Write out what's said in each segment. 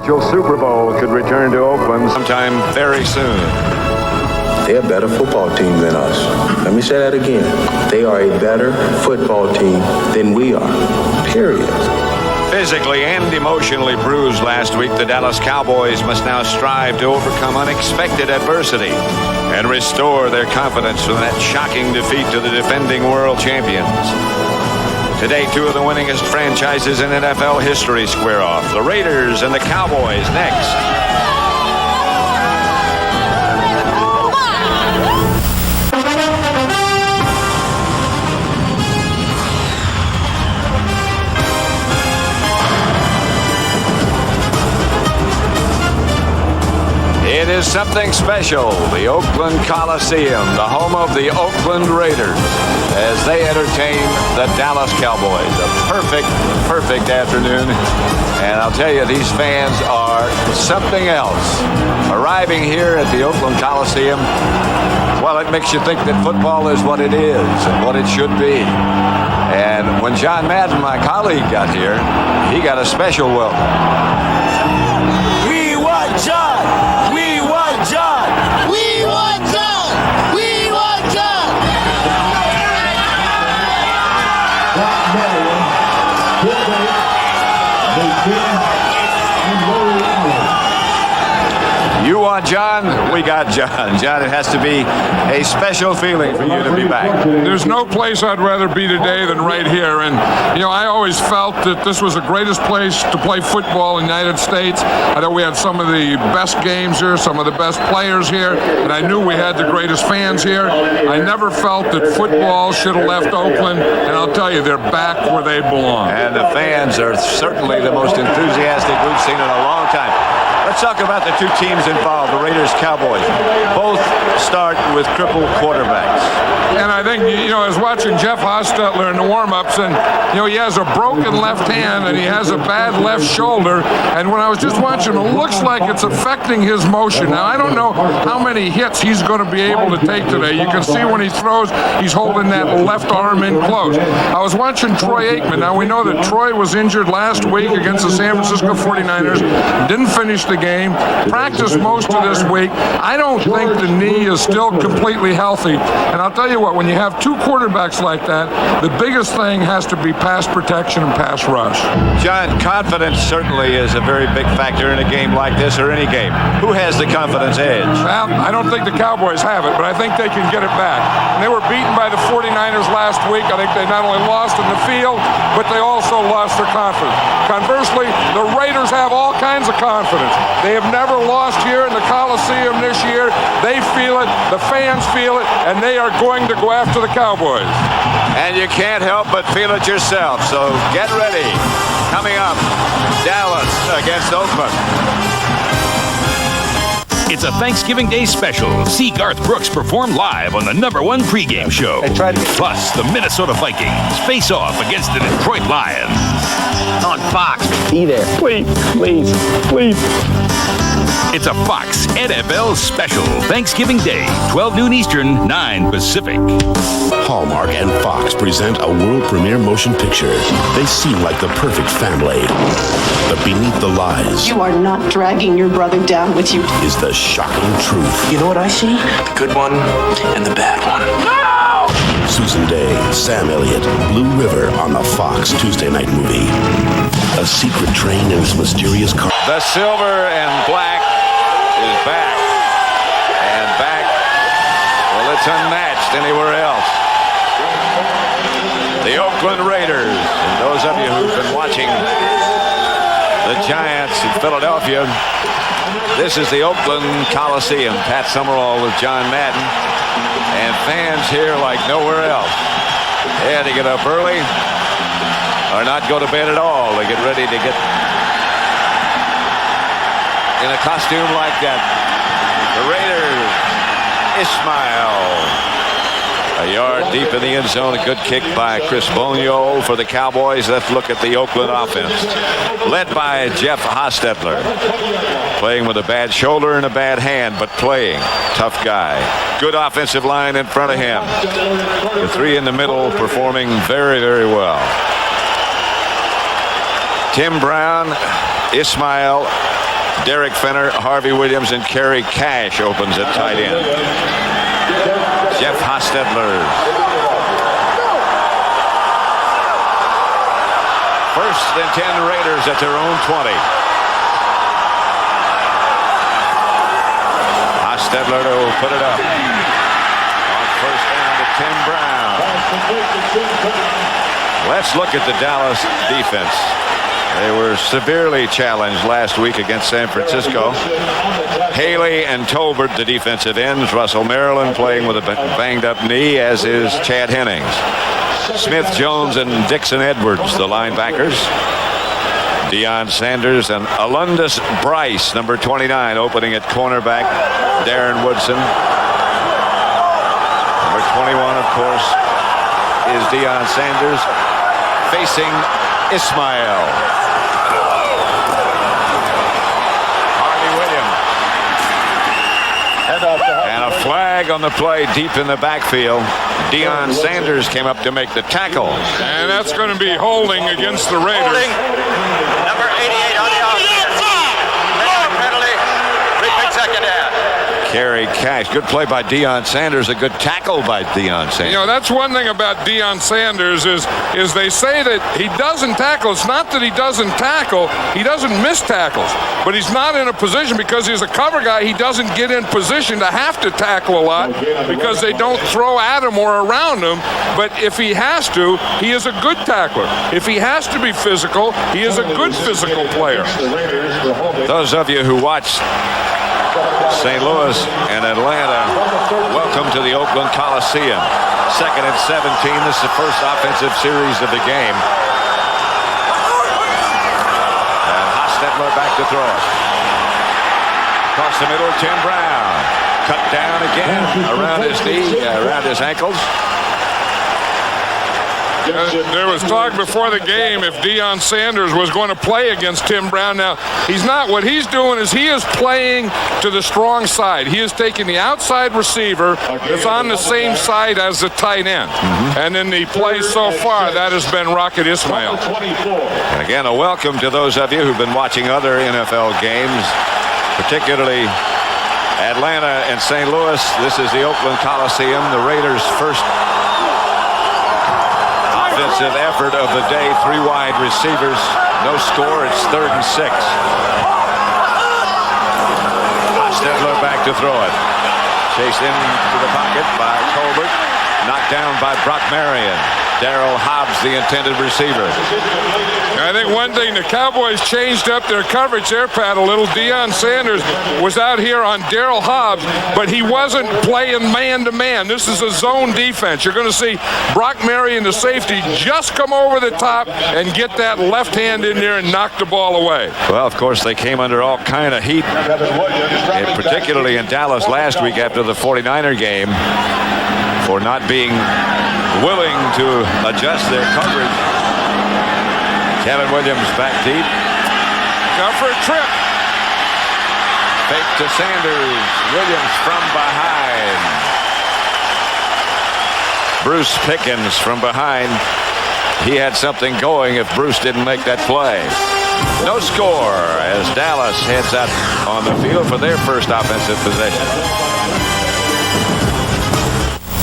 Super Bowl could return to Oakland sometime very soon. They're a better football team than us. Let me say that again. They are a better football team than we are. Period. Physically and emotionally bruised last week, the Dallas Cowboys must now strive to overcome unexpected adversity and restore their confidence from that shocking defeat to the defending world champions. Today, two of the winningest franchises in NFL history square off. The Raiders and the Cowboys next. It is something special. The Oakland Coliseum, the home of the Oakland Raiders, as they entertain the Dallas Cowboys. A perfect afternoon. And I'll tell you, these fans are something else. Arriving here at the Oakland Coliseum, well, it makes you think that football is what it is and what it should be. And when John Madden, my colleague, got here, he got a special welcome. We want John! We want John! We want John! We want John! That man, good day, they did, and Rory Allen. You want John? We got John. John, it has to be a special feeling for you to be back. There's no place I'd rather be today than right here. And, you know, I always felt that this was the greatest place to play football in the United States. I know we had some of the best games here, some of the best players here, and I knew we had the greatest fans here. I never felt that football should have left Oakland, and I'll tell you, they're back where they belong. And the fans are certainly the most enthusiastic we've seen in a long time. Let's talk about the two teams involved, the Raiders, Cowboys. Both start with crippled quarterbacks. And I think, you know, I was watching Jeff Hostetler in the warm-ups, and, you know, he has a broken left hand, and he has a bad left shoulder. And when I was just watching, it looks like it's affecting his motion. Now, I don't know how many hits he's going to be able to take today. You can see when he throws, he's holding that left arm in close. I was watching Troy Aikman. Now, we know that Troy was injured last week against the San Francisco 49ers, didn't finish the game, practiced most of this week. I don't think the knee is still completely healthy. And I'll tell you what, when you have two quarterbacks like that, the biggest thing has to be pass protection and pass rush. John, confidence certainly is a very big factor in a game like this or any game. Who has the confidence edge? Well, I don't think the Cowboys have it, but I think they can get it back. And they were beaten by the 49ers last week. I think they not only lost in the field, but they also lost their confidence. Conversely, the Raiders have all kinds of confidence. They have never lost here in the Coliseum this year. They feel it, the fans feel it, and they are going to go after the Cowboys. And you can't help but feel it yourself, so get ready. Coming up, Dallas against Oakland. It's a Thanksgiving Day special. See Garth Brooks perform live on the #1 pregame show. Plus, the Minnesota Vikings face off against the Detroit Lions. On Fox. Be there. Please, please, please. It's a Fox NFL special. Thanksgiving Day, 12 noon Eastern, 9 Pacific. Hallmark and Fox present a world premiere motion picture. They seem like the perfect family. But beneath the lies... You are not dragging your brother down with you. ...is the shocking truth. You know what I see? The good one and the bad one. No! Susan Day, Sam Elliott, Blue River on the Fox Tuesday night movie. A secret train in its mysterious car. The silver and black is back. And back, well, it's unmatched anywhere else. The Oakland Raiders, and those of you who've been watching the Giants in Philadelphia, this is the Oakland Coliseum. Pat Summerall with John Madden, and fans here like nowhere else. They had to get up early or not go to bed at all. They get ready to get in a costume like that. The Raiders, Ismail. A yard deep in the end zone. A good kick by Chris Bonio for the Cowboys. Let's look at the Oakland offense. Led by Jeff Hostetler. Playing with a bad shoulder and a bad hand, but playing. Tough guy. Good offensive line in front of him. The three in the middle performing very, very well. Tim Brown Ismail, Derek Fenner, Harvey Williams, and Kerry Cash opens at tight end. Jeff Hostetler. First and 10 Raiders at their own 20. Hostetler to put it up. On first down to Tim Brown. Let's look at the Dallas defense. They were severely challenged last week against San Francisco. Haley and Tolbert, the defensive ends. Russell Maryland playing with a banged-up knee, as is Chad Hennings. Smith, Jones, and Dixon Edwards, the linebackers. Deion Sanders and Alundis Bryce, number 29, opening at cornerback. Darren Woodson. Number 21, of course, is Deion Sanders, facing Ismail. Harvey Williams. And a flag on the play deep in the backfield. Deion Sanders came up to make the tackle. And that's going to be holding against the Raiders. Holding. Number 88 on the offense. Penalty. Repeat second down. Kerry Cash. Good play by Deion Sanders. A good tackle by Deion Sanders. You know, that's one thing about Deion Sanders is they say that he doesn't tackle. It's not that he doesn't tackle. He doesn't miss tackles. But he's not in a position, because he's a cover guy, he doesn't get in position to have to tackle a lot because they don't throw at him or around him. But if he has to, he is a good tackler. If he has to be physical, he is a good physical player. Those of you who watch St. Louis and Atlanta, welcome to the Oakland Coliseum. Second and 17. This is the first offensive series of the game. And Hostetler back to throw it. Across the middle, Tim Brown. Cut down again around his knee, around his ankles. There was talk before the game if Deion Sanders was going to play against Tim Brown. Now, he's not. What he's doing is he is playing to the strong side. He is taking the outside receiver that's on the same side as the tight end. And in the play so far, that has been Rocket Ismail. And again, a welcome to those of you who've been watching other NFL games, particularly Atlanta and St. Louis. This is the Oakland Coliseum, the Raiders' first offensive effort of the day. 3 wide receivers. No score. It's 3rd and 6. Hostetler back to throw it. Chased into the pocket by Colbert. Knocked down by Brock Marion. Darrell Hobbs, the intended receiver. I think one thing, the Cowboys changed up their coverage there, Pat, a little. Deion Sanders was out here on Darrell Hobbs, but he wasn't playing man-to-man. This is a zone defense. You're going to see Brock Marion, the safety, just come over the top and get that left hand in there and knock the ball away. Well, of course, they came under all kind of heat, particularly in Dallas last week after the 49er game, for not being willing to adjust their coverage. Kevin Williams back deep. Out for a trip. Fake to Sanders. Williams from behind. Bruce Pickens from behind. He had something going if Bruce didn't make that play. No score as Dallas heads out on the field for their first offensive possession.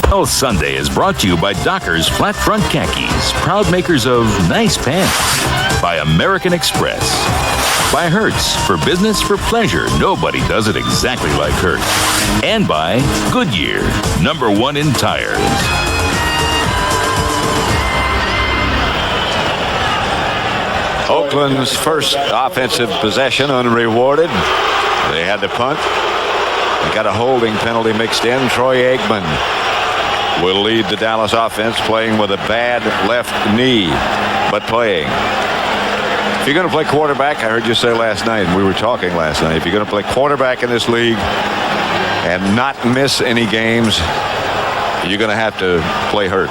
Well, Sunday is brought to you by Dockers Flat Front Khakis, proud makers of nice pants. By American Express. By Hertz, for business, for pleasure. Nobody does it exactly like Hertz. And by Goodyear, #1 in tires. Oakland's first offensive possession unrewarded. They had to punt. They got a holding penalty mixed in. Troy Aikman will lead the Dallas offense, playing with a bad left knee, but playing. If you're going to play quarterback, I heard you say last night, and we were talking last night, if you're going to play quarterback in this league and not miss any games, you're going to have to play hurt.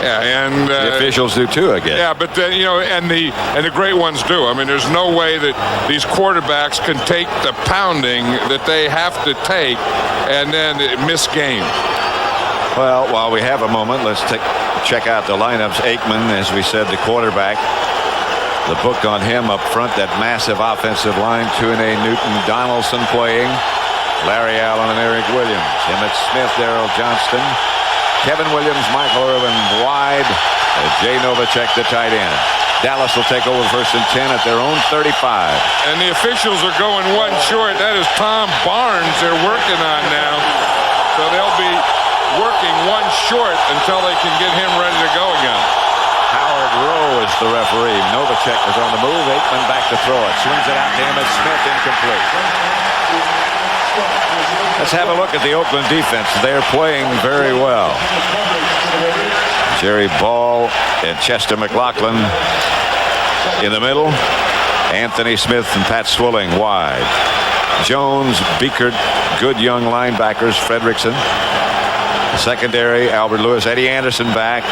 Yeah, and the officials do too, I guess. Yeah, but then, you know, and the great ones do. I mean, there's no way that these quarterbacks can take the pounding that they have to take and then miss games. Well, while we have a moment, let's check out the lineups. Aikman, as we said, the quarterback. The book on him up front, that massive offensive line. Tuane Newton, Donaldson playing. Larry Allen and Eric Williams. Emmitt Smith, Darrell Johnston. Kevin Williams, Michael Irvin wide. Jay Novacek, the tight end. Dallas will take over 1st and 10 at their own 35. And the officials are going one short. That is Tom Barnes they're working on now. So they'll be working one short until they can get him ready to go again. Howard Rowe is the referee. Novacek was on the move. Aikman back to throw it. Swings it out to Emmitt Smith, incomplete. Let's have a look at the Oakland defense. They're playing very well. Jerry Ball and Chester McLaughlin in the middle. Anthony Smith and Pat Swilling wide. Jones, Beekert, good young linebackers. Fredrickson. Secondary, Albert Lewis, Eddie Anderson back.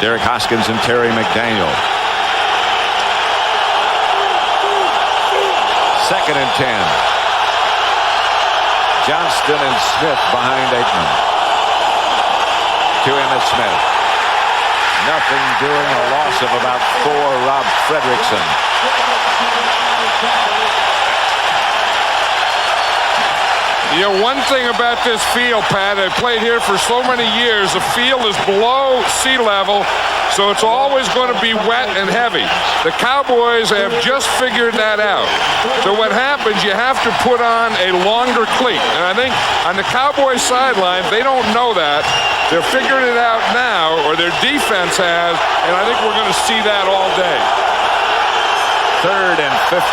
Derek Hoskins and Terry McDaniel. 2nd and 10. Johnston and Smith behind Aikman. To Emmitt Smith. Nothing doing. A loss of about 4. Rob Fredrickson. You know, one thing about this field, Pat, I've played here for so many years, the field is below sea level, so it's always going to be wet and heavy. The Cowboys have just figured that out. So what happens, you have to put on a longer cleat. And I think on the Cowboys sideline, they don't know that. They're figuring it out now, or their defense has, and I think we're going to see that all day. 3rd and 15.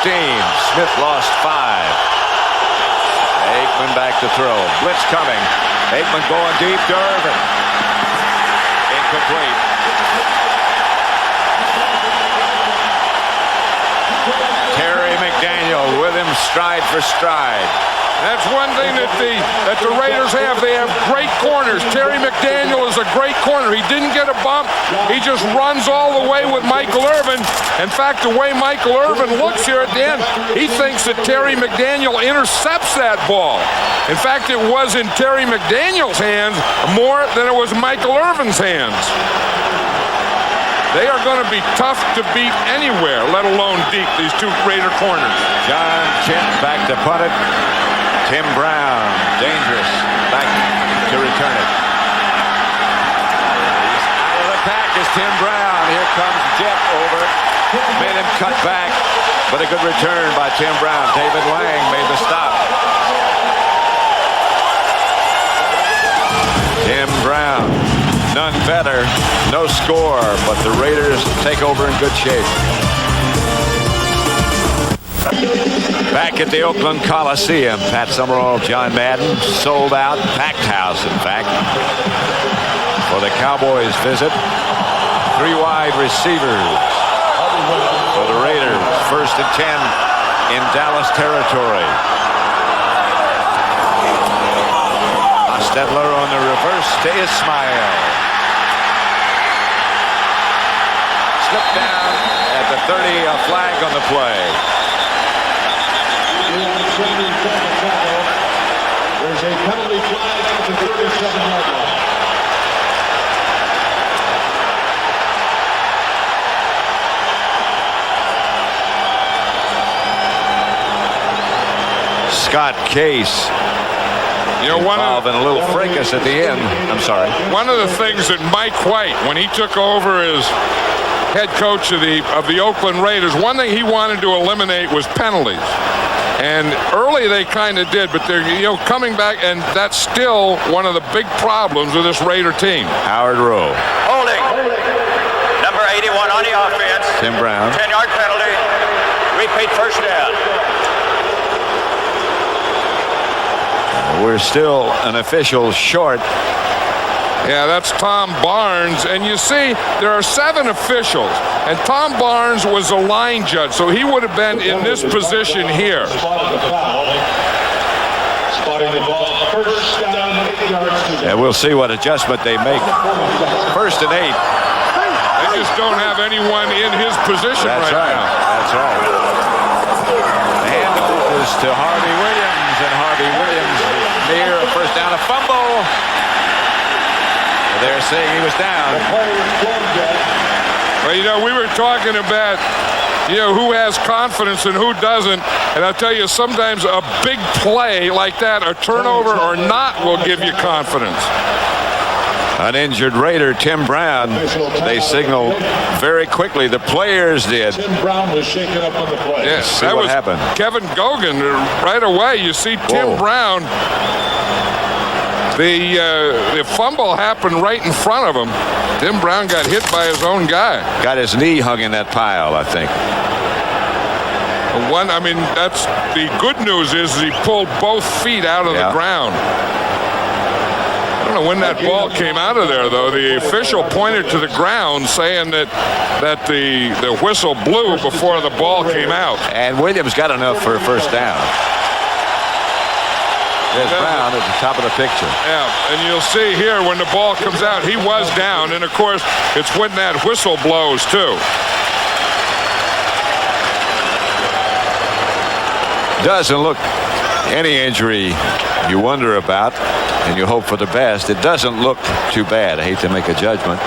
Smith lost 5. Aikman back to throw. Blitz coming. Aikman going deep to Irvin. Incomplete. Terry McDaniel with him stride for stride. That's one thing that the Raiders have. They have great corners. Terry McDaniel is a great corner. He didn't get a bump. He just runs all the way with Michael Irvin. In fact, the way Michael Irvin looks here at the end, he thinks that Terry McDaniel intercepts that ball. In fact, it was in Terry McDaniel's hands more than it was Michael Irvin's hands. They are going to be tough to beat anywhere, let alone deep, these two Raider corners. John Kent back to punt it. Tim Brown, dangerous, back to return it. He's out of the pack is Tim Brown. Here comes Jet over. Made him cut back, but a good return by Tim Brown. David Lang made the stop. Tim Brown, none better, no score, but the Raiders take over in good shape. Back at the Oakland Coliseum, Pat Summerall, John Madden, sold out, packed house, in fact, for the Cowboys visit. 3 wide receivers for the Raiders. 1st and 10 in Dallas territory. Hostetler on the reverse to Ismail. Slipped down at the 30, a flag on the play. There's a penalty flag at the 37-yard line. Scott Case. You know, involved in a little fracas at the end. I'm sorry. One of the things that Mike White, when he took over as head coach of the Oakland Raiders, one thing he wanted to eliminate was penalties. And early they kind of did, but they're coming back, and that's still one of the big problems with this Raider team. Howard Rowe. Holding. Number 81 on the offense. Tim Brown. 10-yard penalty. Repeat 1st down. We're still an official short. Yeah, that's Tom Barnes. And you see, there are 7 officials. And Tom Barnes was a line judge, so he would have been in this position here. And we'll see what adjustment they make. 1st and 8. They just don't have anyone in his position right now. That's right. The handoff is to Harvey Williams, and Harvey Williams near a 1st down, a fumble. They're saying he was down. Well, we were talking about who has confidence and who doesn't. And I'll tell you, sometimes a big play like that, a turnover or not, will give you confidence. An injured Raider, Tim Brown. They signaled very quickly. The players did. Tim Brown was shaken up on the play. Yes, that was happened. Kevin Gogan right away. You see Tim Brown. The fumble happened right in front of him. Tim Brown got hit by his own guy. Got his knee hung in that pile, I think. That's the good news is he pulled both feet out of the ground. I don't know when that ball came out of there, though. The official pointed to the ground, saying that the whistle blew before the ball came out. And Williams got enough for a first down. There's Brown at the top of the picture. Yeah, and you'll see here when the ball comes out, he was down, and of course, it's when that whistle blows too. Doesn't look any injury you wonder about, and you hope for the best. It doesn't look too bad. I hate to make a judgment,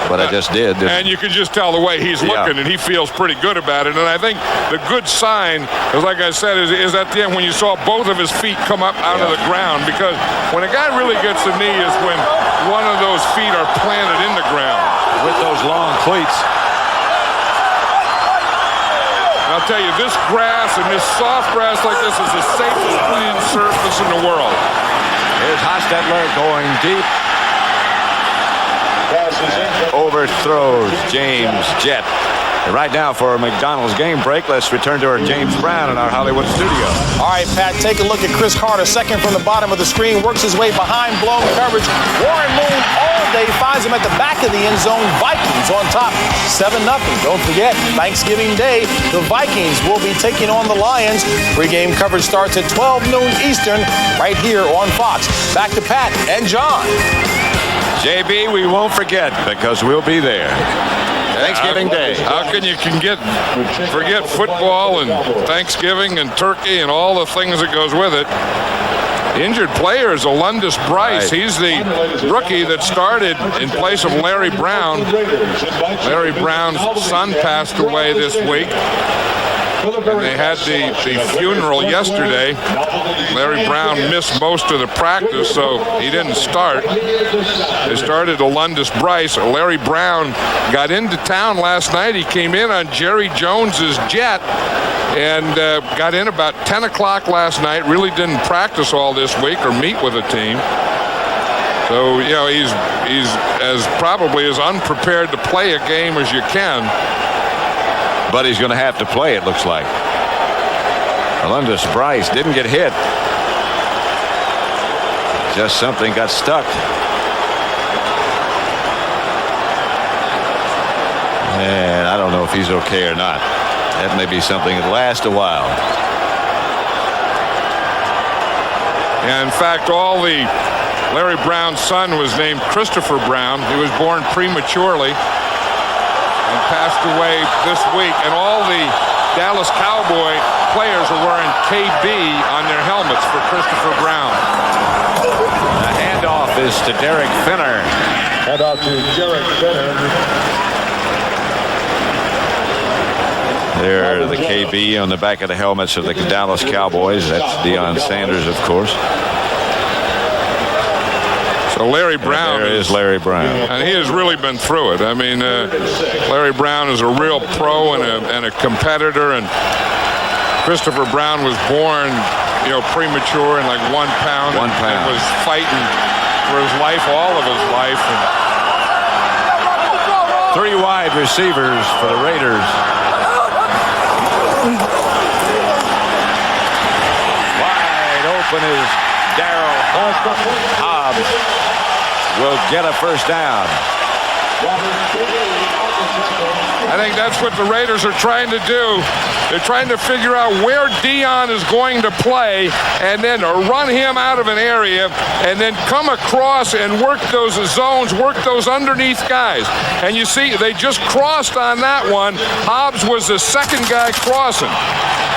but I just did. And you can just tell the way he's looking, and he feels pretty good about it. And I think the good sign, is, like I said, is at the end when you saw both of his feet come up out of the ground. Because when a guy really gets a knee is when one of those feet are planted in the ground. With those long cleats. I'll tell you, this grass and this soft grass like this is the safest playing surface in the world. Here's Hostetler going deep. Overthrows James Jett. And right now for a McDonald's game break, let's return to our James Brown in our Hollywood studio. All right, Pat, take a look at Chris Carter, second from the bottom of the screen, works his way behind blown coverage. Warren Moon all day finds him at the back of the end zone. Vikings on top, 7-0. Don't forget, Thanksgiving Day, the Vikings will be taking on the Lions. Pre-game coverage starts at 12 noon Eastern, right here on Fox. Back to Pat and John. JB, we won't forget because we'll be there. Thanksgiving Day. How can you forget football and Thanksgiving and turkey and all the things that goes with it? The injured player is Alundis Bryce. Right. He's the rookie that started in place of Larry Brown. Larry Brown's son passed away this week. And they had the funeral yesterday. Larry Brown missed most of the practice, so he didn't start. They started Alundis Bryce. Larry Brown got into town last night. He came in on Jerry Jones's jet and got in about 10 o'clock last night. Really didn't practice all this week or meet with a team. So, he's probably as unprepared to play a game as you can. But he's going to have to play, it looks like. Alundis Bryce didn't get hit. Just something got stuck. And I don't know if he's okay or not. That may be something that lasts a while. And in fact, Larry Brown's son was named Christopher Brown. He was born prematurely and passed away this week, and all the Dallas Cowboy players are wearing KB on their helmets for Christopher Brown. The handoff is to Derek Finner. Handoff to Derek Finner. There, the KB on the back of the helmets of the Dallas Cowboys. That's Deion Sanders, of course. So Larry Brown is Larry Brown, and he has really been through it. I mean, Larry Brown is a real pro and a competitor, and Christopher Brown was born, premature and like 1 pound. 1 pound. And was fighting for his life, all of his life. And 3 wide receivers for the Raiders. Wide open is Darryl Hobbs. Will get a first down. I think that's what the Raiders are trying to do. They're trying to figure out where Deion is going to play and then run him out of an area and then come across and work those zones, work those underneath guys. And you see, they just crossed on that one. Hobbs was the second guy crossing.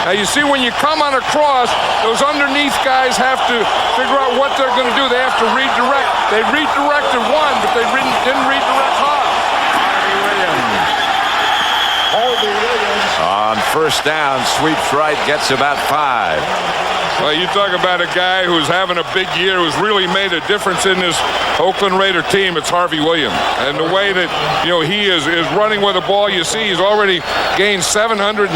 Now, you see, when you come on a cross, those underneath guys have to figure out what they're going to do. They have to redirect. They redirected one, but they didn't redirect Hobbs. Harvey Williams. On first down, sweeps right, gets about 5. Well, you talk about a guy who's having a big year, who's really made a difference in this Oakland Raider team. It's Harvey Williams. And the way that, he is running with the ball, you see he's already gained 767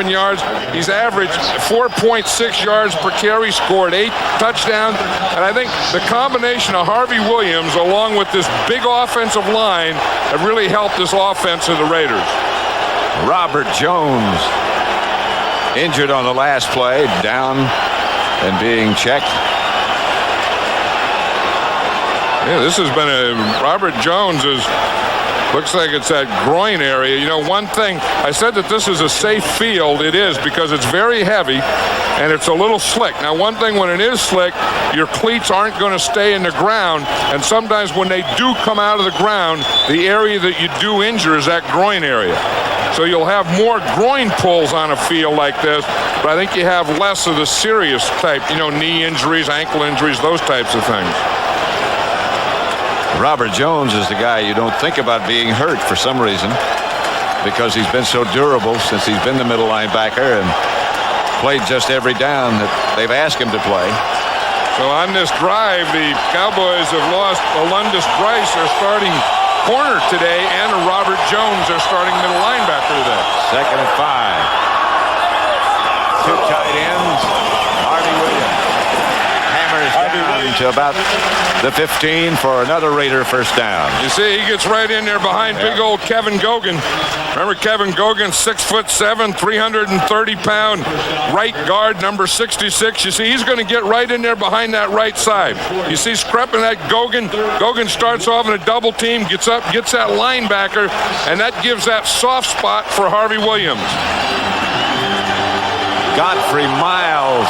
yards. He's averaged 4.6 yards per carry, scored 8 touchdowns. And I think the combination of Harvey Williams along with this big offensive line have really helped this offense of the Raiders. Robert Jones injured on the last play, down and being checked. Yeah, this has been Robert Jones looks like it's that groin area. One thing, I said that this is a safe field. It is, because it's very heavy and it's a little slick. Now, one thing, when it is slick, your cleats aren't going to stay in the ground, and sometimes when they do come out of the ground, the area that you do injure is that groin area. So you'll have more groin pulls on a field like this, but I think you have less of the serious type, knee injuries, ankle injuries, those types of things. Robert Jones is the guy you don't think about being hurt for some reason, because he's been so durable since he's been the middle linebacker and played just every down that they've asked him to play. So on this drive, the Cowboys have lost Alundis Bryce, their starting corner today, and Robert Jones, their starting middle linebacker today. 2nd and 5. 2 tight ends. Harvey Williams hammers down to about the 15 for another Raider first down. You see, he gets right in there behind big old Kevin Gogan. Remember Kevin Gogan, 6'7", 330-pound right guard, number 66. You see, he's going to get right in there behind that right side. You see, scrubbing that Gogan. Gogan starts off in a double team, gets up, gets that linebacker, and that gives that soft spot for Harvey Williams. Godfrey Miles.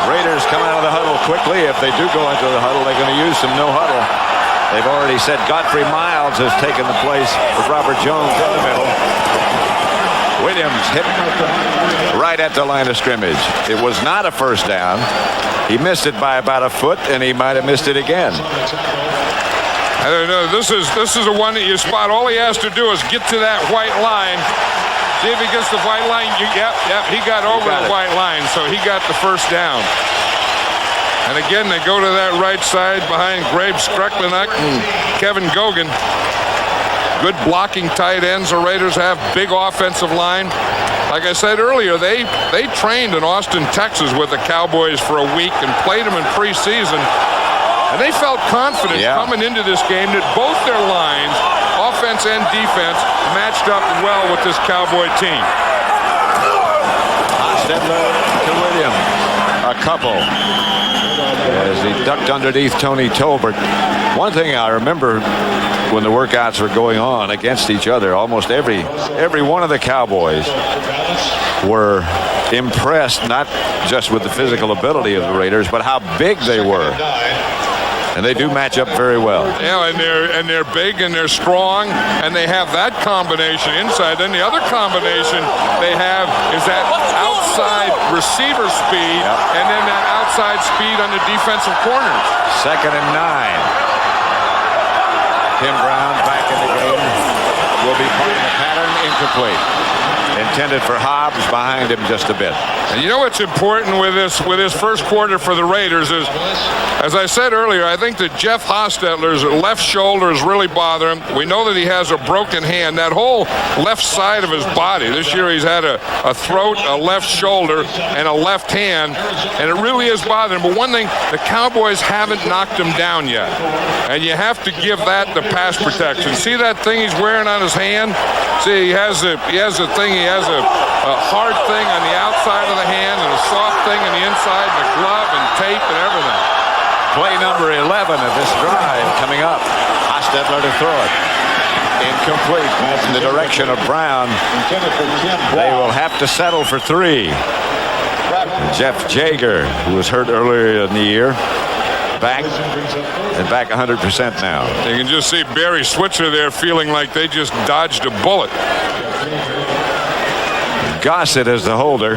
Raiders come out of the huddle quickly. If they do go into the huddle, they're going to use some no huddle. They've already said Godfrey Miles has taken the place of Robert Jones in the middle. Williams hit right at the line of scrimmage. It was not a first down. He missed it by about a foot, and he might have missed it again. I don't know. This is the one that you spot. All he has to do is get to that white line. See if he gets the white line. Yep, he got over the white line, so he got the first down. And again, they go to that right side behind Graves Skreklenak and Kevin Gogan. Good blocking tight ends the Raiders have. Big offensive line. Like I said earlier, they trained in Austin, Texas with the Cowboys for a week and played them in preseason. And they felt confident coming into this game that both their lines, offense and defense, matched up well with this Cowboy team. Hostetler to Williams. A couple. As he ducked underneath Tony Tolbert. One thing I remember when the workouts were going on against each other, almost every one of the Cowboys were impressed, not just with the physical ability of the Raiders, but how big they were. And they do match up very well. Yeah, and they're big and they're strong, and they have that combination inside. Then the other combination they have is that outside receiver speed, and then that outside speed on the defensive corners. 2nd and 9. Tim Brown back in the game. Will be playing the pattern incomplete. Intended for Hobbs, behind him just a bit. And you know what's important with this first quarter for the Raiders is, as I said earlier, I think that Jeff Hostetler's left shoulder is really bothering him. We know that he has a broken hand. That whole left side of his body. This year he's had a throat, a left shoulder, and a left hand, and it really is bothering him. But one thing, the Cowboys haven't knocked him down yet, and you have to give that the pass protection. See that thing he's wearing on his hand? See, he has a thing. He has a hard thing on the outside of the hand and a soft thing on the inside, and a glove and tape and everything. Play number 11 of this drive coming up. Hostetler to throw it. Incomplete. In the direction of Brown. They will have to settle for 3. Jeff Jager, who was hurt earlier in the year, back 100% now. You can just see Barry Switzer there feeling like they just dodged a bullet. Gossett is the holder.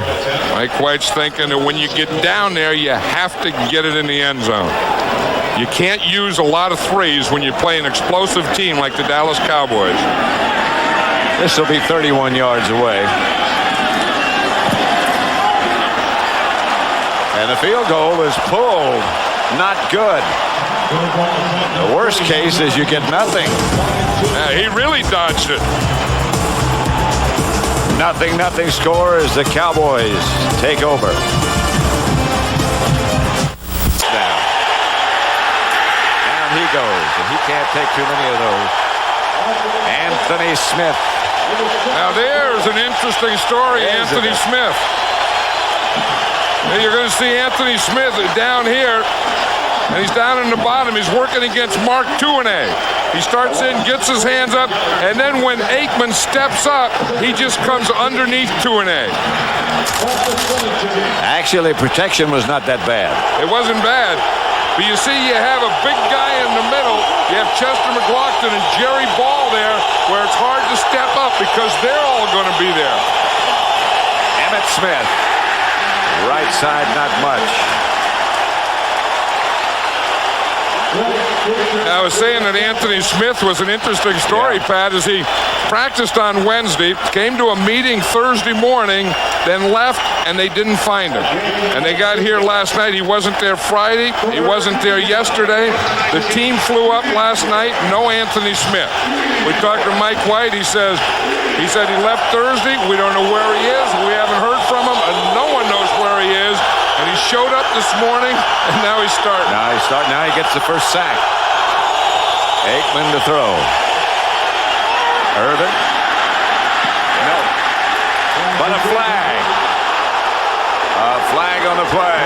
Mike White's thinking that when you get down there, you have to get it in the end zone. You can't use a lot of threes when you play an explosive team like the Dallas Cowboys. This will be 31 yards away. And the field goal is pulled. Not good. The worst case is you get nothing. Yeah, he really dodged it. Nothing score as the Cowboys take over. Down he goes, and he can't take too many of those. Anthony Smith. Now there's an interesting story, Anthony Smith. Now you're going to see Anthony Smith down here, and he's down in the bottom. He's working against Mark Tuinei. He starts in, gets his hands up, and then when Aikman steps up, he just comes underneath Tuinei. Actually, protection was not that bad. It wasn't bad. But you see, you have a big guy in the middle. You have Chester McLaughlin and Jerry Ball there, where it's hard to step up because they're all going to be there. Emmitt Smith. Right side, not much. I was saying that Anthony Smith was an interesting story, Pat, as he practiced on Wednesday, came to a meeting Thursday morning, then left, and they didn't find him. And they got here last night. He wasn't there Friday. He wasn't there yesterday. The team flew up last night. No Anthony Smith. We talked to Mike White. He said he left Thursday. We don't know where he is. We haven't heard from him, and no one knows where he is. And he showed up this morning, and now he's starting. Now he gets the first sack. Aikman to throw. Irvin. No. But a flag. A flag on the play.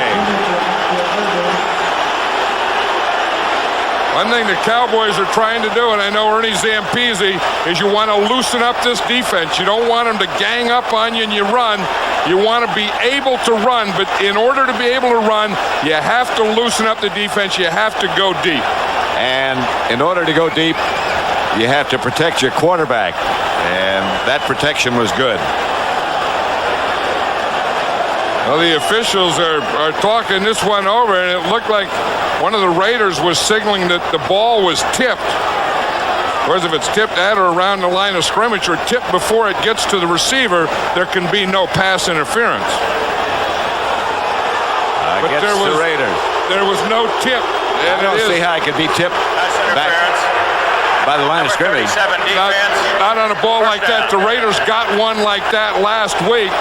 One thing the Cowboys are trying to do, and I know Ernie Zampese, is you want to loosen up this defense. You don't want them to gang up on you and you run. You want to be able to run, but in order to be able to run, you have to loosen up the defense. You have to go deep. And in order to go deep, you have to protect your quarterback. And that protection was good. Well, the officials are talking this one over, and it looked like one of the Raiders was signaling that the ball was tipped. Whereas if it's tipped at or around the line of scrimmage or tipped before it gets to the receiver, there can be no pass interference. But there was no tip. I don't see how it could be tipped back by the line of scrimmage. Not on a ball like that. The Raiders got one like that last week.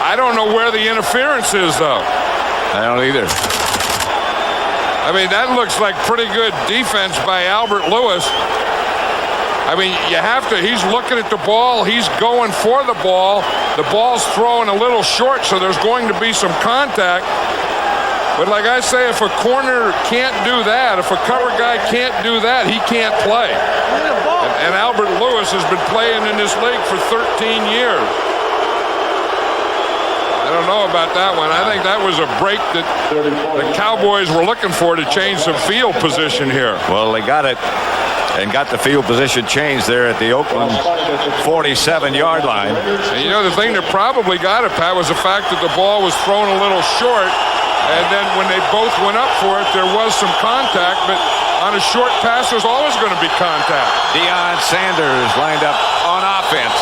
I don't know where the interference is, though. I don't either. I mean, that looks like pretty good defense by Albert Lewis. I mean, you have to, he's looking at the ball, he's going for the ball. The ball's thrown a little short, so there's going to be some contact. But like I say, if a corner can't do that, if a cover guy can't do that, he can't play. And Albert Lewis has been playing in this league for 13 years. I don't know about that one. I think that was a break that the Cowboys were looking for to change some field position here. Well, they got it and got the field position changed there at the Oakland 47-yard line. And you know, the thing that probably got it, Pat, was the fact that the ball was thrown a little short. And then when they both went up for it, there was some contact. But on a short pass, there's always going to be contact. Deion Sanders lined up on offense.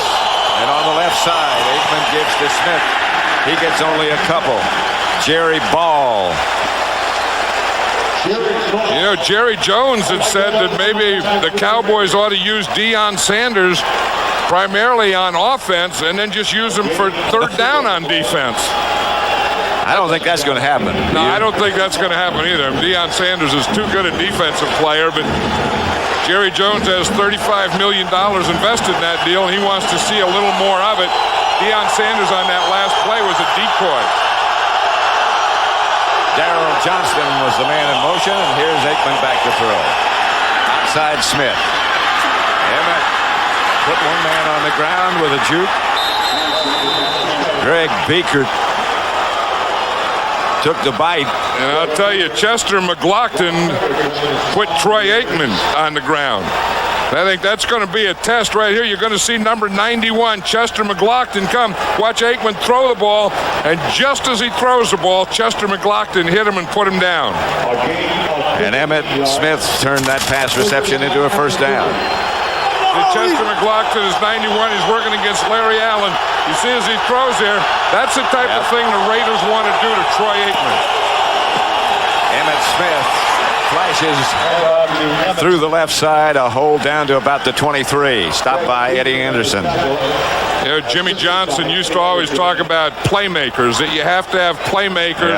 And on the left side, Aikman gives to Smith. He gets only a couple. Jerry Ball. You know, Jerry Jones had said that maybe the Cowboys ought to use Deion Sanders primarily on offense and then just use him for third down on defense. I don't think that's going to happen. No, I don't think that's going to happen either. Deion Sanders is too good a defensive player, but Jerry Jones has $35 million invested in that deal, and he wants to see a little more of it. Deion Sanders on that last play was a decoy. Darrell Johnston was the man in motion, and here's Aikman back to throw. Outside Smith. Emmett put one man on the ground with a juke. Greg Beaker took the bite. And I'll tell you, Chester McLaughlin put Troy Aikman on the ground. I think that's going to be a test right here. You're going to see number 91, Chester McLaughlin, come. Watch Aikman throw the ball, and just as he throws the ball, Chester McLaughlin hit him and put him down. And Emmitt Smith turned that pass reception into a first down. Chester McLaughlin is 91. He's working against Larry Allen. You see as he throws there, that's the type of thing the Raiders want to do to Troy Aikman. Emmitt Smith flashes through the left side, a hold down to about the 23. Stopped by Eddie Anderson. You know, Jimmy Johnson used to always talk about playmakers, that you have to have playmakers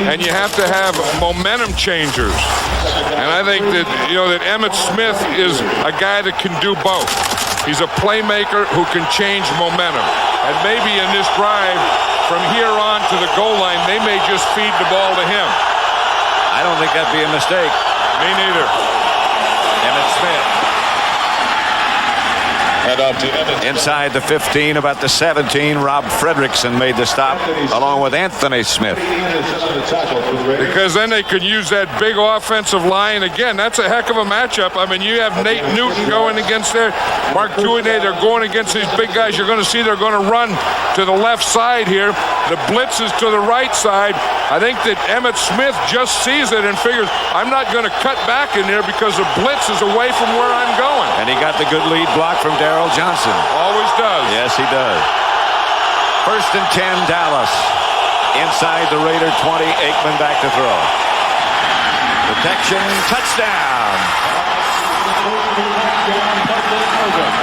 and you have to have momentum changers. And I think that, you know, that Emmitt Smith is a guy that can do both. He's a playmaker who can change momentum. And maybe in this drive, from here on to the goal line, they may just feed the ball to him. I don't think that'd be a mistake. Me neither. Emmitt Smith. Inside the 15, about the 17, Rob Fredrickson made the stop along with Anthony Smith. Because then they could use that big offensive line. Again, that's a heck of a matchup. I mean, you have Nate Newton going against there. Mark Duane, they're going against these big guys. You're going to see they're going to run to the left side here. The blitz is to the right side. I think that Emmitt Smith just sees it and figures, I'm not going to cut back in there because the blitz is away from where I'm going. And he got the good lead block from Darrell Johnson. Always does. Yes, he does. 1st and 10, Dallas. Inside the Raider 20, Aikman back to throw. Protection, touchdown.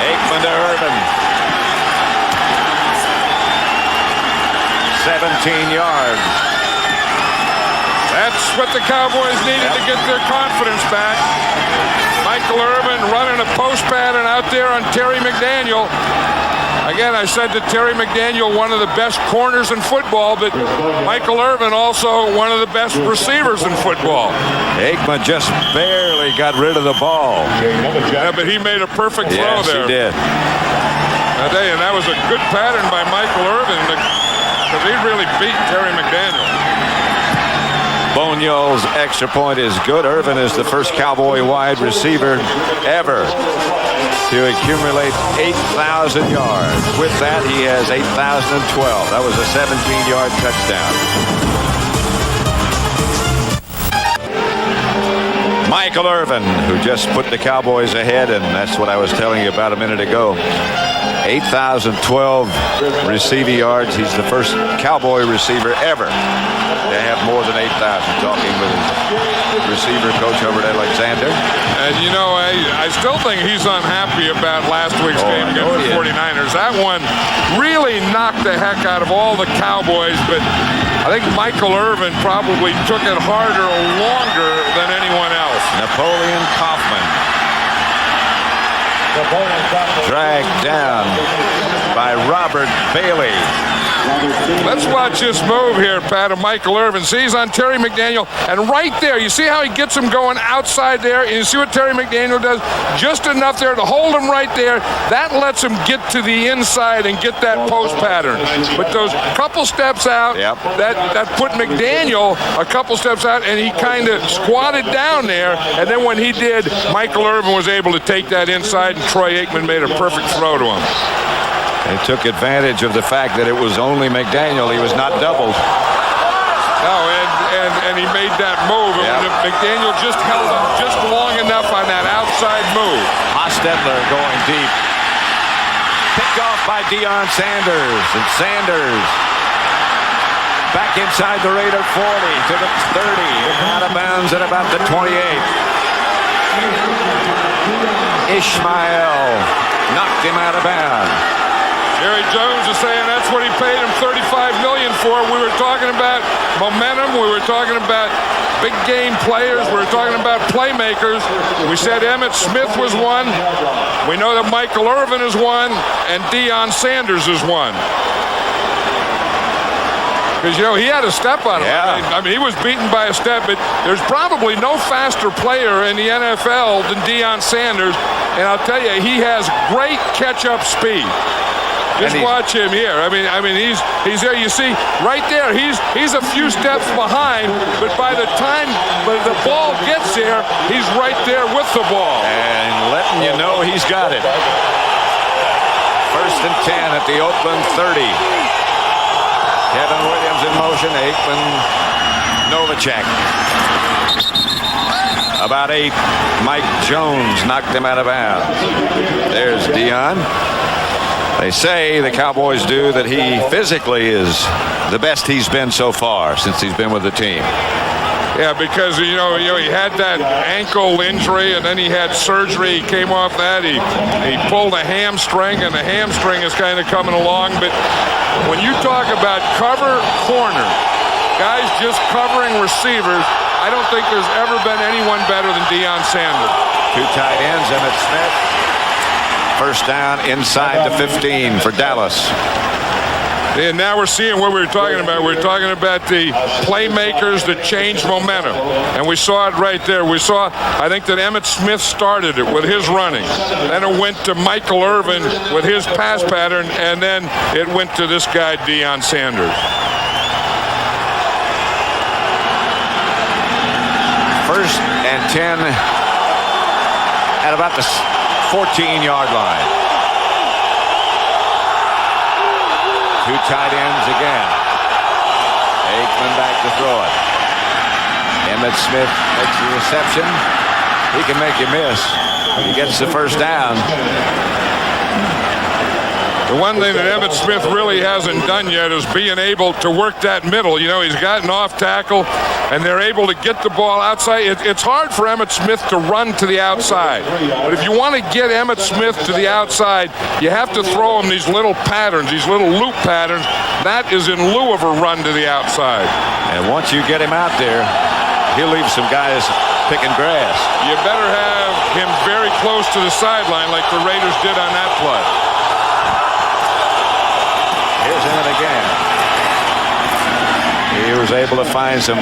Aikman to Irvin. 17 yards. That's what the Cowboys needed to get their confidence back. Michael Irvin running a post pattern out there on Terry McDaniel. Again, I said that Terry McDaniel, one of the best corners in football, but Michael Irvin also one of the best receivers in football. Aikman just barely got rid of the ball. Yeah, but he made a perfect throw there. Yes, he did. I tell you, and that was a good pattern by Michael Irvin because he really beat Terry McDaniel. Bonio's extra point is good. Irvin is the first Cowboy wide receiver ever to accumulate 8,000 yards. With that, he has 8,012. That was a 17-yard touchdown. Michael Irvin, who just put the Cowboys ahead, and that's what I was telling you about a minute ago. 8,012 receiving yards. He's the first Cowboy receiver ever to have more than 8,000. Talking with his receiver coach over at Alexander. And you know, I still think he's unhappy about last week's game against the 49ers. That one really knocked the heck out of all the Cowboys, but I think Michael Irvin probably took it harder or longer than anyone else. Napoleon Kaufman. Dragged down by Robert Bailey. Let's watch this move here, Pat, of Michael Irvin. See, he's on Terry McDaniel, and right there, you see how he gets him going outside there, and you see what Terry McDaniel does? Just enough there to hold him right there. That lets him get to the inside and get that post pattern. But those couple steps out, that put McDaniel a couple steps out, and he kind of squatted down there, and then when he did, Michael Irvin was able to take that inside, and Troy Aikman made a perfect throw to him. They took advantage of the fact that it was only McDaniel. He was not doubled. No, and he made that move. McDaniel just held him just long enough on that outside move. Hostetler going deep. Picked off by Deion Sanders. And Sanders back inside the Raider 40 to the 30. Out of bounds at about the 28. Ishmael knocked him out of bounds. Jerry Jones is saying that's what he paid him $35 million for. We were talking about momentum. We were talking about big game players. We were talking about playmakers. We said Emmitt Smith was one. We know that Michael Irvin is one, and Deion Sanders is one. Because, you know, he had a step on him. I mean, he was beaten by a step, but there's probably no faster player in the NFL than Deion Sanders. And I'll tell you, he has great catch-up speed. Just watch him here. I mean, he's there. You see, right there, he's a few steps behind, but by the time the ball gets there, he's right there with the ball. And letting you know he's got it. 1st and 10 at the Oakland 30. Kevin Williams in motion. Aikman, Novacek. About 8. Mike Jones knocked him out of bounds. There's Deion. They say, the Cowboys do, that he physically is the best he's been so far since he's been with the team. Yeah, because he had that ankle injury, and then he had surgery. He came off that. He pulled a hamstring, and the hamstring is kind of coming along. But when you talk about cover corner, guys just covering receivers, I don't think there's ever been anyone better than Deion Sanders. 2 tight ends, Emmitt Smith. First down inside the 15 for Dallas. And now we're seeing what we were talking about. We're talking about the playmakers that change momentum. And we saw it right there. We saw, I think that Emmitt Smith started it with his running. Then it went to Michael Irvin with his pass pattern. And then it went to this guy, Deion Sanders. First and 10 at about the 14-yard line. 2 tight ends again. Aikman back to throw it. Emmitt Smith makes the reception. He can make you miss. He gets the first down. The one thing that Emmitt Smith really hasn't done yet is being able to work that middle. He's gotten off tackle, and they're able to get the ball outside. It's hard for Emmitt Smith to run to the outside. But if you want to get Emmitt Smith to the outside, you have to throw him these little patterns, these little loop patterns. That is in lieu of a run to the outside. And once you get him out there, he'll leave some guys picking grass. You better have him very close to the sideline like the Raiders did on that play. Here's Emmett again. He was able to find some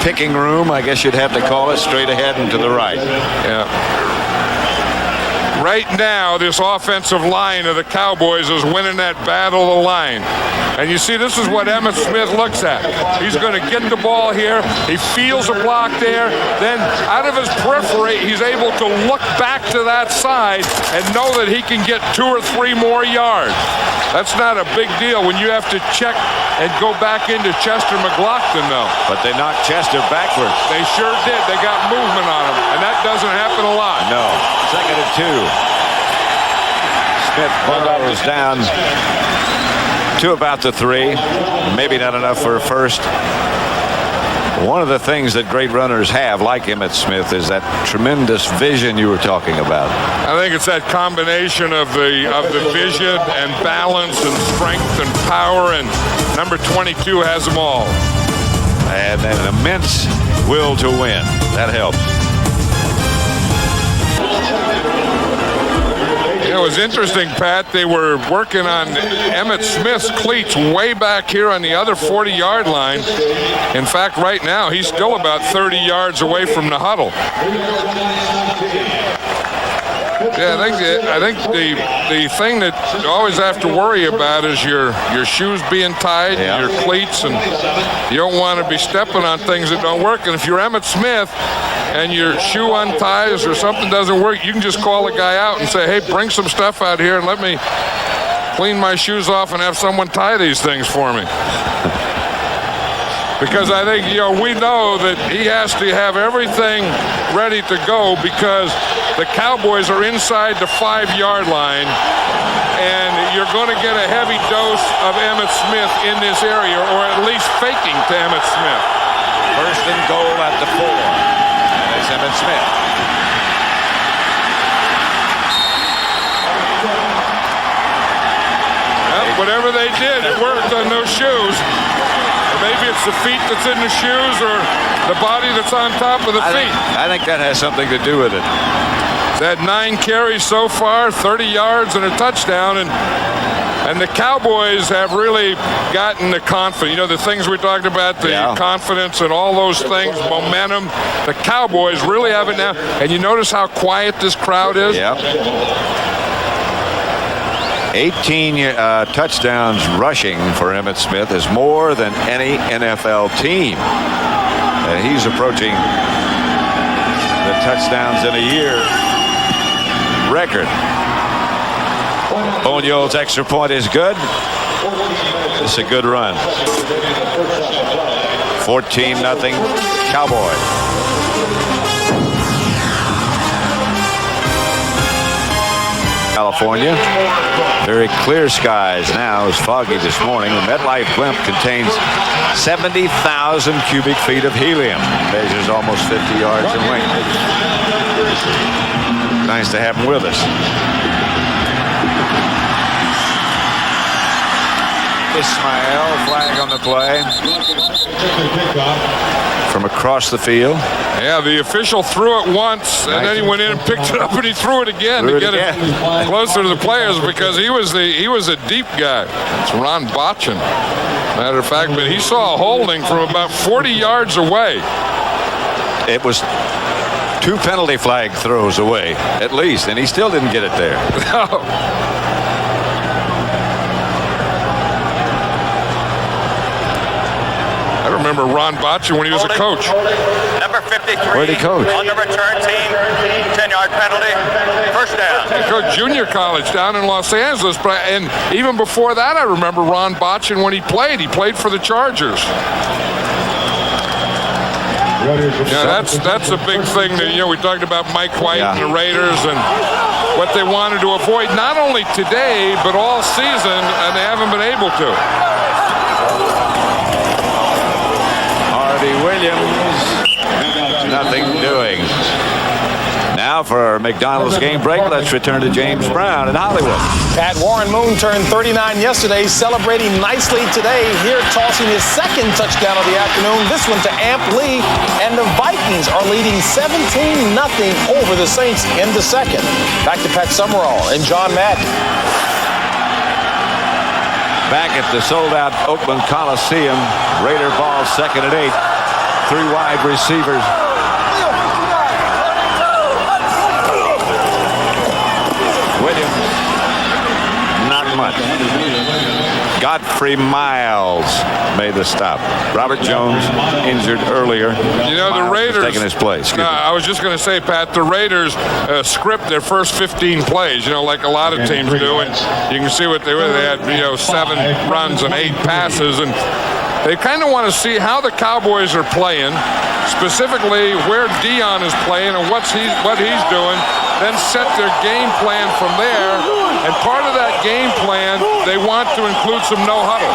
picking room, I guess you'd have to call it, straight ahead and to the right. Yeah. Right now, this offensive line of the Cowboys is winning that battle of the line. And you see, this is what Emmitt Smith looks at. He's going to get the ball here. He feels a block there. Then out of his periphery, he's able to look back to that side and know that he can get 2 or 3 more yards. That's not a big deal when you have to check and go back into Chester McLaughlin, though. But they knocked Chester backwards. They sure did. They got movement on him, and that doesn't happen a lot. No. 2nd and 2. Smith burrows down to about the 3. Maybe not enough for a first. One of the things that great runners have, like Emmitt Smith, is that tremendous vision you were talking about. I think it's that combination of the vision and balance and strength and power, and number 22 has them all. And then an immense will to win. That helps. It was interesting, Pat. They were working on Emmitt Smith's cleats way back here on the other 40-yard line. In fact, right now, he's still about 30 yards away from the huddle. Yeah, I think the thing that you always have to worry about is your shoes being tied, your cleats, and you don't want to be stepping on things that don't work. And if you're Emmitt Smith and your shoe unties or something doesn't work, you can just call a guy out and say, hey, bring some stuff out here and let me clean my shoes off and have someone tie these things for me. Because I think, we know that he has to have everything ready to go because the Cowboys are inside the 5-yard line, and you're going to get a heavy dose of Emmitt Smith in this area, or at least faking to Emmitt Smith. First and goal at the 4. That's Emmitt Smith. Whatever they did, it worked on those shoes. Maybe it's the feet that's in the shoes or the body that's on top of the feet. I think that has something to do with it. That 9 carries so far, 30 yards and a touchdown, and the Cowboys have really gotten the confidence. The things we talked about, the confidence and all those things, momentum. The Cowboys really have it now. And you notice how quiet this crowd is? Yeah. 18 touchdowns rushing for Emmitt Smith is more than any NFL team. And he's approaching the touchdowns in a year record. Bonio's extra point is good. It's a good run. 14-0 Cowboys. California. Very clear skies now. It's foggy this morning. The MetLife blimp contains 70,000 cubic feet of helium. Measures almost 50 yards in length. Nice to have him with us. Ismail, flag on the play. From across the field. Yeah, the official threw it once, and then he went in and picked it up, and he threw it again to get it closer to the players because he was a deep guy. It's Ron Botchin, matter of fact, but he saw a holding from about 40 yards away. It was 2 penalty flag throws away, at least, and he still didn't get it there. No. I remember Ron Botchin when he was a coach. Number 53. Where'd he coach? On the return team. 10-yard penalty. First down. He coached junior college down in Los Angeles, and even before that, I remember Ron Botchin when he played. He played for the Chargers. Yeah, that's a big thing that, we talked about Mike White and the Raiders and what they wanted to avoid, not only today, but all season, and they haven't been able to. Williams, nothing doing. Now for our McDonald's game break, let's return to James Brown in Hollywood. Pat Warren Moon turned 39 yesterday, celebrating nicely today. Here tossing his second touchdown of the afternoon. This one to Amp Lee, and the Vikings are leading 17-0 over the Saints in the second. Back to Pat Summerall and John Madden. Back at the sold-out Oakland Coliseum, Raider ball second and 8. 3 wide receivers. Williams, not much. Godfrey Miles made the stop. Robert Jones injured earlier. The Raiders taking his place. I was just going to say, Pat, the Raiders script their first 15 plays, like a lot of teams do, and you can see what they were. They had 7 runs and 8 passes, and they kind of want to see how the Cowboys are playing, specifically where Dion is playing and what he's doing, then set their game plan from there. And part of that game plan, they want to include some no huddle.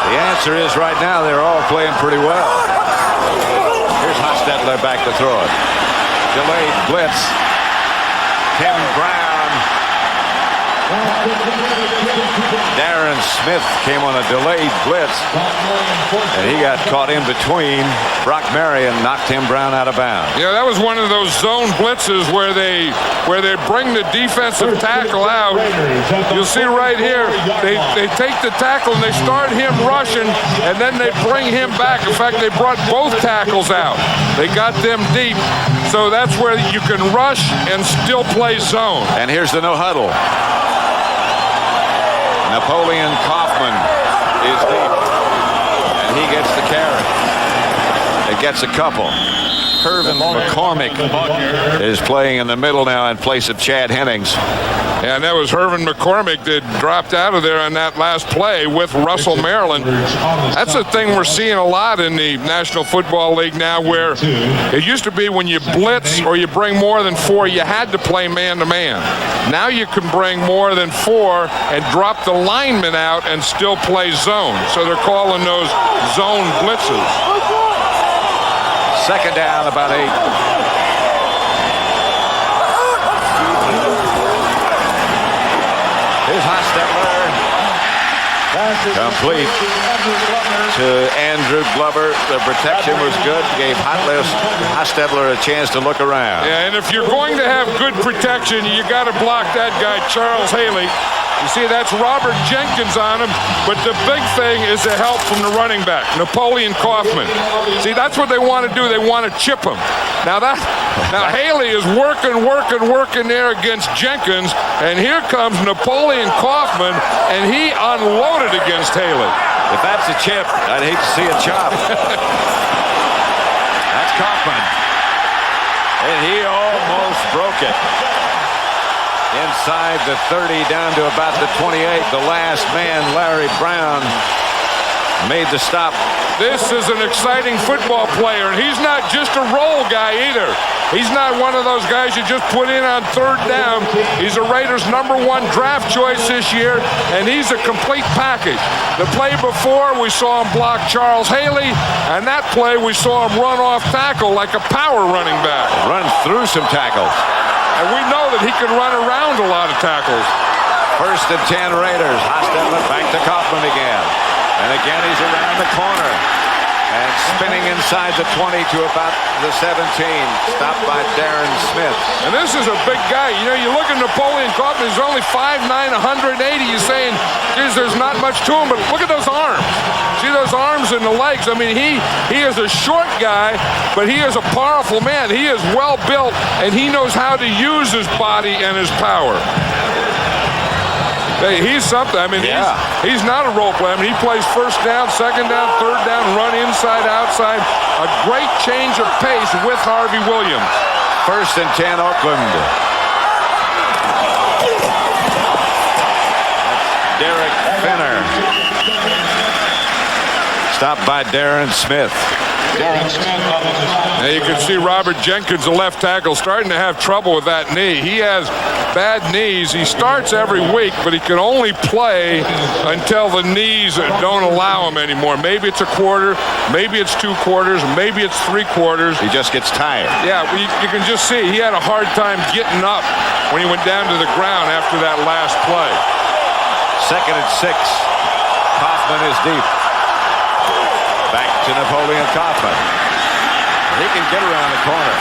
The answer is right now they're all playing pretty well. Here's Hostetler back to throw it. Delayed blitz. Tim Brown. Darren Smith came on a delayed blitz, and he got caught in between. Brock Marion knocked Tim Brown out of bounds. Yeah, that was one of those zone blitzes where they bring the defensive tackle out. You'll see right here, they take the tackle and they start him rushing, and then they bring him back. In fact, they brought both tackles out. They got them deep, so that's where you can rush and still play zone. And here's the no huddle. Napoleon Kaufman is deep, and he gets the carry. It gets a couple. Hervin McCormick is playing in the middle now in place of Chad Hennings. And that was Hervin McCormick that dropped out of there on that last play with Russell Maryland. That's a thing we're seeing a lot in the National Football League now, where it used to be when you blitz or you bring more than 4, you had to play man-to-man. Now you can bring more than 4 and drop the lineman out and still play zone. So they're calling those zone blitzes. Second down, about 8. Here's Hostetler. Complete to Andrew Glover. The protection was good. Gave Hostetler a chance to look around. Yeah, and if you're going to have good protection, you got to block that guy, Charles Haley. You see, that's Robert Jenkins on him, but the big thing is the help from the running back, Napoleon Kaufman. See, that's what they want to do. They want to chip him. Now Haley is working there against Jenkins, and here comes Napoleon Kaufman, and he unloaded against Haley. If that's a chip, I'd hate to see a chop. That's Kaufman. And he almost broke it. Inside the 30, down to about the 28. The last man, Larry Brown, made the stop This is an exciting football player, and he's not just a roll guy either. He's not one of those guys you just put in on third down. He's a Raiders' #1 draft choice this year, and he's a complete package. The play before, we saw him block Charles Haley, and that play we saw him run off tackle like a power running back. Run through some tackles. And we know that he can run around a lot of tackles. 1st and 10 Raiders. Hostetler back to Kaufman again. And again he's around the corner. And spinning inside the 20 to about the 17. Stopped by Darren Smith. And this is a big guy. You know, you look at Napoleon Kaufman, he's only 5'9", 180. You're saying, geez, there's not much to him, but look at those arms. See those arms and the legs? I mean, he is a short guy, but he is a powerful man. He is well built, and he knows how to use his body and his power. Hey, he's something. I mean, he's not a role player. I mean, he plays first down, second down, third down, run inside, outside. A great change of pace with Harvey Williams. 1st and 10, Oakland. That's Derek Finner. Stopped by Darren Smith. Now you can see Robert Jenkins, the left tackle, starting to have trouble with that knee. He has bad knees. He starts every week, but he can only play until the knees don't allow him anymore. Maybe it's a quarter, maybe it's 2 quarters, maybe it's 3 quarters. He just gets tired. Yeah, you can just see he had a hard time getting up when he went down to the ground after that last play. 2nd and 6. Kaufman is deep. Back to Napoleon Kaufman. He can get around the corner.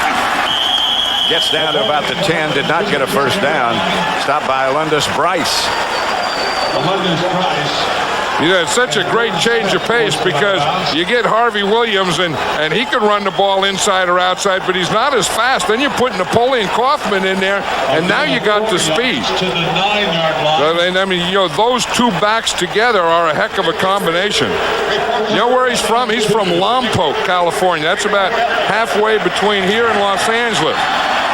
Gets down to about the 10. Did not get a first down. Stopped by Alundis Bryce. You know, it's such a great change of pace because you get Harvey Williams and he can run the ball inside or outside, but he's not as fast. Then you put Napoleon Kaufman in there, and now you got the speed. I mean, you know, those 2 backs together are a heck of a combination. You know where he's from? He's from Lompoc, California. That's about halfway between here and Los Angeles.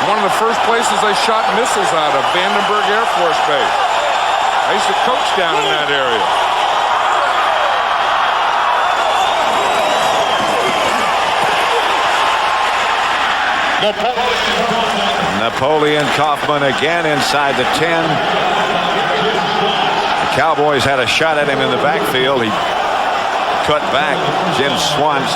One of the first places they shot missiles out of, Vandenberg Air Force Base. I used to coach down in that area. Napoleon Kaufman again inside the 10. The Cowboys had a shot at him in the backfield. He cut back. Jim Swans.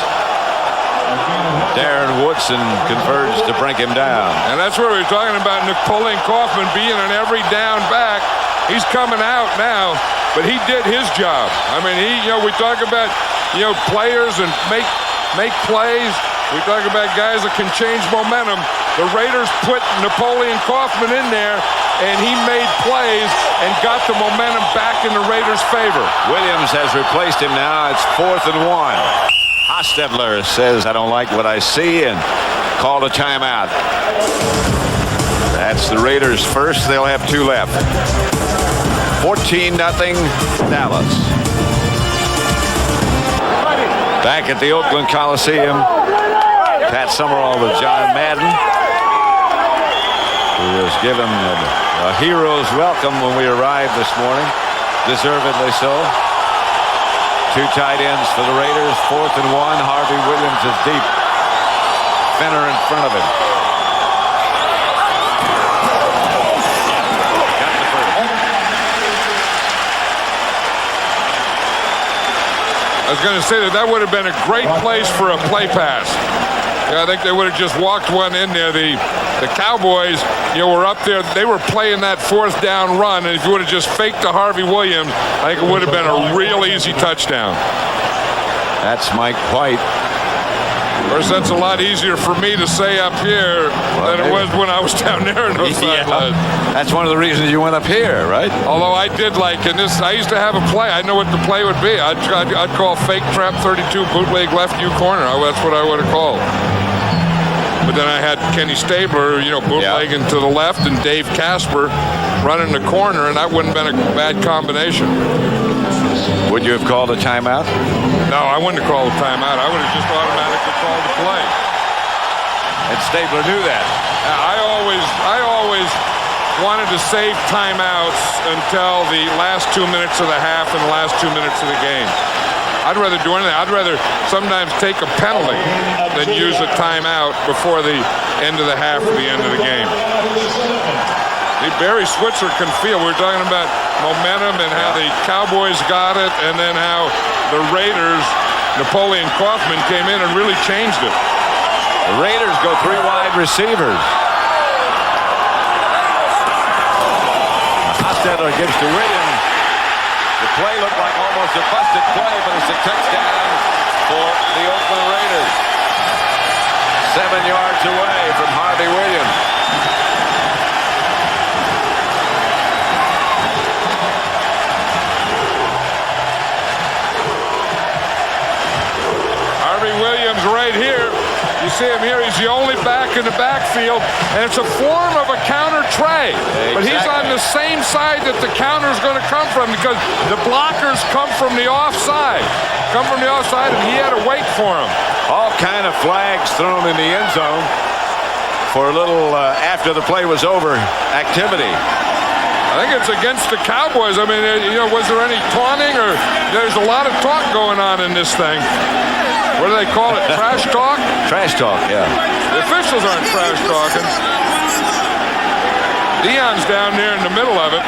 Darren Woodson converged to bring him down. And that's what we were talking about, Napoleon Kaufman being an every down back. He's coming out now, but he did his job. I mean, we talk about, players and make plays. We talk about guys that can change momentum. The Raiders put Napoleon Kaufman in there, and he made plays and got the momentum back in the Raiders' favor. Williams has replaced him now. It's 4th and 1. Hostetler says, I don't like what I see, and called a timeout. That's the Raiders' first. They'll have 2 left. 14-0 Dallas. Back at the Oakland Coliseum. Pat Summerall with John Madden, who was given a hero's welcome when we arrived this morning. Deservedly so. 2 tight ends for the Raiders. 4th and 1. Harvey Williams is deep. Finner in front of him. Got the first. I was going to say that would have been a great place for a play pass. Yeah, I think they would have just walked one in there. The Cowboys, were up there. They were playing that 4th down run, and if you would have just faked to Harvey Williams, I think it would have been a real easy touchdown. That's Mike White. Of course, that's a lot easier for me to say up here than it was when I was down there in those sidelines. That's one of the reasons you went up here, right? Although I did I used to have a play. I know what the play would be. I'd call fake trap 32 bootleg left U corner. That's what I would have called. But then I had Kenny Stabler, bootlegging to the left, and Dave Casper running the corner, and that wouldn't have been a bad combination. Would you have called a timeout? No, I wouldn't have called a timeout. I would have just automatically called the play. And Stabler knew that. I always wanted to save timeouts until the last 2 minutes of the half and the last 2 minutes of the game. I'd rather do anything. I'd rather sometimes take a penalty than use a timeout before the end of the half or the end of the game. Barry Switzer can feel. We were talking about momentum and how the Cowboys got it, and then how the Raiders, Napoleon Kaufman came in and really changed it. The Raiders go 3 wide receivers. Hostetler gives to Williams. The play looked like almost a busted play, but it's a touchdown for the Oakland Raiders. 7 yards away from Harvey Williams. Harvey Williams right here. You see him here. He's the only back in the backfield, and it's a form of a counter tray. Exactly. But he's on the same side that the counter is going to come from, because the blockers come from the offside. And he had to wait for him. All kind of flags thrown in the end zone for a little after the play was over activity. I think it's against the Cowboys. I mean, was there any taunting, or there's a lot of talk going on in this thing? What do they call it? Trash talk? Trash talk, yeah. The officials aren't trash talking. Dion's down there in the middle of it.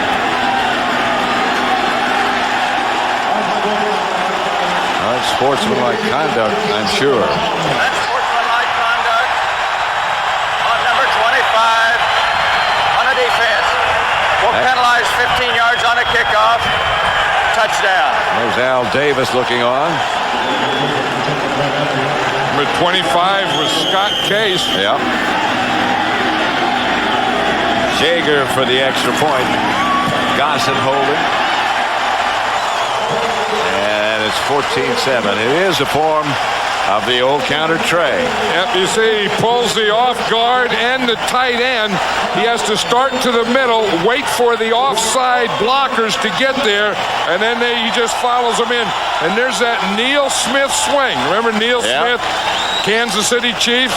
That's sportsmanlike conduct, I'm sure. That's sportsmanlike conduct on number 25 on a defense. Will penalize 15 yards on a kickoff. Touchdown. There's Al Davis looking on. Number 25 was Scott Case. Yep. Jaeger for the extra point. Gossett holding. And it's 14-7. It is a form of the old counter tray. Yep, you see he pulls the off guard and the tight end. He has to start to the middle, wait for the offside blockers to get there, and then he just follows them in. And there's that Neil Smith swing. Remember Neil Smith, Kansas City Chiefs?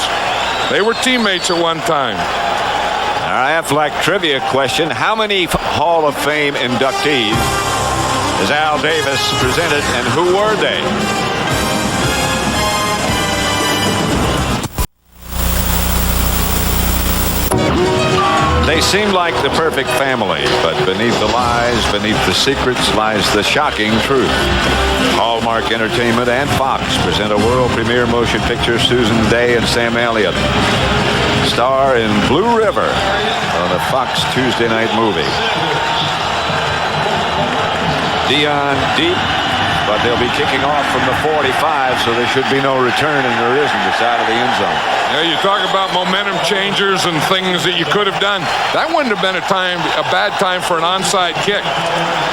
They were teammates at one time. All right, Aflac trivia question. How many Hall of Fame inductees is Al Davis presented, and who were they? They seem like the perfect family, but beneath the lies, beneath the secrets, lies the shocking truth. Hallmark Entertainment and Fox present a world premiere motion picture, Susan Day and Sam Elliott star in Blue River on a Fox Tuesday night movie. Dion deep, but they'll be kicking off from the 45, so there should be no return, and there isn't. It's out of the end zone. Yeah, you talk about momentum changers and things that you could have done. That wouldn't have been a bad time for an onside kick,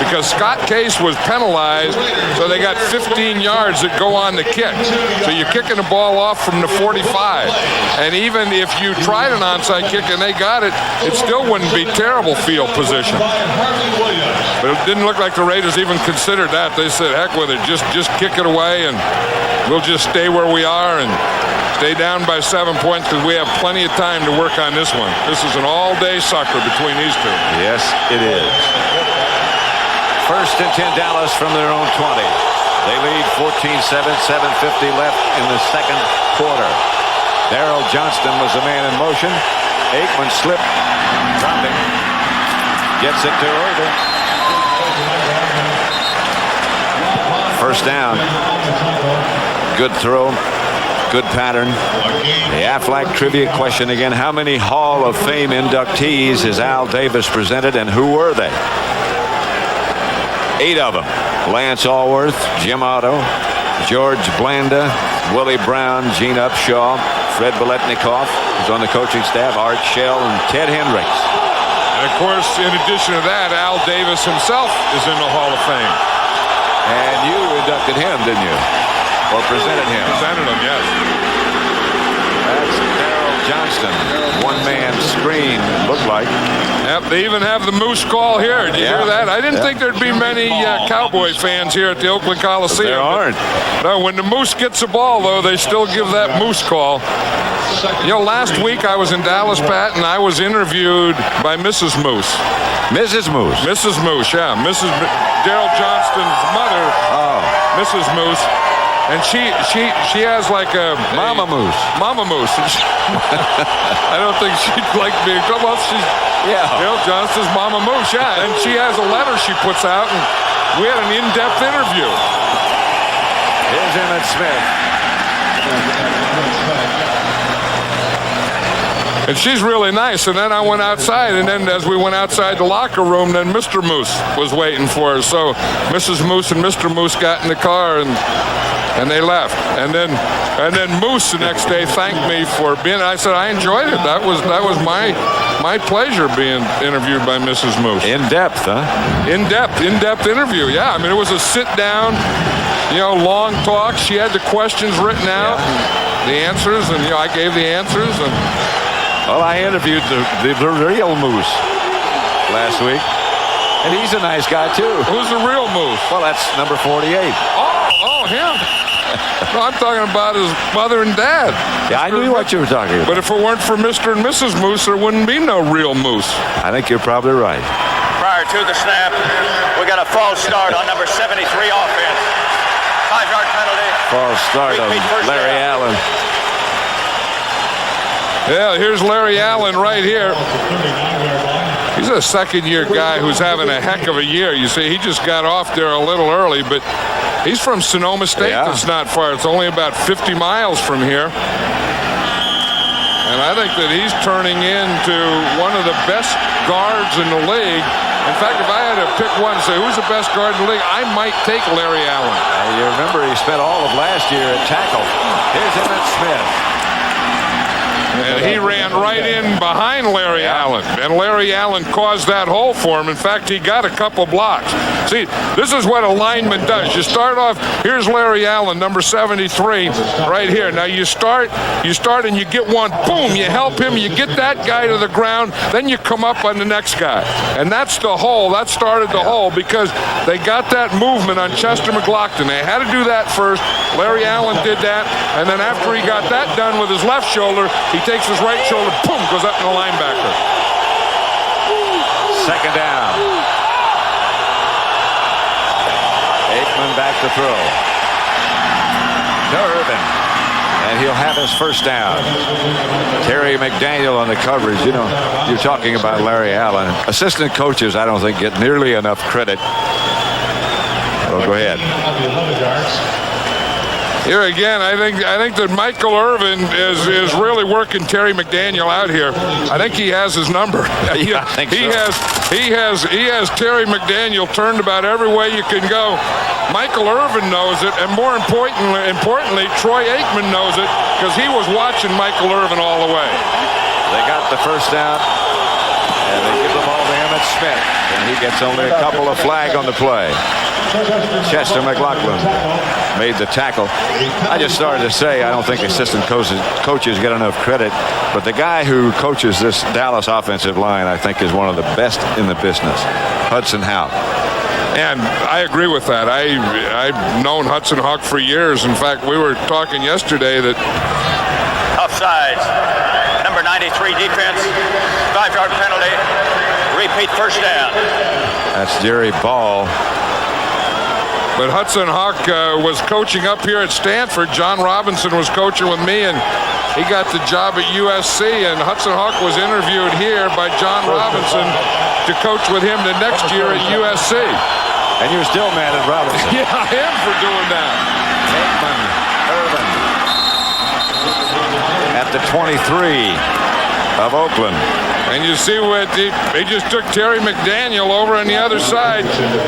because Scott Case was penalized, so they got 15 yards that go on the kick. So you're kicking the ball off from the 45. And even if you tried an onside kick and they got it, it still wouldn't be terrible field position. But it didn't look like the Raiders even considered that. They said, heck with it, just kick it away, and we'll just stay where we are and stay down by 7 points, because we have plenty of time to work on this one. This is an all-day sucker between these two. Yes, it is. First and 10 Dallas from their own 20. They lead 14-7, 7:50 left in the second quarter. Darrell Johnston was the man in motion. Aikman slipped, dropping. Gets it to Irvin. First down. Good throw. Good pattern. The Aflac trivia question again. How many Hall of Fame inductees is Al Davis presented, and who were they? 8 of them. Lance Allworth, Jim Otto, George Blanda, Willie Brown, Gene Upshaw, Fred Biletnikoff, who's on the coaching staff, Art Shell, and Ted Hendricks. And of course, in addition to that, Al Davis himself is in the Hall of Fame. And you inducted him, didn't you? Or presented him? Presented him, yes. That's Darrell Johnston. One-man screen, looked like. Yep, they even have the Moose call here. Did you hear that? I didn't think there'd be many Cowboy fans here at the Oakland Coliseum. There aren't. No, when the Moose gets the ball, though, they still give that Moose call. You know, last week I was in Dallas, Pat, and I was interviewed by Mrs. Moose. Mrs. Moose? Mrs. Moose, yeah. Mrs. Darrell Johnston's mother. Oh. Mrs. Moose. And she has like a Mama Moose. Mama Moose. I don't think she'd like being called. Well, she's Johnston's Mama Moose. Yeah, and she has a letter she puts out, and we had an in-depth interview. Here's Emmett Smith. And she's really nice. And then I went outside, and then as we went outside the locker room, then Mr. Moose was waiting for us. So Mrs. Moose and Mr. Moose got in the car, and they left. And then Moose the next day thanked me for being. I said I enjoyed it. That was my pleasure being interviewed by Mrs. Moose. In depth, huh? In depth interview. Yeah, I mean it was a sit down, long talk. She had the questions written out, the answers, and I gave the answers. And well, I interviewed the real Moose last week, and he's a nice guy too. Who's the real Moose? Well, that's number 48. Oh, him. No, I'm talking about his mother and dad. Yeah, I knew what you were talking about. But if it weren't for Mr. and Mrs. Moose, there wouldn't be no real Moose. I think you're probably right. Prior to the snap, we got a false start on number 73 offense. 5-yard penalty. False start on Larry Allen. Yeah, here's Larry Allen right here. He's a second-year guy who's having a heck of a year. You see, he just got off there a little early, but he's from Sonoma State. That's not far. It's only about 50 miles from here. And I think that he's turning into one of the best guards in the league. In fact, if I had to pick one and say who's the best guard in the league, I might take Larry Allen. You remember he spent all of last year at tackle. Here's Emmett Smith. And he ran right in behind Larry Allen. And Larry Allen caused that hole for him. In fact, he got a couple blocks. See, this is what a lineman does. You start off, here's Larry Allen, number 73, right here. Now you start and you get one, boom, you help him, you get that guy to the ground, then you come up on the next guy. And that's the hole. That started the hole because they got that movement on Chester McLaughlin. They had to do that first. Larry Allen did that. And then after he got that done with his left shoulder, he takes his right shoulder, boom, goes up in the linebacker. Second down. Aikman back to throw. To Irvin. And he'll have his first down. Terry McDaniel on the coverage. You're talking about Larry Allen. Assistant coaches, I don't think, get nearly enough credit. Well, go ahead. Here again, I think that Michael Irvin is really working Terry McDaniel out here. I think he has his number. Yeah, I think so. He has Terry McDaniel turned about every way you can go. Michael Irvin knows it, and more importantly, Troy Aikman knows it because he was watching Michael Irvin all the way. They got the first down, and they give the ball to Emmett Smith, and he gets only a couple of flag on the play. Chester McLaughlin made the tackle. I just started to say I don't think assistant coaches get enough credit, but the guy who coaches this Dallas offensive line, I think, is one of the best in the business, Hudson Houck. And I agree with that. I've known Hudson Houck for years. In fact, we were talking yesterday that offsides, number 93 defense, 5-yard penalty, repeat first down. That's Jerry Ball. But Hudson Houck was coaching up here at Stanford. John Robinson was coaching with me, and he got the job at USC. And Hudson Houck was interviewed here by John Robinson to coach with him the next year at USC. And you're still mad at Robinson. Yeah, I am for doing that. Aikman, Irvin at the 23 of Oakland. And you see what they just took Terry McDaniel over on the other side.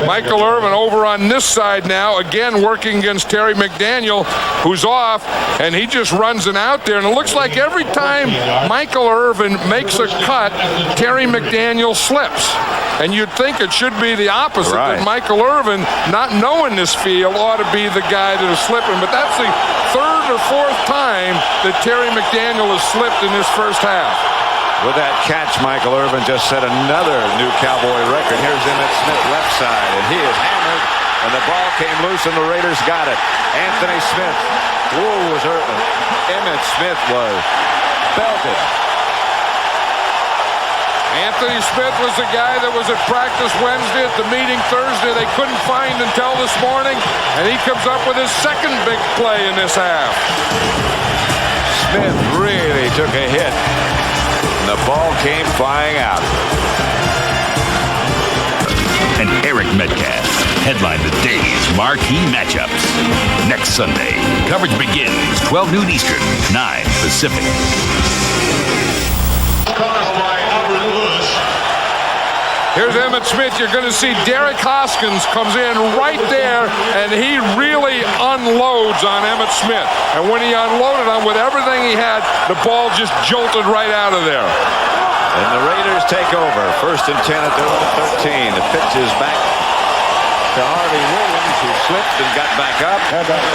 Michael Irvin over on this side now, again working against Terry McDaniel, who's off, and he just runs it out there. And it looks like every time Michael Irvin makes a cut, Terry McDaniel slips. And you'd think it should be the opposite, right, that Michael Irvin, not knowing this field, ought to be the guy that is slipping. But that's the third or fourth time that Terry McDaniel has slipped in this first half. With that catch, Michael Irvin just set another new Cowboy record. Here's Emmett Smith left side, and he is hammered, and the ball came loose, and the Raiders got it. Anthony Smith, whoa, was hurt. Emmett Smith was belted. Anthony Smith was the guy that was at practice Wednesday, at the meeting Thursday. They couldn't find until this morning, and he comes up with his second big play in this half. Smith really took a hit, and the ball came flying out. And Eric Metcalf headline the day's marquee matchups. Next Sunday, coverage begins 12 noon Eastern, 9 Pacific. Here's Emmitt Smith. You're going to see Derek Hoskins comes in right there, and he really unloads on Emmitt Smith. And when he unloaded on with everything he had, the ball just jolted right out of there. And the Raiders take over. 1st and 10 at their own 13. The pitch is back to Harvey Williams, who slipped and got back up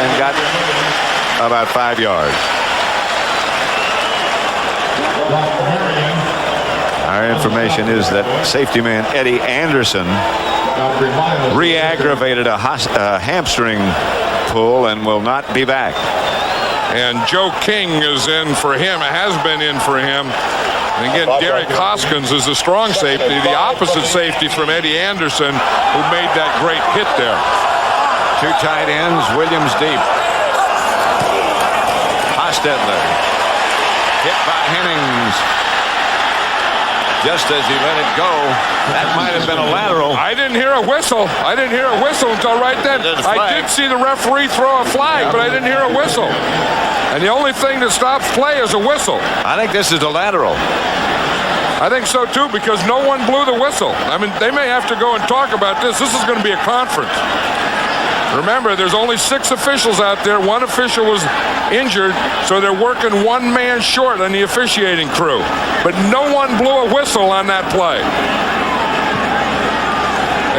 and got about 5 yards. Our information is that safety man Eddie Anderson re-aggravated a hamstring pull and will not be back. And Joe King is in for him, has been in for him. And again, Derek Hoskins is the strong safety, the opposite safety from Eddie Anderson, who made that great hit there. 2 tight ends, Williams deep. Hostetler hit by Hennings. Just as he let it go, that might have been a lateral. I didn't hear a whistle. I didn't hear a whistle until right then. I did see the referee throw a flag, but I didn't hear a whistle. And the only thing that stops play is a whistle. I think this is a lateral. I think so too, because no one blew the whistle. I mean, they may have to go and talk about this. This is going to be a conference. Remember, there's only 6 officials out there. 1 official was injured, so they're working 1 man short on the officiating crew. But no one blew a whistle on that play.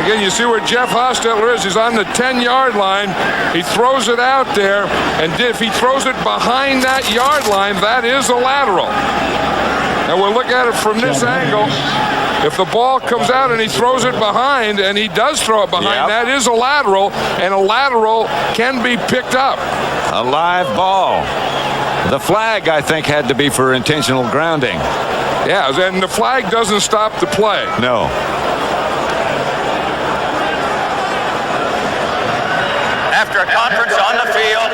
Again, you see where Jeff Hostetler is. He's on the 10-yard line. He throws it out there, and if he throws it behind that yard line, that is a lateral. And we'll look at it from this angle. If the ball comes out and he throws it behind, and he does throw it behind, that is a lateral, and a lateral can be picked up. A live ball. The flag, I think, had to be for intentional grounding. Yeah, and the flag doesn't stop the play. No. After a conference on the field,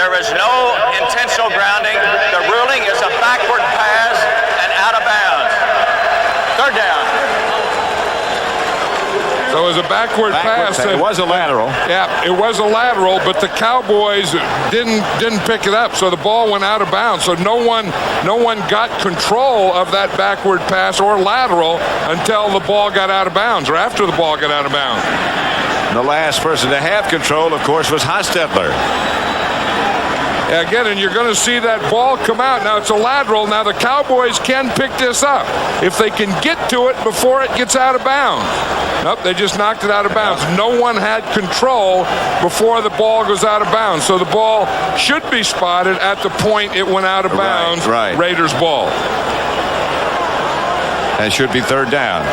there is no intentional grounding. The ruling is a backward pass and out of bounds. 3rd down. So it was a backward pass. It was a lateral. Yeah, it was a lateral, but the Cowboys didn't pick it up, so the ball went out of bounds. So no one got control of that backward pass or lateral until the ball got out of bounds, or after the ball got out of bounds. And the last person to have control, of course, was Hostetler. Again, and you're going to see that ball come out. Now, it's a lateral. Now, the Cowboys can pick this up if they can get to it before it gets out of bounds. Nope, they just knocked it out of bounds. No one had control before the ball goes out of bounds. So the ball should be spotted at the point it went out of bounds. Right. Raiders ball. That should be 3rd down.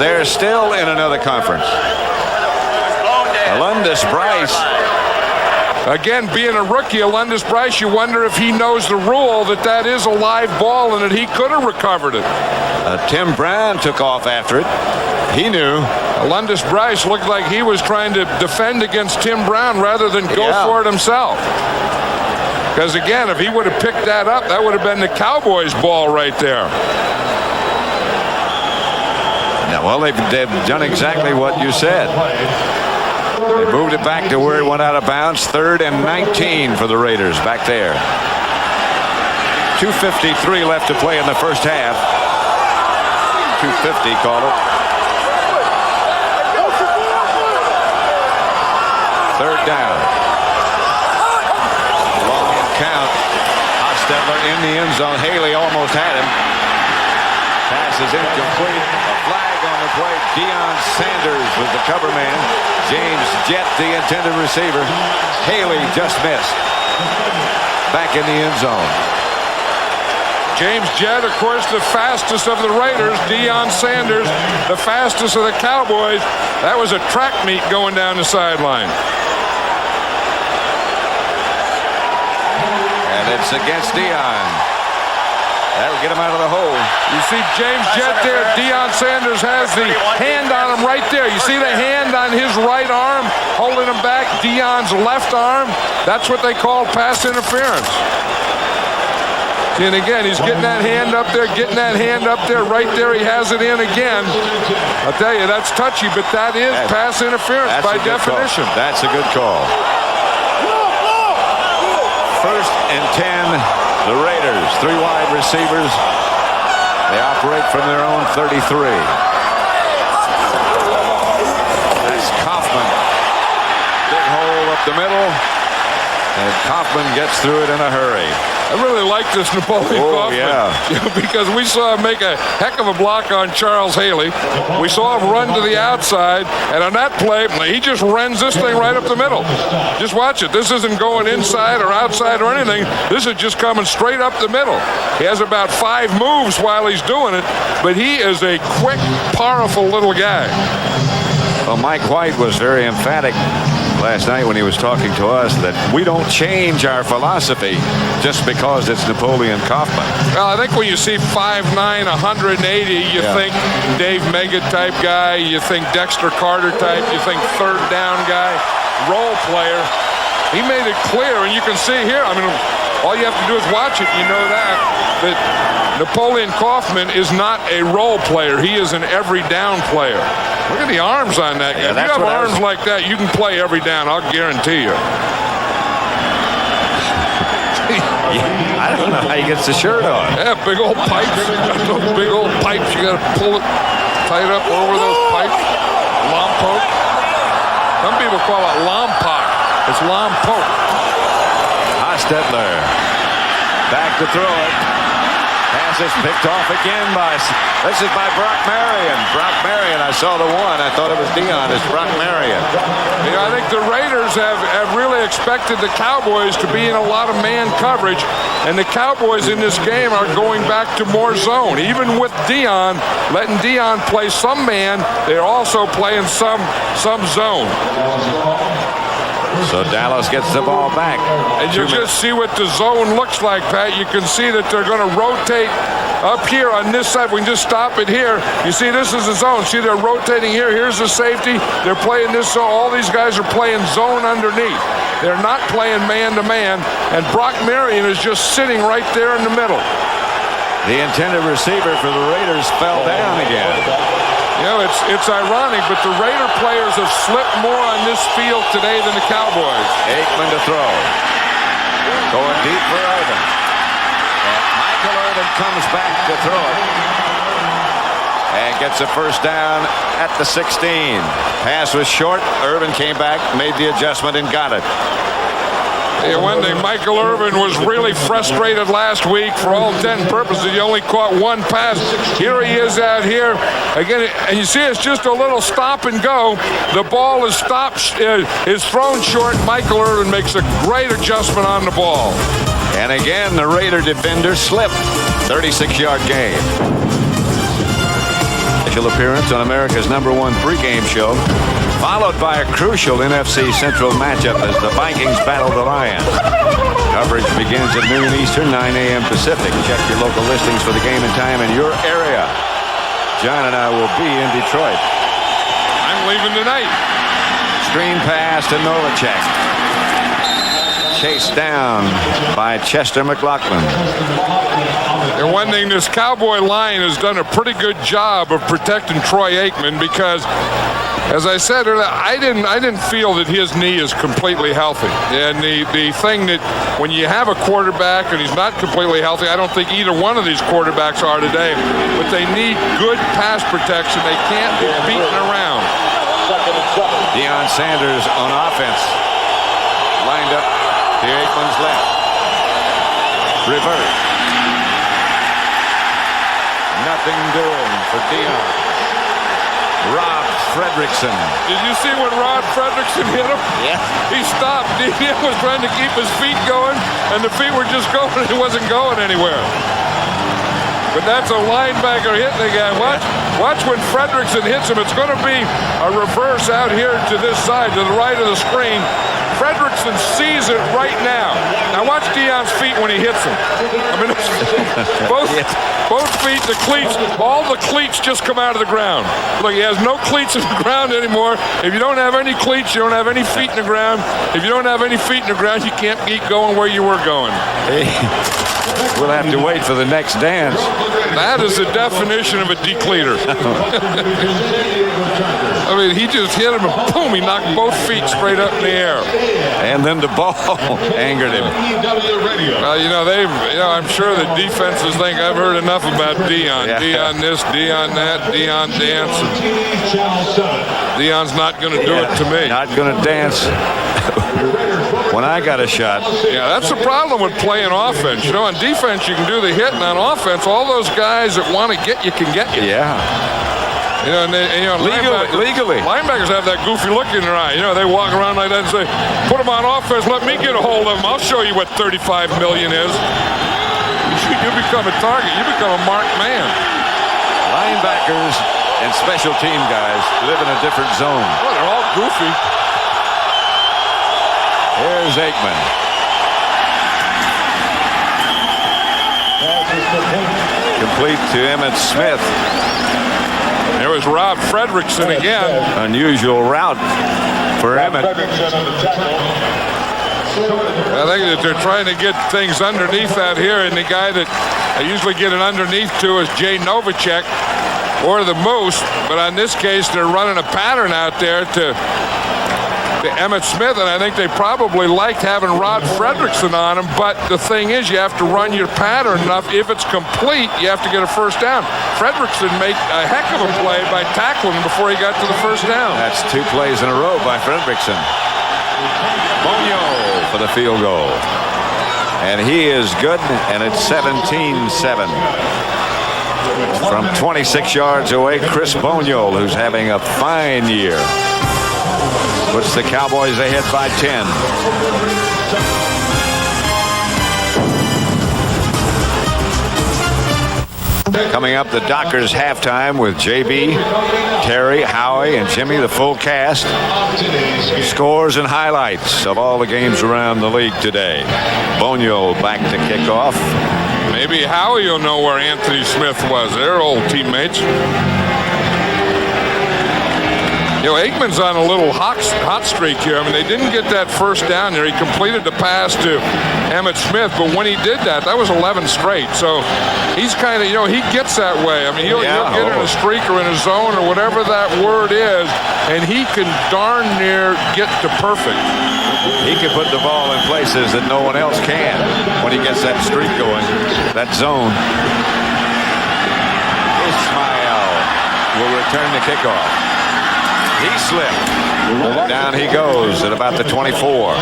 They're still in another conference. Alundis Bryce. Again, being a rookie, Alundis Bryce, you wonder if he knows the rule that is a live ball and that he could have recovered it. Tim Brown took off after it. He knew. Alundis Bryce looked like he was trying to defend against Tim Brown rather than go for it himself. Because again, if he would have picked that up, that would have been the Cowboys' ball right there. Yeah, well, they've done exactly what you said. They moved it back to where it went out of bounds. 3rd and 19 for the Raiders back there. 2:53 left to play in the first half. 2:50, call it. 3rd down. Long count. Hostetler in the end zone. Haley almost had him. Pass is incomplete. A flag on the play. Deion Sanders was the cover man. James Jett, the intended receiver. Haley just missed. Back in the end zone. James Jett, of course, the fastest of the Raiders. Deion Sanders, the fastest of the Cowboys. That was a track meet going down the sideline. And it's against Deion. That'll get him out of the hole. You see James Jett there. Deion Sanders has the hand on him right there. You see the hand on his right arm holding him back. Deion's left arm. That's what they call pass interference. And again, he's getting that hand up there, right there. He has it in again. I'll tell you, that's touchy, but that is pass interference by definition. That's a good call. First and 10, the Raiders. 3 wide receivers. They operate from their own 33. That's Kaufman. Big hole up the middle. And Kaufman gets through it in a hurry. I really like this Napoleon Kaufman. Yeah. Because we saw him make a heck of a block on Charles Haley. We saw him run to the outside, and on that play, he just rends this thing right up the middle. Just watch it. This isn't going inside or outside or anything. This is just coming straight up the middle. He has about 5 moves while he's doing it, but he is a quick, powerful little guy. Well, Mike White was very emphatic last night when he was talking to us that we don't change our philosophy just because it's Napoleon Kaufman. Well, I think when you see 5'9", 180, you think Dave Mega type guy, you think Dexter Carter type, you think third down guy, role player. He made it clear, and you can see here, I mean, all you have to do is watch it, you know that Napoleon Kaufman is not a role player. He is an every down player. Look at the arms on that guy. If you have arms like that, you can play every down, I'll guarantee you. I don't know how he gets the shirt on. Yeah, big old pipes. Those big old pipes, you got to pull it tight up over those pipes. Lompoc. Some people call it Lompoc. It's Lompoc. Hostetler. Back to throw it. Pass is picked off again this is by Brock Marion. Brock Marion, I saw the one. I thought it was Deion. It's Brock Marion. Yeah, I think the Raiders have really expected the Cowboys to be in a lot of man coverage, and the Cowboys in this game are going back to more zone. Even with Deion, letting Deion play some man, they're also playing some zone. So Dallas gets the ball back. And you just see what the zone looks like, Pat. You can see that they're going to rotate up here on this side. We can just stop it here. You see, this is the zone. See, they're rotating here. Here's the safety. They're playing this zone. All these guys are playing zone underneath. They're not playing man-to-man. And Brock Marion is just sitting right there in the middle. The intended receiver for the Raiders fell down again. You know, it's ironic, but the Raider players have slipped more on this field today than the Cowboys. Aikman to throw. Going deep for Irvin. And Michael Irvin comes back to throw it. And gets a first down at the 16. Pass was short. Irvin came back, made the adjustment, and got it. Yeah, one thing, Michael Irvin was really frustrated last week. For all intents and purposes, he only caught one pass. Here he is out here. Again, and you see it's just a little stop and go. The ball is stopped, is thrown short. Michael Irvin makes a great adjustment on the ball. And again, the Raider defender slipped. 36-yard gain. Special appearance on America's #1 pregame show, followed by a crucial NFC Central matchup as the Vikings battle the Lions. Coverage begins at noon Eastern, 9 a.m. Pacific. Check your local listings for the game and time in your area. John and I will be in Detroit. I'm leaving tonight. Screen pass to Novacek. Chased down by Chester McLaughlin. And one thing, this Cowboy line has done a pretty good job of protecting Troy Aikman because, as I said earlier, I didn't feel that his knee is completely healthy. And the thing that when you have a quarterback and he's not completely healthy, I don't think either one of these quarterbacks are today, but they need good pass protection. They can't be beaten around. Deion Sanders on offense. Lined up to Aikman's left. Reverse. Nothing doing for Deion. Rob Fredrickson. Did you see when Rob Fredrickson hit him? Yeah. He stopped. Deion was trying to keep his feet going, and the feet were just going. It wasn't going anywhere. But that's a linebacker hitting the guy. Watch when Fredrickson hits him. It's going to be a reverse out here to this side, to the right of the screen. Fredrickson sees it right now. Now watch Deion's feet when he hits him. I mean, both feet, the cleats, all the cleats just come out of the ground. Look, he has no cleats in the ground anymore. If you don't have any cleats, you don't have any feet in the ground. If you don't have any feet in the ground, you can't keep going where you were going. We'll have to wait for the next dance. That is the definition of a decleater. I mean, he just hit him and boom, he knocked both feet straight up in the air. And then the ball angered him. Well, I'm sure the defenses think I've heard enough about Deion. Yeah. Deion this, Deion that, Deion dance. Deion's not going to do it to me. Not going to dance when I got a shot. Yeah, that's the problem with playing offense. On defense, you can do the hit, and on offense, all those guys that want to get you can get you. Yeah. Legally. Linebackers have that goofy look in their eye. They walk around like that and say, put them on offense, let me get a hold of them. I'll show you what $35 million is. You become a target. You become a marked man. Linebackers and special team guys live in a different zone. Well, they're all goofy. Here's Aikman. Complete to Emmitt Smith. There was Rob Fredrickson again. Unusual route for Emmitt. I think that they're trying to get things underneath that here, and the guy that I usually get it underneath to is Jay Novacek or the Moose, but on this case they're running a pattern out there to Emmitt Smith, and I think they probably liked having Rod Fredrickson on him, but the thing is you have to run your pattern enough. If it's complete, you have to get a first down. Fredrickson made a heck of a play by tackling him before he got to the first down. That's 2 plays in a row by Fredrickson. Bonio for the field goal. And he is good, and it's 17-7. From 26 yards away, Chris Bonio, who's having a fine year, puts the Cowboys ahead by 10. Coming up, the Dockers halftime with JB, Terry, Howie, and Jimmy, the full cast. Scores and highlights of all the games around the league today. Bonio back to kick off. Maybe Howie will know where Anthony Smith was. They're old teammates. Aikman's on a little hot streak here. I mean, they didn't get that first down there. He completed the pass to Emmitt Smith, but when he did that, that was 11 straight. So he's kind of, he gets that way. I mean, he'll get in a streak or in a zone or whatever that word is, and he can darn near get to perfect. He can put the ball in places that no one else can when he gets that streak going, that zone. Ismail will return the kickoff. He slipped. Down he goes at about the 24.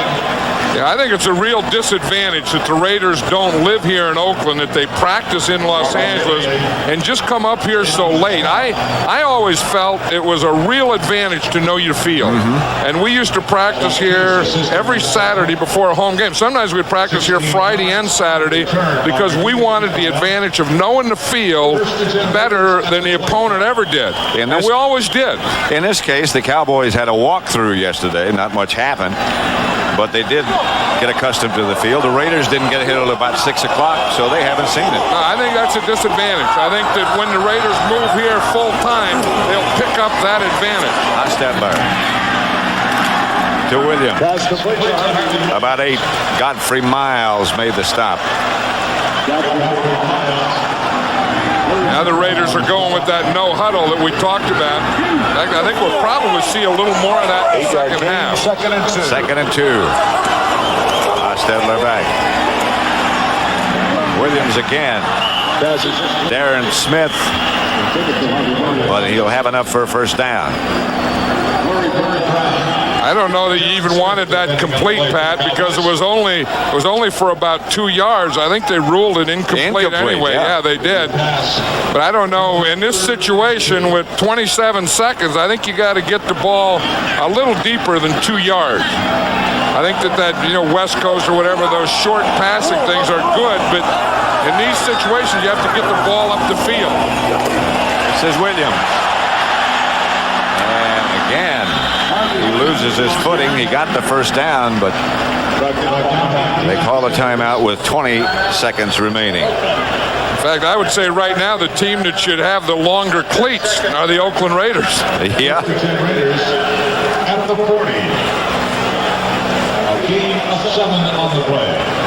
Yeah, I think it's a real disadvantage that the Raiders don't live here in Oakland, that they practice in Los Angeles and just come up here so late. I always felt it was a real advantage to know your field. And we used to practice here every Saturday before a home game. Sometimes we'd practice here Friday and Saturday because we wanted the advantage of knowing the field better than the opponent ever did. And we always did. In this case, the Cowboys had a walkthrough yesterday. Not much happened, but they did get accustomed to the field. The Raiders didn't get hit until about 6 o'clock, so they haven't seen it. No, I think that's a disadvantage. I think that when the Raiders move here full time, they'll pick up that advantage. Hostetler to Williams. About 8. Godfrey Miles made the stop. Now the Raiders are going with that no huddle that we talked about. In fact, I think we'll probably see a little more of that in the second half. Second and 2. Hostetler back. Williams again. Darren Smith. But he'll have enough for a first down. I don't know that you even wanted that complete, Pat, because it was only for about 2 yards. I think they ruled it incomplete anyway. Yeah, they did. But I don't know. In this situation with 27 seconds, I think you got to get the ball a little deeper than 2 yards. I think that West Coast or whatever, those short passing things are good, but in these situations, you have to get the ball up the field. This is Williams. And again, He loses his footing. He got the first down, but they call a timeout with 20 seconds remaining. In fact, I would say right now the team that should have the longer cleats are the Oakland Raiders. Yeah. Raiders at the 40. A gain of 7 on the play.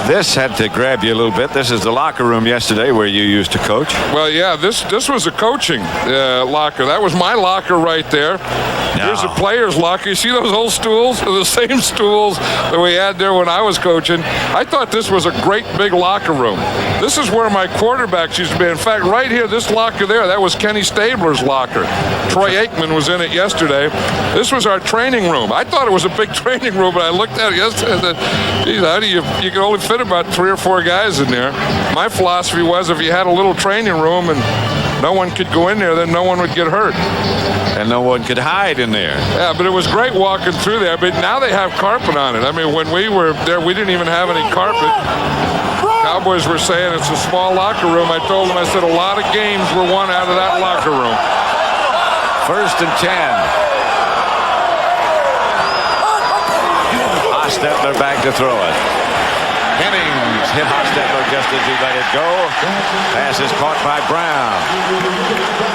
This had to grab you a little bit. This is the locker room yesterday where you used to coach. Well, yeah, this was a coaching locker. That was my locker right there. No. Here's a player's locker. You see those old stools? They're the same stools that we had there when I was coaching. I thought this was a great big locker room. This is where my quarterbacks used to be. In fact, right here, this locker there, that was Kenny Stabler's locker. Troy Aikman was in it yesterday. This was our training room. I thought it was a big training room, but I looked at it yesterday and said, geez, how do you can only fit about 3 or 4 guys in there. My philosophy was if you had a little training room and no one could go in there, then no one would get hurt. And no one could hide in there. Yeah, but it was great walking through there. But now they have carpet on it. I mean, when we were there, we didn't even have any carpet. Cowboys were saying it's a small locker room. I told them, I said, a lot of games were won out of that locker room. 1st and 10. Hostetler back to throw it. Hennings hit Hostetler just as he let it go. Pass is caught by Brown.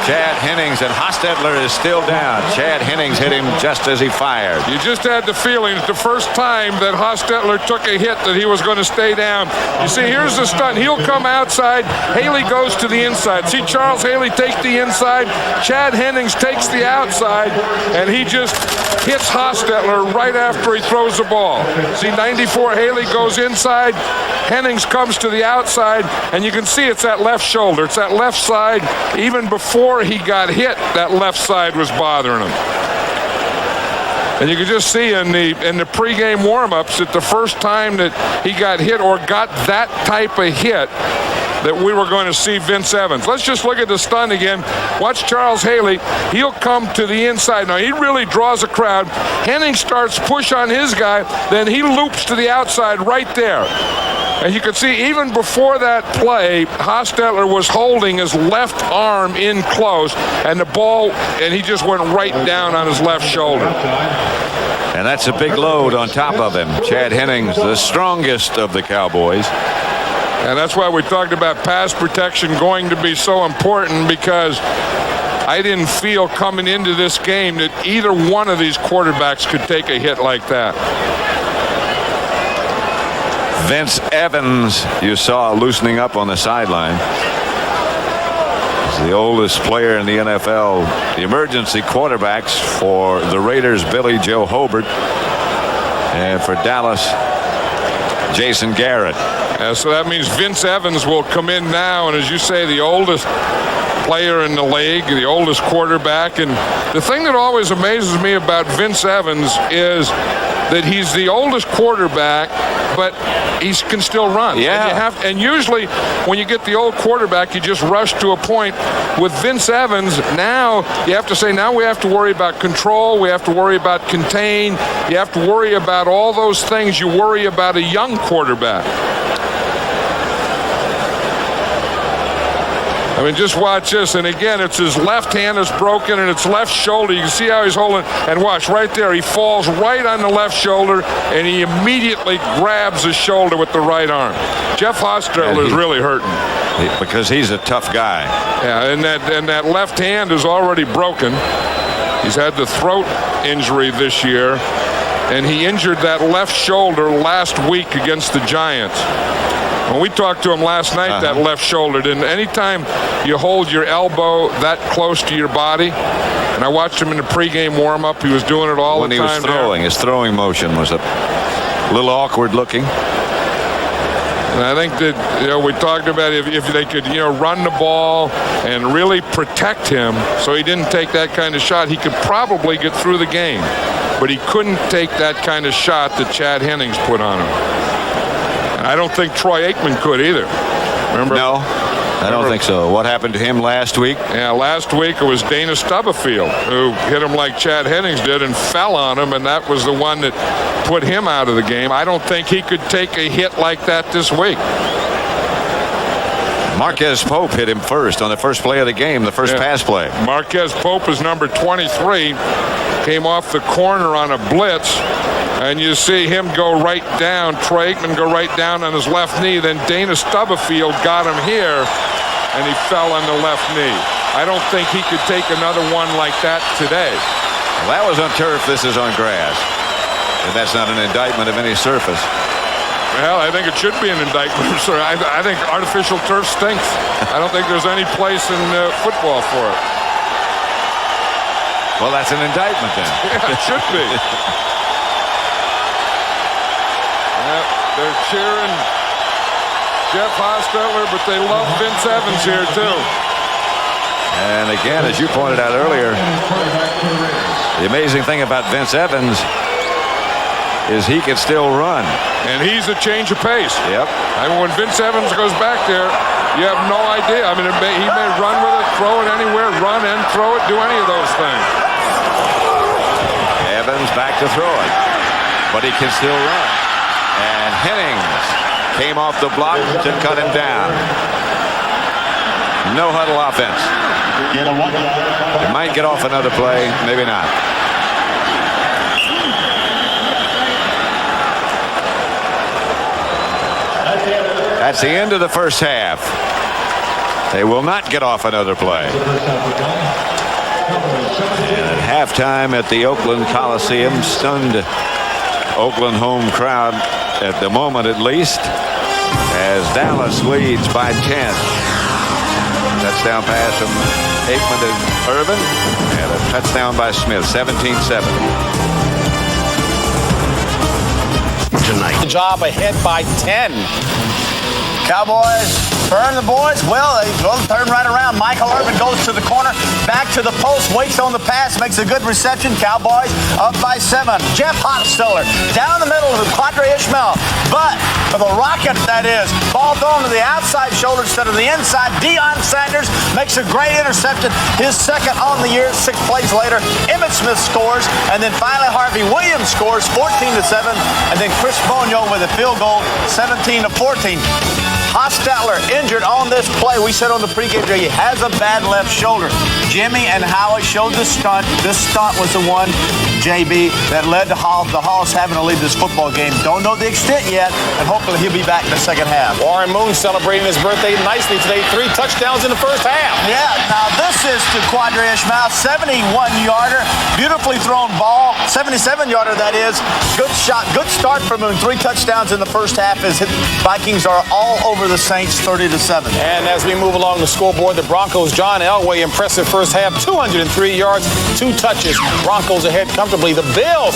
Chad Hennings, and Hostetler is still down. Chad Hennings hit him just as he fired. You just had the feeling it's the first time that Hostetler took a hit that he was going to stay down. You see, here's the stunt. He'll come outside. Haley goes to the inside. See, Charles Haley takes the inside. Chad Hennings takes the outside, and he just hits Hostetler right after he throws the ball. See, 94 Haley goes inside. Hennings comes to the outside, and you can see it's that left shoulder. It's that left side. Even before he got hit, that left side was bothering him. And you can just see in the pregame warm-ups that the first time that he got hit or got that type of hit that we were going to see Vince Evans. Let's just look at the stunt again. Watch Charles Haley. He'll come to the inside. Now, he really draws a crowd. Henning starts push on his guy. Then he loops to the outside right there. And you can see even before that play, Hostetler was holding his left arm in close, and the ball, and he just went right down on his left shoulder. And that's a big load on top of him. Chad Hennings, the strongest of the Cowboys. And that's why we talked about pass protection going to be so important, because I didn't feel coming into this game that either one of these quarterbacks could take a hit like that. Vince Evans, you saw loosening up on the sideline. He's the oldest player in the NFL. The emergency quarterbacks for the Raiders, Billy Joe Hobart, and for Dallas, Jason Garrett. So that means Vince Evans will come in now, and as you say, the oldest player in the league, the oldest quarterback. And the thing that always amazes me about Vince Evans is that he's the oldest quarterback, but he can still run. Yeah. And usually when you get the old quarterback, you just rush to a point. With Vince Evans, now you have to say, now we have to worry about control. We have to worry about contain. You have to worry about all those things you worry about a young quarterback. I mean, just watch this. And again, it's his left hand is broken and it's left shoulder. You can see how he's holding. And watch right there. He falls right on the left shoulder and he immediately grabs his shoulder with the right arm. Jeff Hostetler is really hurting. Because he's a tough guy. Yeah, and that left hand is already broken. He's had the throat injury this year. And he injured that left shoulder last week against the Giants. When we talked to him last night, that left shoulder, and anytime you hold your elbow that close to your body, and I watched him in the pregame warm-up, he was doing it all the time. When he was throwing, his throwing motion was a little awkward looking. And I think that, we talked about if they could, run the ball and really protect him so he didn't take that kind of shot, he could probably get through the game. But he couldn't take that kind of shot that Chad Hennings put on him. I don't think Troy Aikman could either. Remember? No, I don't think so. What happened to him last week? Yeah, last week it was Dana Stubblefield who hit him like Chad Hennings did and fell on him, and that was the one that put him out of the game. I don't think he could take a hit like that this week. Marquez Pope hit him first on the first play of the game, the first pass play. Marquez Pope is number 23. Came off the corner on a blitz. And you see him go right down. Troy Aikman go right down on his left knee. Then Dana Stubblefield got him here, and he fell on the left knee. I don't think he could take another one like that today. Well, that was on turf. This is on grass. And that's not an indictment of any surface. Well, I think it should be an indictment. I think artificial turf stinks. I don't think there's any place in football for it. Well, that's an indictment then. Yeah, it should be. They're cheering Jeff Hostetler, but they love Vince Evans here, too. And again, as you pointed out earlier, the amazing thing about Vince Evans is he can still run. And he's a change of pace. Yep. I mean, when Vince Evans goes back there, you have no idea. I mean, he may run with it, throw it anywhere, run and throw it, do any of those things. Evans back to throw it, but he can still run. And Hennings came off the block to cut him down. No huddle offense. They might get off another play, maybe not. That's the end of the first half. They will not get off another play. And at halftime at the Oakland Coliseum, stunned Oakland home crowd at the moment at least, as Dallas leads by 10. Touchdown pass from Aikman to Irvin, and a touchdown by Smith, 17-7. Tonight. The job ahead by 10. Cowboys burn the boys. Well, they turn right around. Michael Irvin goes to the corner, back to the post, waits on the pass, makes a good reception. Cowboys up by 7. Jeff Hostetler down the middle to Quadre Ishmael. But for the rocket, that is, ball thrown to the outside shoulder instead of the inside. Deion Sanders makes a great interception. His second on the year. 6 plays later, Emmitt Smith scores. And then finally, Harvey Williams scores 14-7. And then Chris Bonio with a field goal, 17-14. Hostetler injured on this play. We said on the pregame show he has a bad left shoulder. Jimmy and Howie showed the stunt. This stunt was the one, JB, that led to the Hawks having to leave this football game. Don't know the extent yet, and hopefully he'll be back in the second half. Warren Moon celebrating his birthday nicely today. 3 touchdowns in the first half. Yeah, now this is to Quadre Ishmael, 71-yarder, beautifully thrown ball, 77-yarder that is. Good shot, good start for Moon. 3 touchdowns in the first half as Vikings are all over the Saints, 30-7. And as we move along the scoreboard, the Broncos, John Elway, impressive first half, 203 yards, 2 touches. Broncos ahead comfortably. The Bills,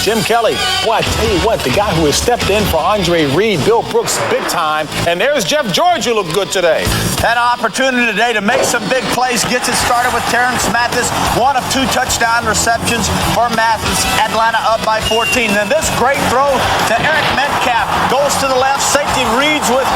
Jim Kelly. Well, I tell you what, the guy who has stepped in for Andre Reed, Bill Brooks, big time. And there's Jeff George, who looked good today. Had an opportunity today to make some big plays. Gets it started with Terrence Mathis. 1 of 2 touchdown receptions for Mathis. Atlanta up by 14. Then this great throw to Eric Metcalf. Goes to the left. Safety reads with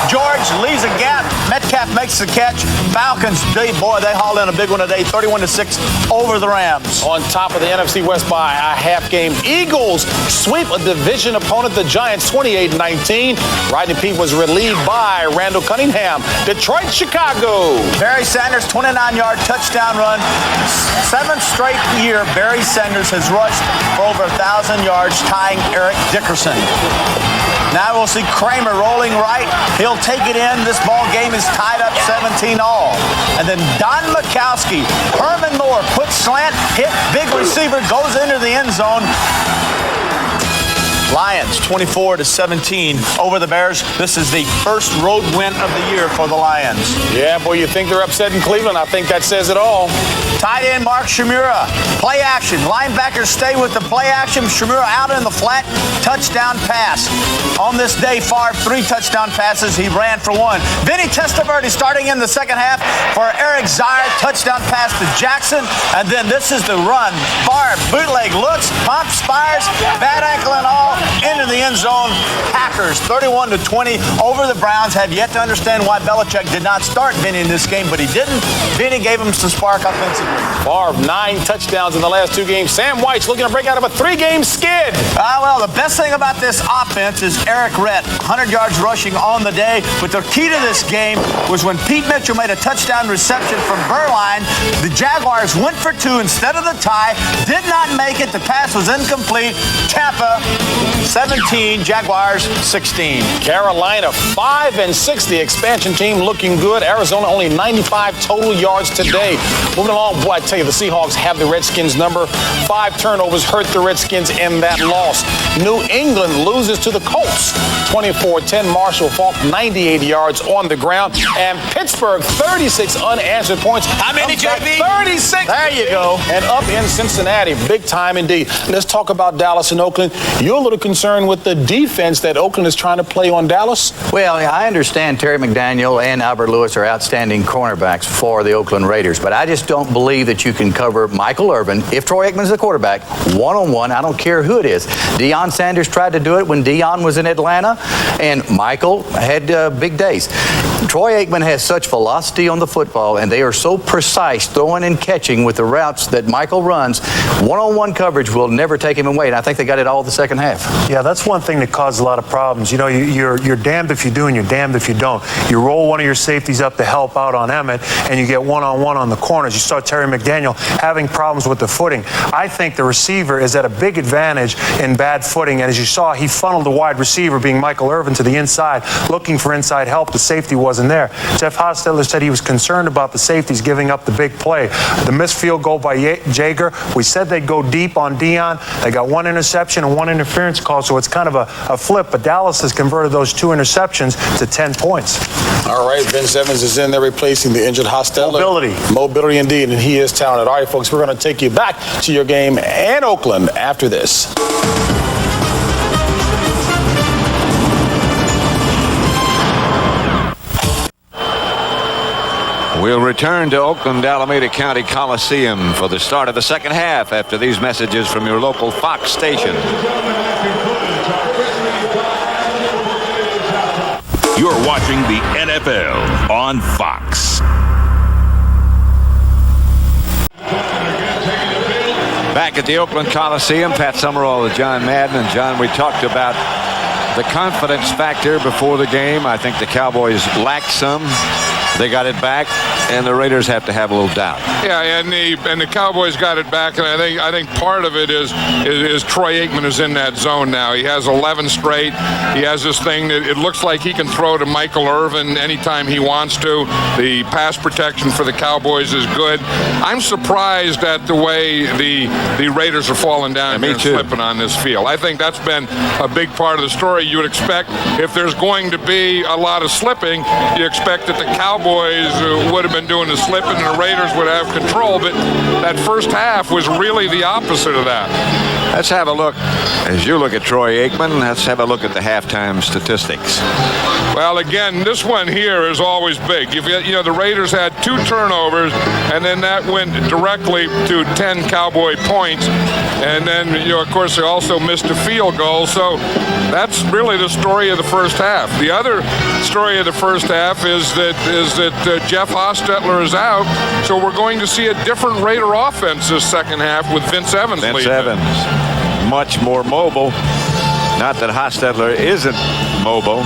George. Leaves a gap. Metcalf makes the catch. Falcons, they hauled in a big one today. 31-6 over the Rams. On top of the NFC West by a half game. Eagles sweep a division opponent, the Giants, 28-19. Rodney Peete was relieved by Randall Cunningham. Detroit, Chicago. Barry Sanders, 29-yard touchdown run. 7th straight year Barry Sanders has rushed for over 1,000 yards, tying Eric Dickerson. Now we'll see Kramer rolling right. He'll take it in. This ball game is tied up 17-all. And then Don Mikowski, Herman Moore, puts slant, hit, big receiver, goes into the end zone. Lions 24-17 over the Bears. This is the first road win of the year for the Lions. Yeah, boy, you think they're upset in Cleveland. I think that says it all. Tight end Mark Shimura. Play action. Linebackers stay with the play action. Shimura out in the flat. Touchdown pass. On this day, Favre 3 touchdown passes. He ran for 1. Vinny Testaverde starting in the second half for Eric Zaire. Touchdown pass to Jackson. And then this is the run. Favre bootleg looks, pumps, fires, bad ankle and all. into the end zone. Packers 31-20 over the Browns. Have yet to understand why Belichick did not start Vinny in this game, but he didn't. Vinny gave him some spark offensively. Favre, 9 touchdowns in the last 2 games. Sam White's looking to break out of a 3-game skid. Well, the best thing about this offense is Eric Rett, 100 yards rushing on the day. But the key to this game was when Pete Mitchell made a touchdown reception from Berline. The Jaguars went for 2 instead of the tie. Did not make it. The pass was incomplete. Tampa 17, Jaguars 16. Carolina 5-6, the expansion team looking good. Arizona only 95 total yards today. Moving along, boy, I tell you, the Seahawks have the Redskins number. 5 turnovers hurt the Redskins in that loss. New England loses to the Colts 24-10. Marshall Faulk 98 yards on the ground. And Pittsburgh 36 unanswered points. How many, JB? 36. There you go. And up in Cincinnati, big time indeed. Let's talk about Dallas and Oakland. You're a little concerned with the defense that Oakland is trying to play on Dallas? Well, I understand Terry McDaniel and Albert Lewis are outstanding cornerbacks for the Oakland Raiders, but I just don't believe that you can cover Michael Irvin, if Troy Aikman's the quarterback, one-on-one. I don't care who it is. Deion Sanders tried to do it when Deion was in Atlanta, and Michael had big days. Troy Aikman has such velocity on the football, and they are so precise throwing and catching with the routes that Michael runs. One-on-one coverage will never take him away, and I think they got it all the second half. Yeah, that's one thing that caused a lot of problems. You know, you're damned if you do and you're damned if you don't. You roll one of your safeties up to help out on Emmett, and you get one-on-one on the corners. You saw Terry McDaniel having problems with the footing. I think the receiver is at a big advantage in bad footing, and as you saw, he funneled the wide receiver, being Michael Irvin, to the inside, looking for inside help. The safety wasn't there. Jeff Hostetler said he was concerned about the safeties giving up the big play. The missed field goal by Jager, we said they'd go deep on Deion. They got 1 interception and 1 interference call, so it's kind of a flip, but Dallas has converted those 2 interceptions to 10 points. All right, Vince Evans is in there replacing the injured Hostetler. Mobility indeed, and he is talented. All right, folks, we're going to take you back to your game in Oakland after this. We'll return to Oakland Alameda County Coliseum for the start of the second half after these messages from your local Fox station. You're watching the NFL on Fox. Back at the Oakland Coliseum, Pat Summerall with John Madden. And John, we talked about the confidence factor before the game. I think the Cowboys lacked some. They got it back, and the Raiders have to have a little doubt. Yeah, and the Cowboys got it back, and I think part of it is Troy Aikman is in that zone now. He has 11 straight. He has this thing that it looks like he can throw to Michael Irvin anytime he wants to. The pass protection for the Cowboys is good. I'm surprised at the way the Raiders are falling down and slipping on this field. I think that's been a big part of the story. You would expect if there's going to be a lot of slipping, you expect that the Cowboys would have been doing the slipping and the Raiders would have control, but that first half was really the opposite of that. Let's have a look. As you look at Troy Aikman, let's have a look at the halftime statistics. Well, again, this one here is always big. You know, the Raiders had 2 turnovers, and then that went directly to 10 Cowboy points. And then, you know, of course, they also missed a field goal. So that's really the story of the first half. The other story of the first half is that Jeff Hostetler is out. So we're going to see a different Raider offense this second half with Vince Evans leading. Vince Evans, much more mobile. Not that Hostetler isn't mobile,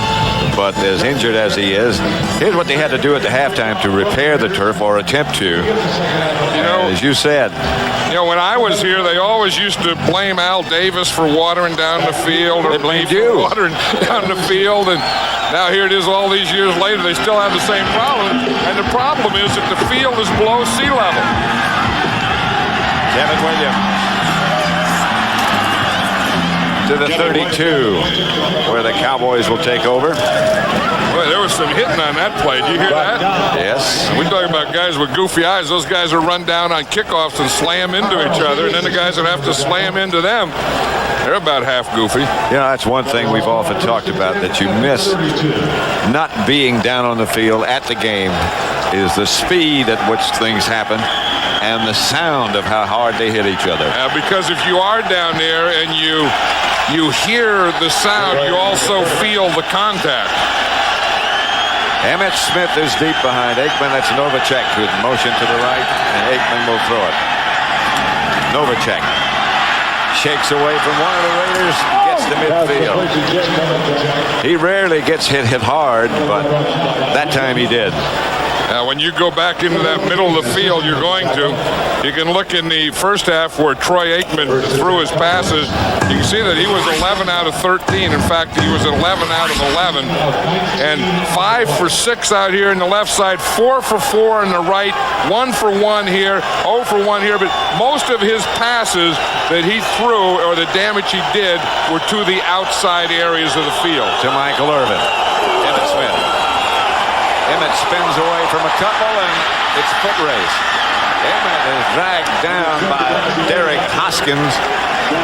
but as injured as he is, here's what they had to do at the halftime to repair the turf, or attempt to. You know, as you said. You know, when I was here, they always used to blame Al Davis for watering down the field, or blamed you watering down the field, and now here it is all these years later, they still have the same problem, and the problem is that the field is below sea level. Kevin Williams to the 32, where the Cowboys will take over. Boy, there was some hitting on that play. Did you hear that? Yes. We're talking about guys with goofy eyes. Those guys are run down on kickoffs and slam into each other, and then the guys that have to slam into them, they're about half goofy. You know, that's one thing we've often talked about, that you miss not being down on the field at the game, is the speed at which things happen and the sound of how hard they hit each other. Because if you are down there and you you hear the sound, you also feel the contact. Emmitt Smith is deep behind Aikman. That's Novacek with motion to the right, and Aikman will throw it. Novacek shakes away from one of the Raiders, gets to midfield. He rarely gets hit hard, but that time he did. Now, when you go back into that middle of the field, you're going to. You can look in the first half where Troy Aikman threw his passes. You can see that he was 11 out of 13. In fact, he was 11 out of 11. And 5 for 6 out here in the left side, 4 for 4 in the right, 1 for 1 here, 0 for 1 here. But most of his passes that he threw, or the damage he did, were to the outside areas of the field. To Michael Irvin. Emmitt Smith. Emmitt spins away from a couple, and it's foot race. Emmitt is dragged down by Derek Hoskins,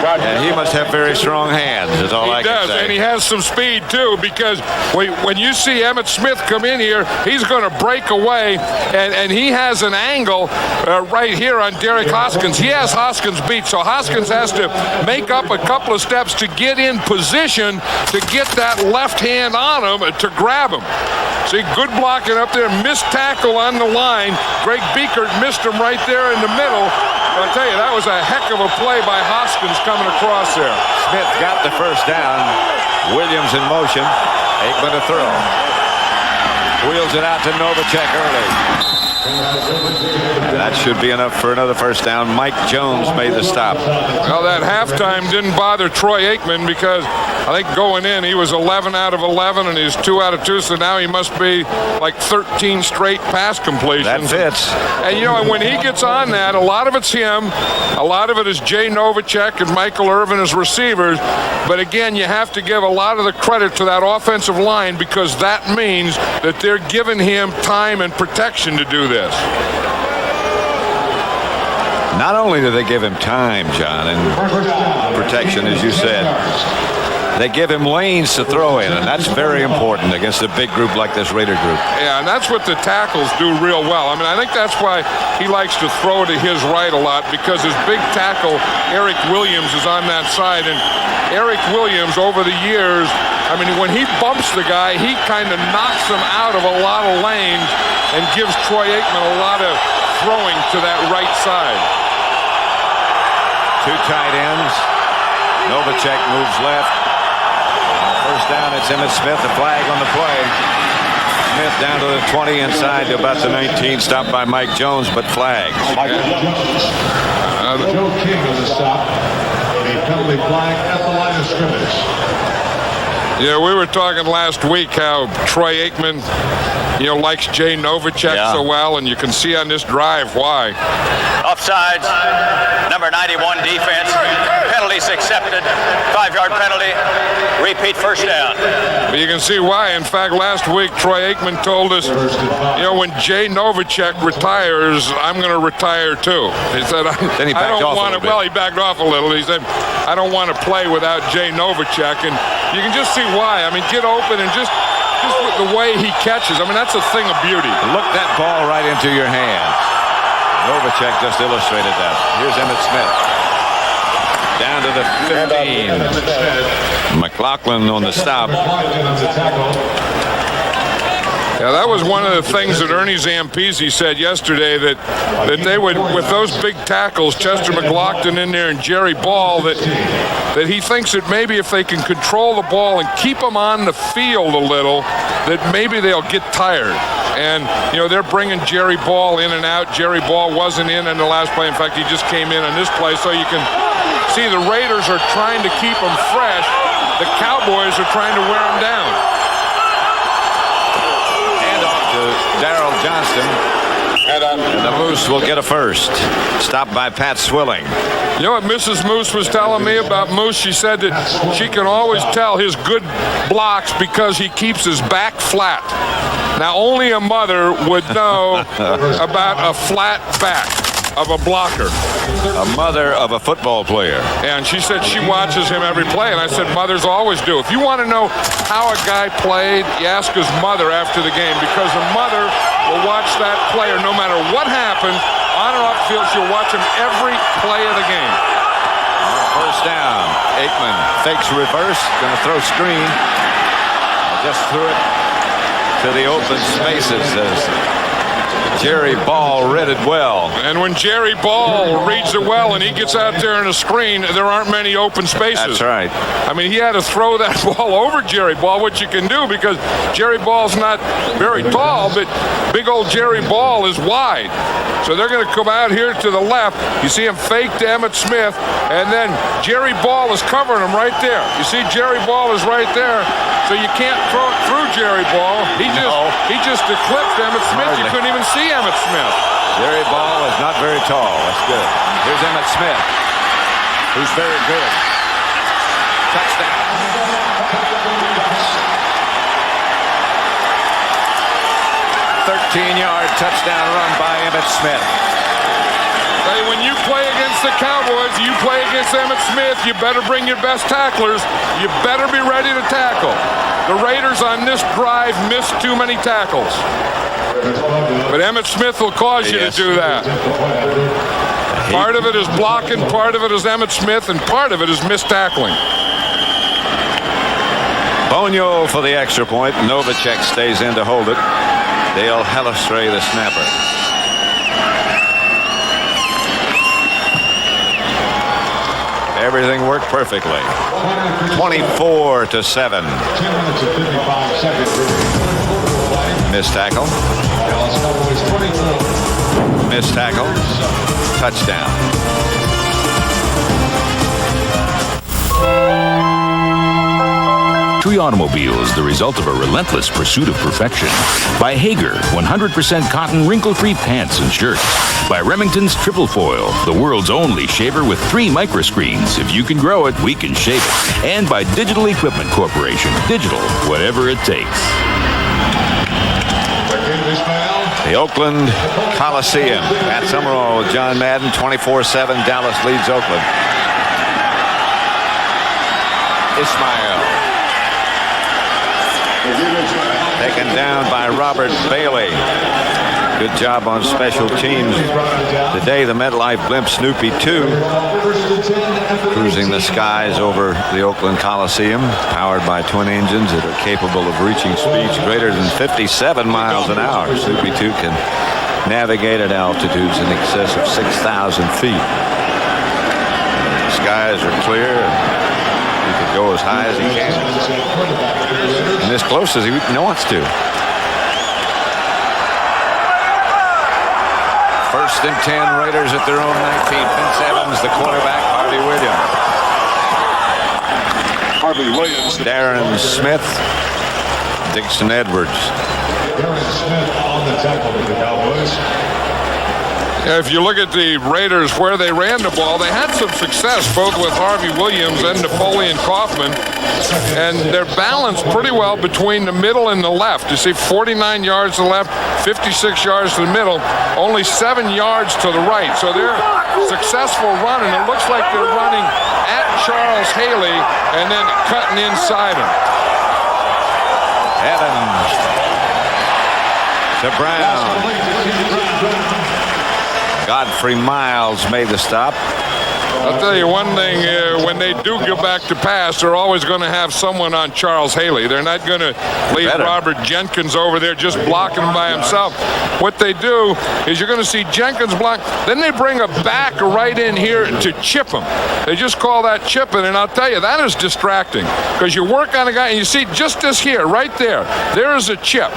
and he must have very strong hands, is all I can say. He does, and he has some speed, too, because when you see Emmitt Smith come in here, he's going to break away, and he has an angle right here on Derek Hoskins. He has Hoskins beat, so Hoskins has to make up a couple of steps to get in position to get that left hand on him to grab him. See, good blocking up there, missed tackle on the line. Greg Biekert missed him right there in the middle. I'll tell you, that was a heck of a play by Hoskins coming across there. Smith got the first down. Williams in motion. Aikman to throw. Wheels it out to Novacek early. That should be enough for another first down. Mike Jones made the stop. Well, that halftime didn't bother Troy Aikman because I think going in he was 11 out of 11 and he's 2 out of 2, so now he must be like 13 straight pass completions. That fits. And you know, and when he gets on that, a lot of it's him, a lot of it is Jay Novacek and Michael Irvin as receivers, but again, you have to give a lot of the credit to that offensive line because that means that they're giving him time and protection to do this. Not only do they give him time, John, and protection, as you said, they give him lanes to throw in, and that's very important against a big group like this Raider group. Yeah, and that's what the tackles do real well. I mean, I think that's why he likes to throw to his right a lot because his big tackle, Eric Williams, is on that side. And Eric Williams, over the years, I mean, when he bumps the guy, he kind of knocks him out of a lot of lanes and gives Troy Aikman a lot of throwing to that right side. Two tight ends. Novacek moves left. First down, it's Emmitt Smith, the flag on the play. Smith down to the 20, inside to about the 19, stopped by Mike Jones, but flags. Joe King on the stop. A penalty flag at the line of scrimmage. Yeah, we were talking last week how Troy Aikman, likes Jay Novacek so well, and you can see on this drive why. Offsides, number 91 defense, penalties accepted, 5-yard penalty, repeat first down. But you can see why. In fact, last week Troy Aikman told us, when Jay Novacek retires, I'm going to retire too. He said, then he backed off a little bit. Well, he backed off a little. He said, I don't want to play without Jay Novacek, and you can just see why. I mean, get open and just with the way he catches. I mean, that's a thing of beauty. Look that ball right into your hands. Novacek just illustrated that. Here's Emmitt Smith. Down to the 15. McLaughlin on the stop. Yeah, that was one of the things that Ernie Zampese said yesterday, that they would, with those big tackles, Chester McLaughlin in there and Jerry Ball, that he thinks that maybe if they can control the ball and keep them on the field a little, that maybe they'll get tired. And, they're bringing Jerry Ball in and out. Jerry Ball wasn't in the last play. In fact, he just came in on this play. So you can see the Raiders are trying to keep them fresh. The Cowboys are trying to wear them down. Darrell Johnston, and the Moose will get a first. Stopped by Pat Swilling. You know what Mrs. Moose was telling me about Moose? She said that she can always tell his good blocks because he keeps his back flat. Now, only a mother would know about a flat back of a blocker. A mother of a football player. And she said she watches him every play. And I said, mothers always do. If you want to know how a guy played, you ask his mother after the game, because the mother will watch that player no matter what happens, on or off the field. She'll watch him every play of the game. First down. Aikman fakes reverse. Going to throw screen. Just threw it to the open spaces as Jerry Ball read it well. And when Jerry Ball reads it well and he gets out there in a screen, there aren't many open spaces. That's right. I mean, he had to throw that ball over Jerry Ball, which you can do because Jerry Ball's not very tall, but big old Jerry Ball is wide. So they're going to come out here to the left. You see him fake to Emmitt Smith, and then Jerry Ball is covering him right there. You see Jerry Ball is right there, so you can't throw it through Jerry Ball. He just eclipsed Emmitt Smith. You couldn't even see Emmitt Smith. Jerry Ball is not very tall. That's good. Here's Emmitt Smith, who's very good. Touchdown. 13-yard touchdown run by Emmitt Smith. Hey, when you play against the Cowboys, you play against Emmitt Smith, you better bring your best tacklers. You better be ready to tackle. The Raiders on this drive missed too many tackles. But Emmitt Smith will cause you to do that. Part of it is blocking, part of it is Emmitt Smith, and part of it is missed tackling. Bonio for the extra point. Novacek stays in to hold it. Dale Hellestrey, the snapper. Everything worked perfectly. 24-7. 2 minutes and 55 seconds. Missed tackle. Missed tackle. Touchdown. Tree Automobiles, the result of a relentless pursuit of perfection. By Hager, 100% cotton wrinkle-free pants and shirts. By Remington's Triple Foil, the world's only shaver with 3 microscreens. If you can grow it, we can shave it. And by Digital Equipment Corporation. Digital, whatever it takes. The Oakland Coliseum. Pat Summerall with John Madden. 24-7. Dallas leads Oakland. Ismail. Taken down by Robert Bailey. Good job on special teams. Today, the MetLife blimp Snoopy 2 cruising the skies over the Oakland Coliseum, powered by twin engines that are capable of reaching speeds greater than 57 miles an hour. Snoopy 2 can navigate at altitudes in excess of 6,000 feet. The skies are clear, and he can go as high as he can, and as close as he wants to. First and 10, Raiders at their own 19. Vince Evans, the quarterback. Harvey Williams. Darren Smith. Dixon Edwards. Darren Smith on the tackle for the Cowboys. If you look at the Raiders where they ran the ball, they had some success both with Harvey Williams and Napoleon Kaufman, and they're balanced pretty well between the middle and the left. You see 49 yards to the left, 56 yards to the middle, only 7 yards to the right. So they're successful running. It looks like they're running at Charles Haley and then cutting inside him. Evans to Brown. Godfrey Miles made the stop. I'll tell you one thing, when they do go back to pass, they're always going to have someone on Charles Haley. They're not going to leave Robert Jenkins over there just blocking him by himself. What they do is you're going to see Jenkins block, then they bring a back right in here to chip him. They just call that chipping, and I'll tell you, that is distracting because you work on a guy, and you see just this here, right there, there is a chip.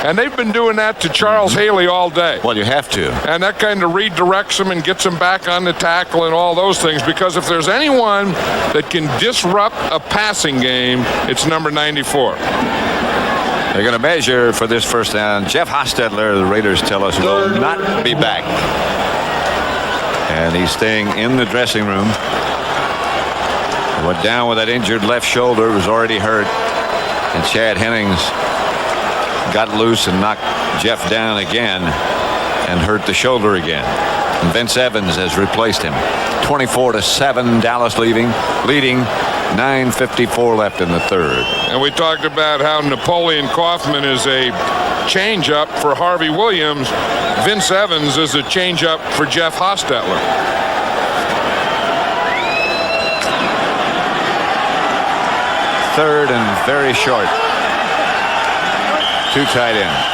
And they've been doing that to Charles Haley all day. Well, you have to. And that kind of redirects him and gets him back on the tackle and all those things, because if there's anyone that can disrupt a passing game, it's number 94. They're going to measure for this first down. Jeff Hostetler, the Raiders tell us, will not be back. And he's staying in the dressing room. He went down with that injured left shoulder. It was already hurt. And Chad Hennings got loose and knocked Jeff down again and hurt the shoulder again. And Vince Evans has replaced him. 24-7, Dallas leading. 9:54 left in the third. And we talked about how Napoleon Kaufman is a change-up for Harvey Williams. Vince Evans is a change-up for Jeff Hostetler. third and very short. Two tight ends.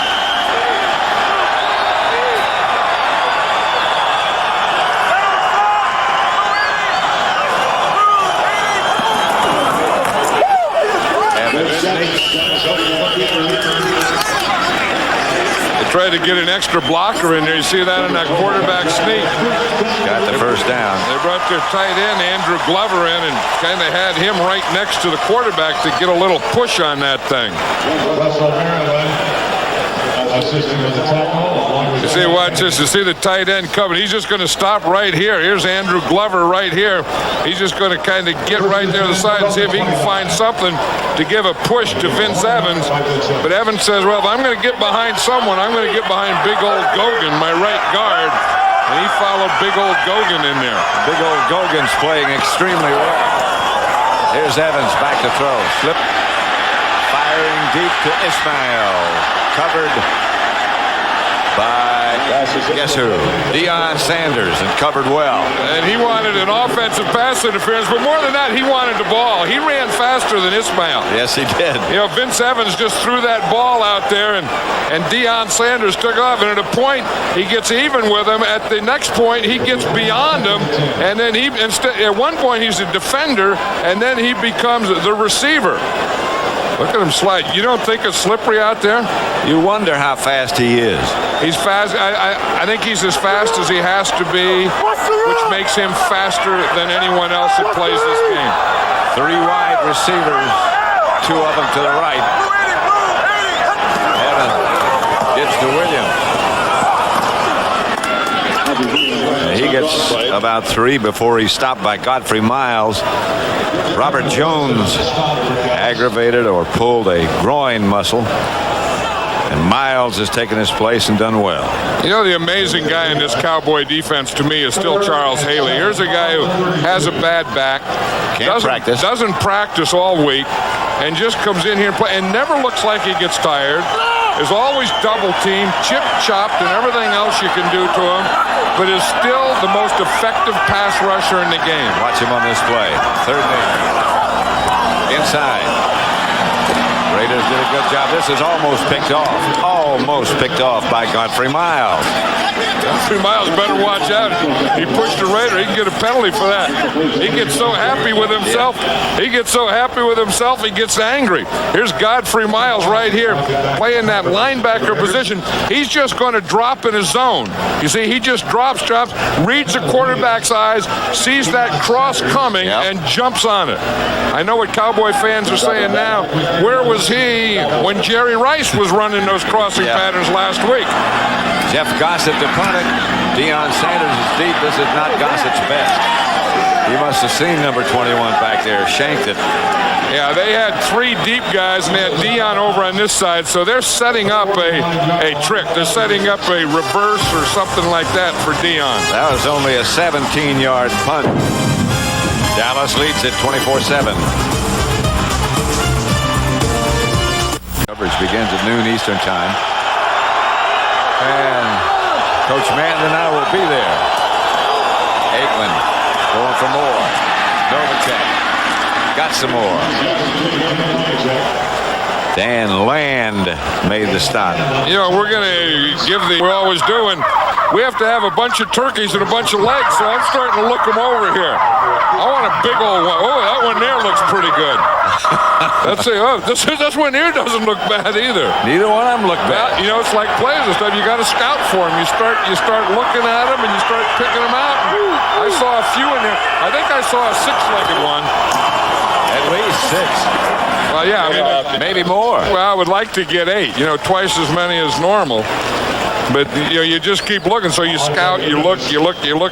Tried to get an extra blocker in there. You see that in that quarterback sneak. Got the first down. They brought their tight end, Andrew Glover, in and kind of had him right next to the quarterback to get a little push on that thing. Russell Maryland assisting with the tackle. You see, watch this. You see the tight end coming. He's just going to stop right here. Here's Andrew Glover right here. He's just going to kind of get right there to the side and see if he can find something to give a push to Vince Evans. But Evans says, well, if I'm going to get behind someone, I'm going to get behind big old Gogan, my right guard. And he followed big old Gogan in there. Big old Gogan's playing extremely well. Here's Evans back to throw. Slip. Firing deep to Ismail. Covered by, guess who? Deion Sanders, and covered well. And he wanted an offensive pass interference, but more than that, he wanted the ball. He ran faster than Ismail. Yes, he did. You know, Vince Evans just threw that ball out there, and Deion Sanders took off. And at a point, he gets even with him. At the next point, he gets beyond him, and then at one point, he's a defender, and then he becomes the receiver. Look at him slide. You don't think it's slippery out there? You wonder how fast he is. He's fast. I think he's as fast as he has to be, which makes him faster than anyone else that plays this game. Three wide receivers, two of them to the right. Evans gets to Williams. He gets about three before he's stopped by Godfrey Miles. Robert Jones aggravated or pulled a groin muscle. And Miles has taken his place and done well. You know, the amazing guy in this Cowboy defense to me is still Charles Haley. Here's a guy who has a bad back. Doesn't practice all week and just comes in here and play and never looks like he gets tired. Is always double teamed, chip chopped, and everything else you can do to him, but is still the most effective pass rusher in the game. Watch him on this play. Third and 8. Inside. Raiders did a good job. This is almost picked off. Almost picked off by Godfrey Miles. Godfrey Miles better watch out. He pushed a Raider. He can get a penalty for that. He gets so happy with himself. He gets so happy with himself, he gets angry. Here's Godfrey Miles right here playing that linebacker position. He's just going to drop in his zone. You see, he just drops, reads the quarterback's eyes, sees that cross coming, and jumps on it. I know what Cowboy fans are saying now. Where was he when Jerry Rice was running those crossing patterns last week? Jeff Gossett to punt it. Deion Sanders is deep. This is not Gossett's best. He must have seen number 21 back there, shanked it. Yeah, they had three deep guys, and they had Deion over on this side, so they're setting up a trick. They're setting up a reverse or something like that for Deion. That was only a 17-yard punt. Dallas leads it 24-7. Coverage begins at noon Eastern time. And Coach Mann and I will be there. Oakland going for more. Novacek got some more. Dan Land made the stop. You know, we're going to give we're always doing. We have to have a bunch of turkeys and a bunch of legs, so I'm starting to look them over here. I want a big old one. Oh, that one there looks pretty good. This one here doesn't look bad either. Neither one of them look bad. You know, it's like plays and stuff. You got to scout for them. You start looking at them and you start picking them out. I saw a few in there. I think I saw a six-legged one. At least six. Well, yeah, I mean, maybe more. Well, I would like to get 8. You know, twice as many as normal. But, you know, you just keep looking. So you scout, you look,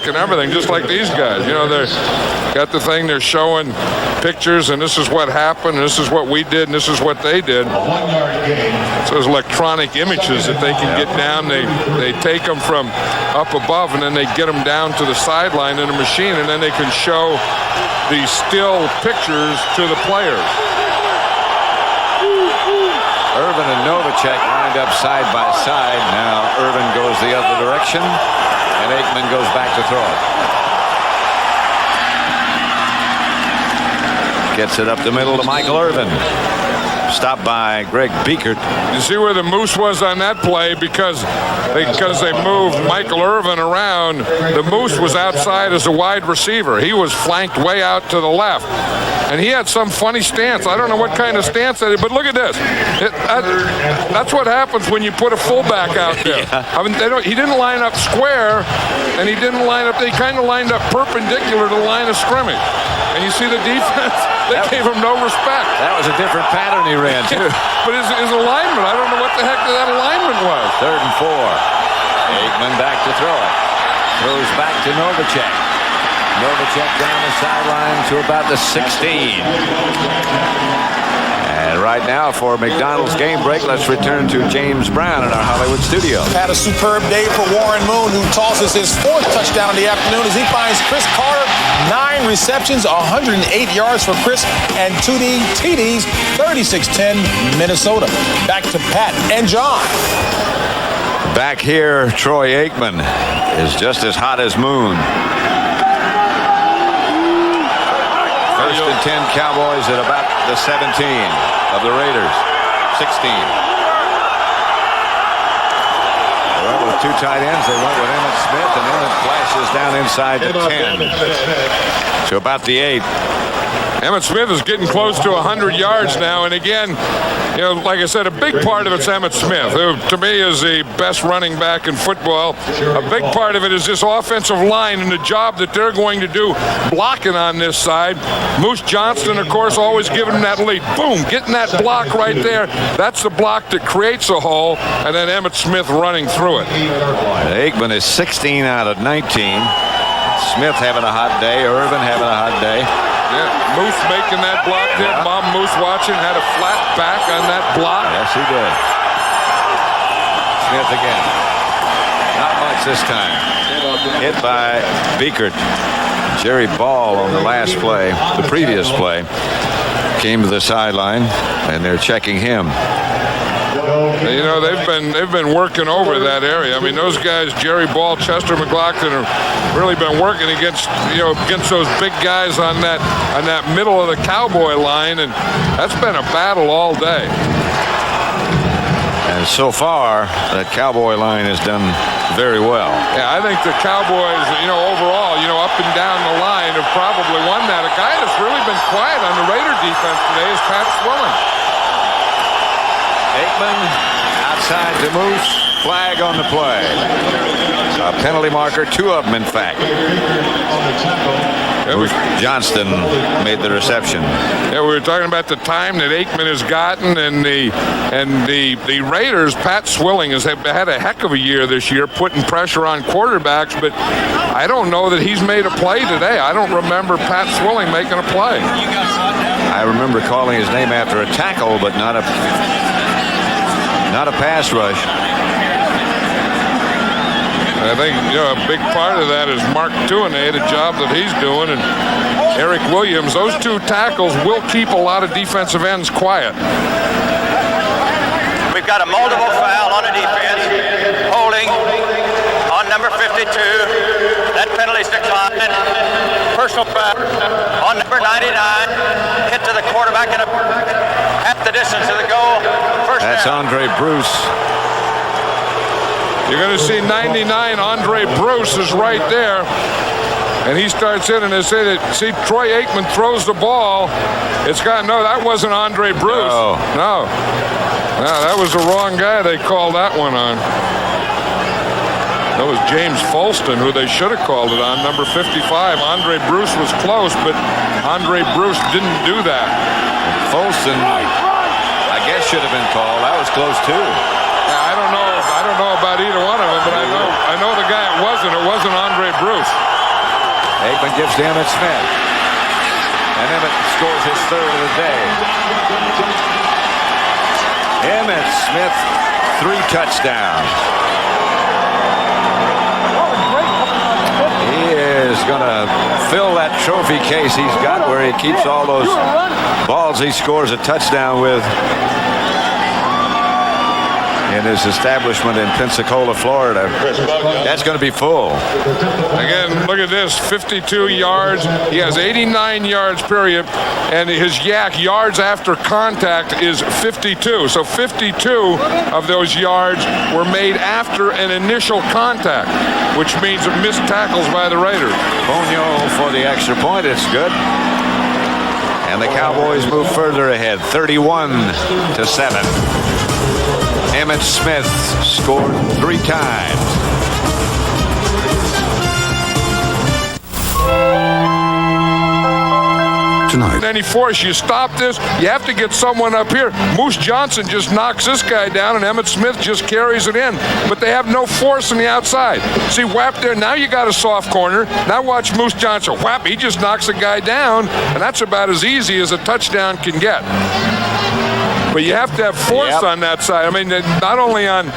and everything, just like these guys. You know, they're got the thing, they're showing pictures, and this is what happened, and this is what we did, and this is what they did. So those electronic images that they can get down, they take them from up above, and then they get them down to the sideline in a machine, and then they can show the still pictures to the players. Irvin and Novacek lined up side by side. Now Irvin goes the other direction, and Aikman goes back to throw it. Gets it up the middle to Michael Irvin. Stopped by Greg Biekert. You see where the Moose was on that play because they moved Michael Irvin around. The Moose was outside as a wide receiver. He was flanked way out to the left. And he had some funny stance. I don't know what kind of stance that is, but look at this. That's what happens when you put a fullback out there. Yeah. I mean, he didn't line up square, and he didn't line up. They kind of lined up perpendicular to the line of scrimmage. And you see the defense, they gave him no respect. That was a different pattern he ran, too. But his alignment, I don't know what the heck that alignment was. 3rd and 4. Aikman back to throw it. Throws back to Novacek. Novacek down the sideline to about the 16. And right now for McDonald's game break, let's return to James Brown in our Hollywood studio. Had a superb day for Warren Moon, who tosses his 4th touchdown in the afternoon as he finds Chris Carter. 9 receptions, 108 yards for Chris, and 2 TDs, 36-10 Minnesota. Back to Pat and John. Back here, Troy Aikman is just as hot as Moon. 1st and 10 Cowboys at about the 17 of the Raiders. 16. They went with 2 tight ends. They went with Emmitt Smith, and Emmitt flashes down inside the 10 to about the 8. Emmitt Smith is getting close to 100 yards now, and again, you know, like I said, a big part of it's Emmitt Smith, who to me is the best running back in football. A big part of it is this offensive line and the job that they're going to do blocking on this side. Moose Johnston, of course, always giving them that lead. Boom, getting that block right there. That's the block that creates a hole, and then Emmitt Smith running through it. Aikman is 16 out of 19. Smith having a hot day. Irvin having a hot day. Yeah, Moose making that block there. Mom Moose watching, had a flat back on that block. Yes, he did. Smith again. Not much this time. Hit by Biekert. Jerry Ball on the last play, the previous play, came to the sideline, and they're checking him. You know, they've been working over that area. I mean, those guys, Jerry Ball, Chester McLaughlin, have really been working against those big guys on that middle of the Cowboy line, and that's been a battle all day. And so far, that Cowboy line has done very well. Yeah, I think the Cowboys, overall, up and down the line have probably won that. A guy that's really been quiet on the Raider defense today is Pat Swilling. Aikman outside to Moose. Flag on the play. A penalty marker, 2 of them, in fact. Moose Johnston made the reception. Yeah, we were talking about the time that Aikman has gotten, and the Raiders. Pat Swilling has had a heck of a year this year, putting pressure on quarterbacks. But I don't know that he's made a play today. I don't remember Pat Swilling making a play. I remember calling his name after a tackle, but not a pass rush. I think a big part of that is Mark Tuinei, the job that he's doing, and Eric Williams. Those 2 tackles will keep a lot of defensive ends quiet. We've got a multiple foul on the defense. Holding on number 52. That penalty's declined. Personal foul on number 99. Hit to the quarterback and half the distance to the goal. That's Andre Bruce. You're going to see 99. Andre Bruce is right there. And he starts in, and they say that, see, Troy Aikman throws the ball. That wasn't Andre Bruce. No, that was the wrong guy. They called that one on. That was James Folston, who they should have called it on, number 55. Andre Bruce was close, but Andre Bruce didn't do that. Folston, I guess, should have been called. That was close, too. I don't know about either one of them, but I know the guy it wasn't Andre Bruce. Aikman gives to Emmitt Smith. And Emmitt scores his 3rd of the day. Emmitt Smith, 3 touchdowns. He is going to fill that trophy case he's got where he keeps all those balls he scores a touchdown with. in his establishment in Pensacola, Florida. That's going to be full. Again, look at this, 52 yards. He has 89 yards, period, and his yards after contact is 52. So 52 of those yards were made after an initial contact, which means missed tackles by the Raiders. Bonio for the extra point. It's good. And the Cowboys move further ahead, 31-7. Emmitt Smith scored 3 times. Tonight. Any force, you stop this, you have to get someone up here. Moose Johnson just knocks this guy down, and Emmitt Smith just carries it in. But they have no force on the outside. See, whap there, now you got a soft corner. Now watch Moose Johnson, whap, he just knocks the guy down, and that's about as easy as a touchdown can get. But you have to have force on that side. I mean, not only on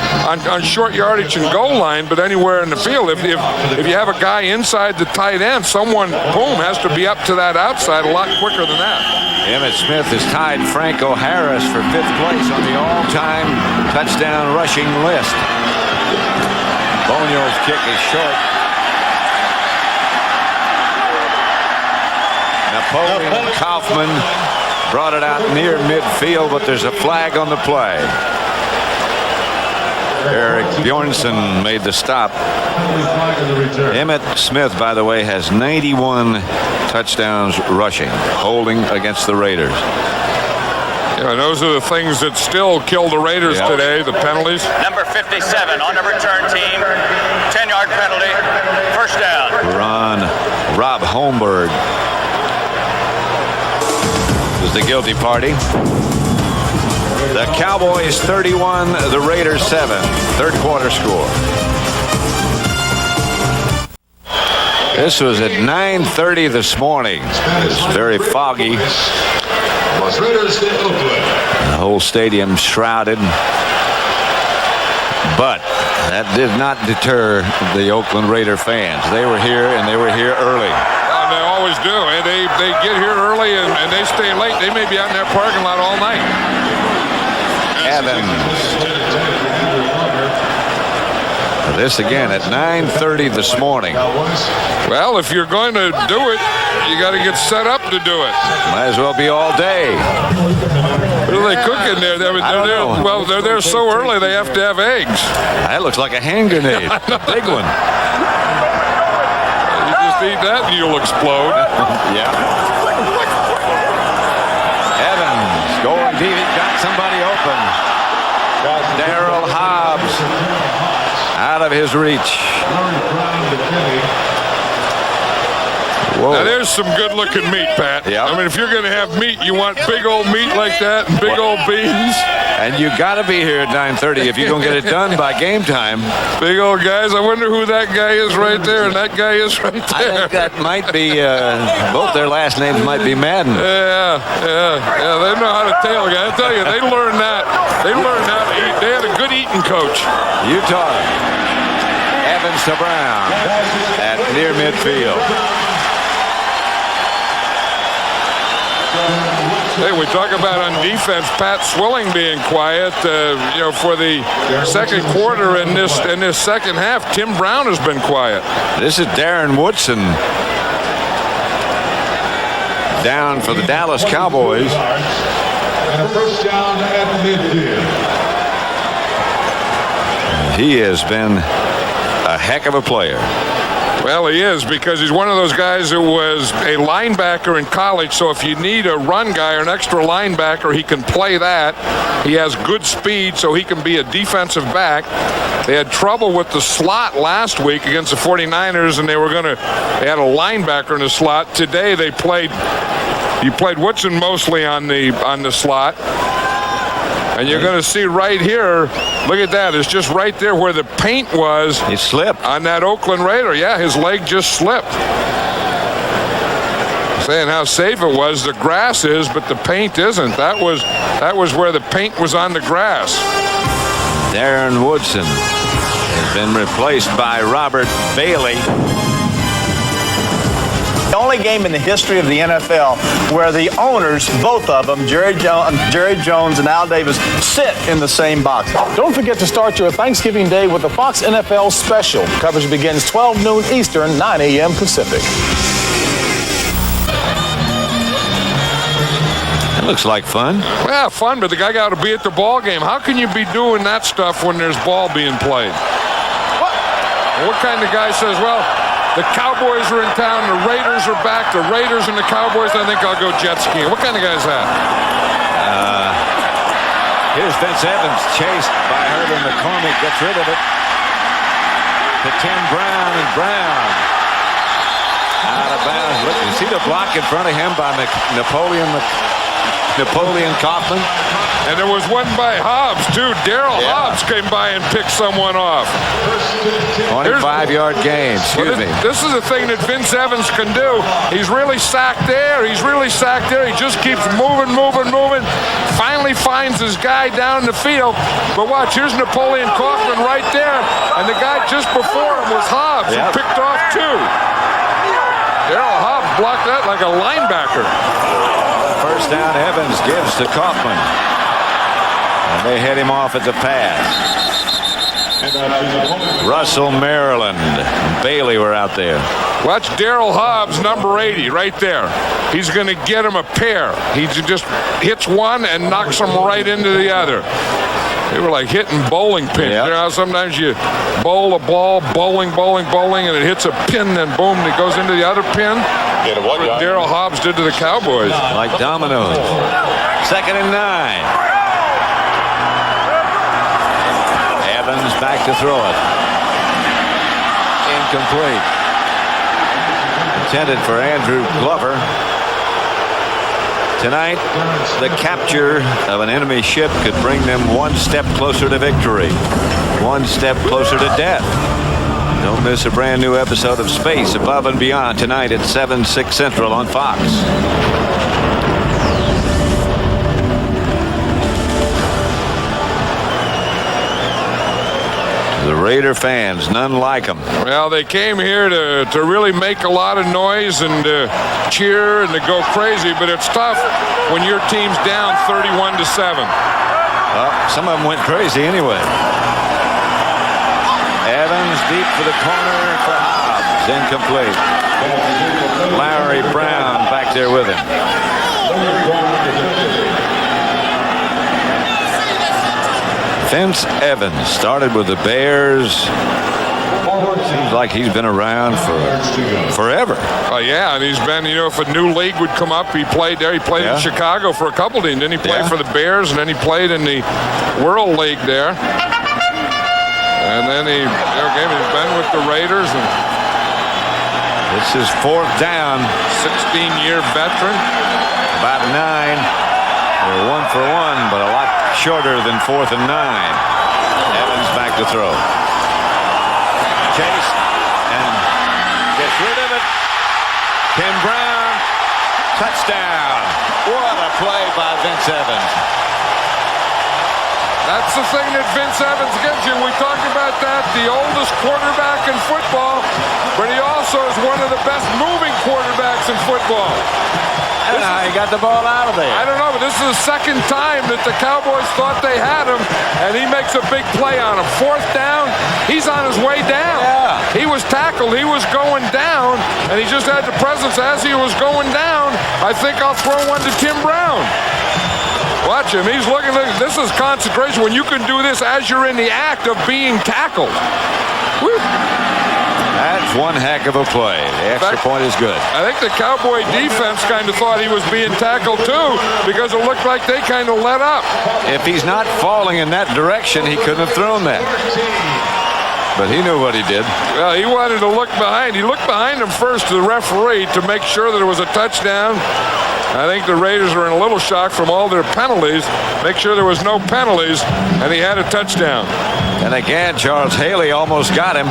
short yardage and goal line, but anywhere in the field. If you have a guy inside the tight end, someone, boom, has to be up to that outside a lot quicker than that. Emmitt Smith has tied Franco Harris for 5th place on the all-time touchdown rushing list. Bonio's kick is short. Napoleon Kaufman brought it out near midfield, but there's a flag on the play. Eric Bjornsson made the stop. Emmitt Smith, by the way, has 91 touchdowns rushing, holding against the Raiders. Yeah, those are the things that still kill the Raiders today, the penalties. Number 57 on the return team. 10-yard penalty. First down. Rob Holmberg is the guilty party. The Cowboys 31, the Raiders 7. Third quarter score. This was at 9:30 this morning. It's very foggy. The whole stadium shrouded. But that did not deter the Oakland Raider fans. They were here, and they were here early. They always do. And they get here early and they stay late. They may be out in that parking lot all night. Evans. This again at 9:30 this morning. Well, if you're going to do it, you got to get set up to do it. Might as well be all day. What are they cooking there? They're there so early they have to have eggs. That looks like a hand grenade. Big one. You just eat that and you'll explode. Yeah. Evans going deep. He got somebody open. Darrell Hobbs out of his reach. Whoa. Now there's some good-looking meat, Pat. Yep. I mean, if you're going to have meat, you want big old meat like that and big old beans. And you got to be here at 9:30 if you're going to get it done by game time. Big old guys. I wonder who that guy is right there, and that guy is right there. I think that might be, both their last names might be Madden. Yeah. They know how to tail a guy. I tell you, they learned that. They learned how to eat. They had a good eating coach. Utah. Evans to Brown at near midfield. Hey, we talk about on defense, Pat Swilling being quiet. For the second quarter in this second half, Tim Brown has been quiet. This is Darren Woodson down for the Dallas Cowboys. And a first down at midfield. He has been a heck of a player. Well, he is, because he's one of those guys who was a linebacker in college, so if you need a run guy or an extra linebacker, he can play that. He has good speed, so he can be a defensive back. They had trouble with the slot last week against the 49ers, and they had a linebacker in the slot. Today he played Woodson mostly on the slot. And you're going to see right here, look at that. It's just right there where the paint was. He slipped. On that Oakland Raider. Yeah, his leg just slipped. Saying how safe it was. The grass is, but the paint isn't. That was where the paint was on the grass. Darren Woodson has been replaced by Robert Bailey. The only game in the history of the NFL where the owners, both of them, Jerry Jones and Al Davis, sit in the same box. Don't forget to start your Thanksgiving Day with the Fox NFL Special. Coverage begins 12 noon Eastern, 9 a.m. Pacific. That looks like fun. Yeah, fun, but the guy got to be at the ball game. How can you be doing that stuff when there's ball being played? What kind of guy says, well, the Cowboys are in town, the Raiders are back, the Raiders and the Cowboys, I think I'll go jet skiing. What kind of guy is that? Here's Vince Evans, chased by Herbert McCormick, gets rid of it. To Tim Brown, and Brown out of bounds. Look, you see the block in front of him by Napoleon Kaufman? And there was one by Hobbs, too. Daryl Hobbs came by and picked someone off. 25-yard gain, excuse me. This is the thing that Vince Evans can do. He's really sacked there. He just keeps moving. Finally finds his guy down the field. But watch, here's Napoleon Kaufman right there. And the guy just before him was Hobbs, who picked off two. Daryl Hobbs blocked that like a linebacker. First down, Evans gives to Kaufman. And they head him off at the pass. Russell, Maryland, and Bailey were out there. Watch Daryl Hobbs, number 80, right there. He's going to get him a pair. He just hits one and knocks him right into the other. They were like hitting bowling pins. You know how sometimes you bowl a ball, bowling, and it hits a pin, and boom, it goes into the other pin? That's what Daryl Hobbs did to the Cowboys. Like dominoes. 2nd and 9. Evans back to throw it. Incomplete. Intended for Andrew Glover. Tonight, the capture of an enemy ship could bring them one step closer to victory, one step closer to death. Don't miss a brand new episode of Space Above and Beyond tonight at 7, 6 Central on Fox. The Raider fans, none like them. Well, they came here to really make a lot of noise and cheer and to go crazy, but it's tough when your team's down 31-7. Well, some of them went crazy anyway. Evans deep for the corner for Hobbs. Incomplete. Larry Brown back there with him. Vince Evans started with the Bears. Seems like he's been around for forever. Yeah, and he's been, if a new league would come up, he played there. He played in Chicago for a couple of teams. Then he played for the Bears, and then he played in the World League there. And then he's been with the Raiders. And this is 4th down. 16-year veteran. About 9. They're 1 for 1, but a lot shorter than 4th and 9. Evans back to throw. Chase and gets rid of it. Tim Brown, touchdown. What a play by Vince Evans. That's the thing that Vince Evans gives you. We talked about that, the oldest quarterback in football, but he also is one of the best moving quarterbacks in football. I don't know how he got the ball out of there. I don't know, but this is the second time that the Cowboys thought they had him, and he makes a big play on him. 4th down, he's on his way down. Yeah. He was tackled, he was going down, and he just had the presence as he was going down. I think I'll throw one to Tim Brown. Watch him, he's looking, this is concentration when you can do this as you're in the act of being tackled. Woo. That's one heck of a play. The extra point is good. I think the Cowboy defense kind of thought he was being tackled too because it looked like they kind of let up. If he's not falling in that direction, he couldn't have thrown that. But he knew what he did. Well, he wanted to look behind. He looked behind him first to the referee to make sure that it was a touchdown. I think the Raiders were in a little shock from all their penalties. Make sure there was no penalties, and he had a touchdown. And again, Charles Haley almost got him.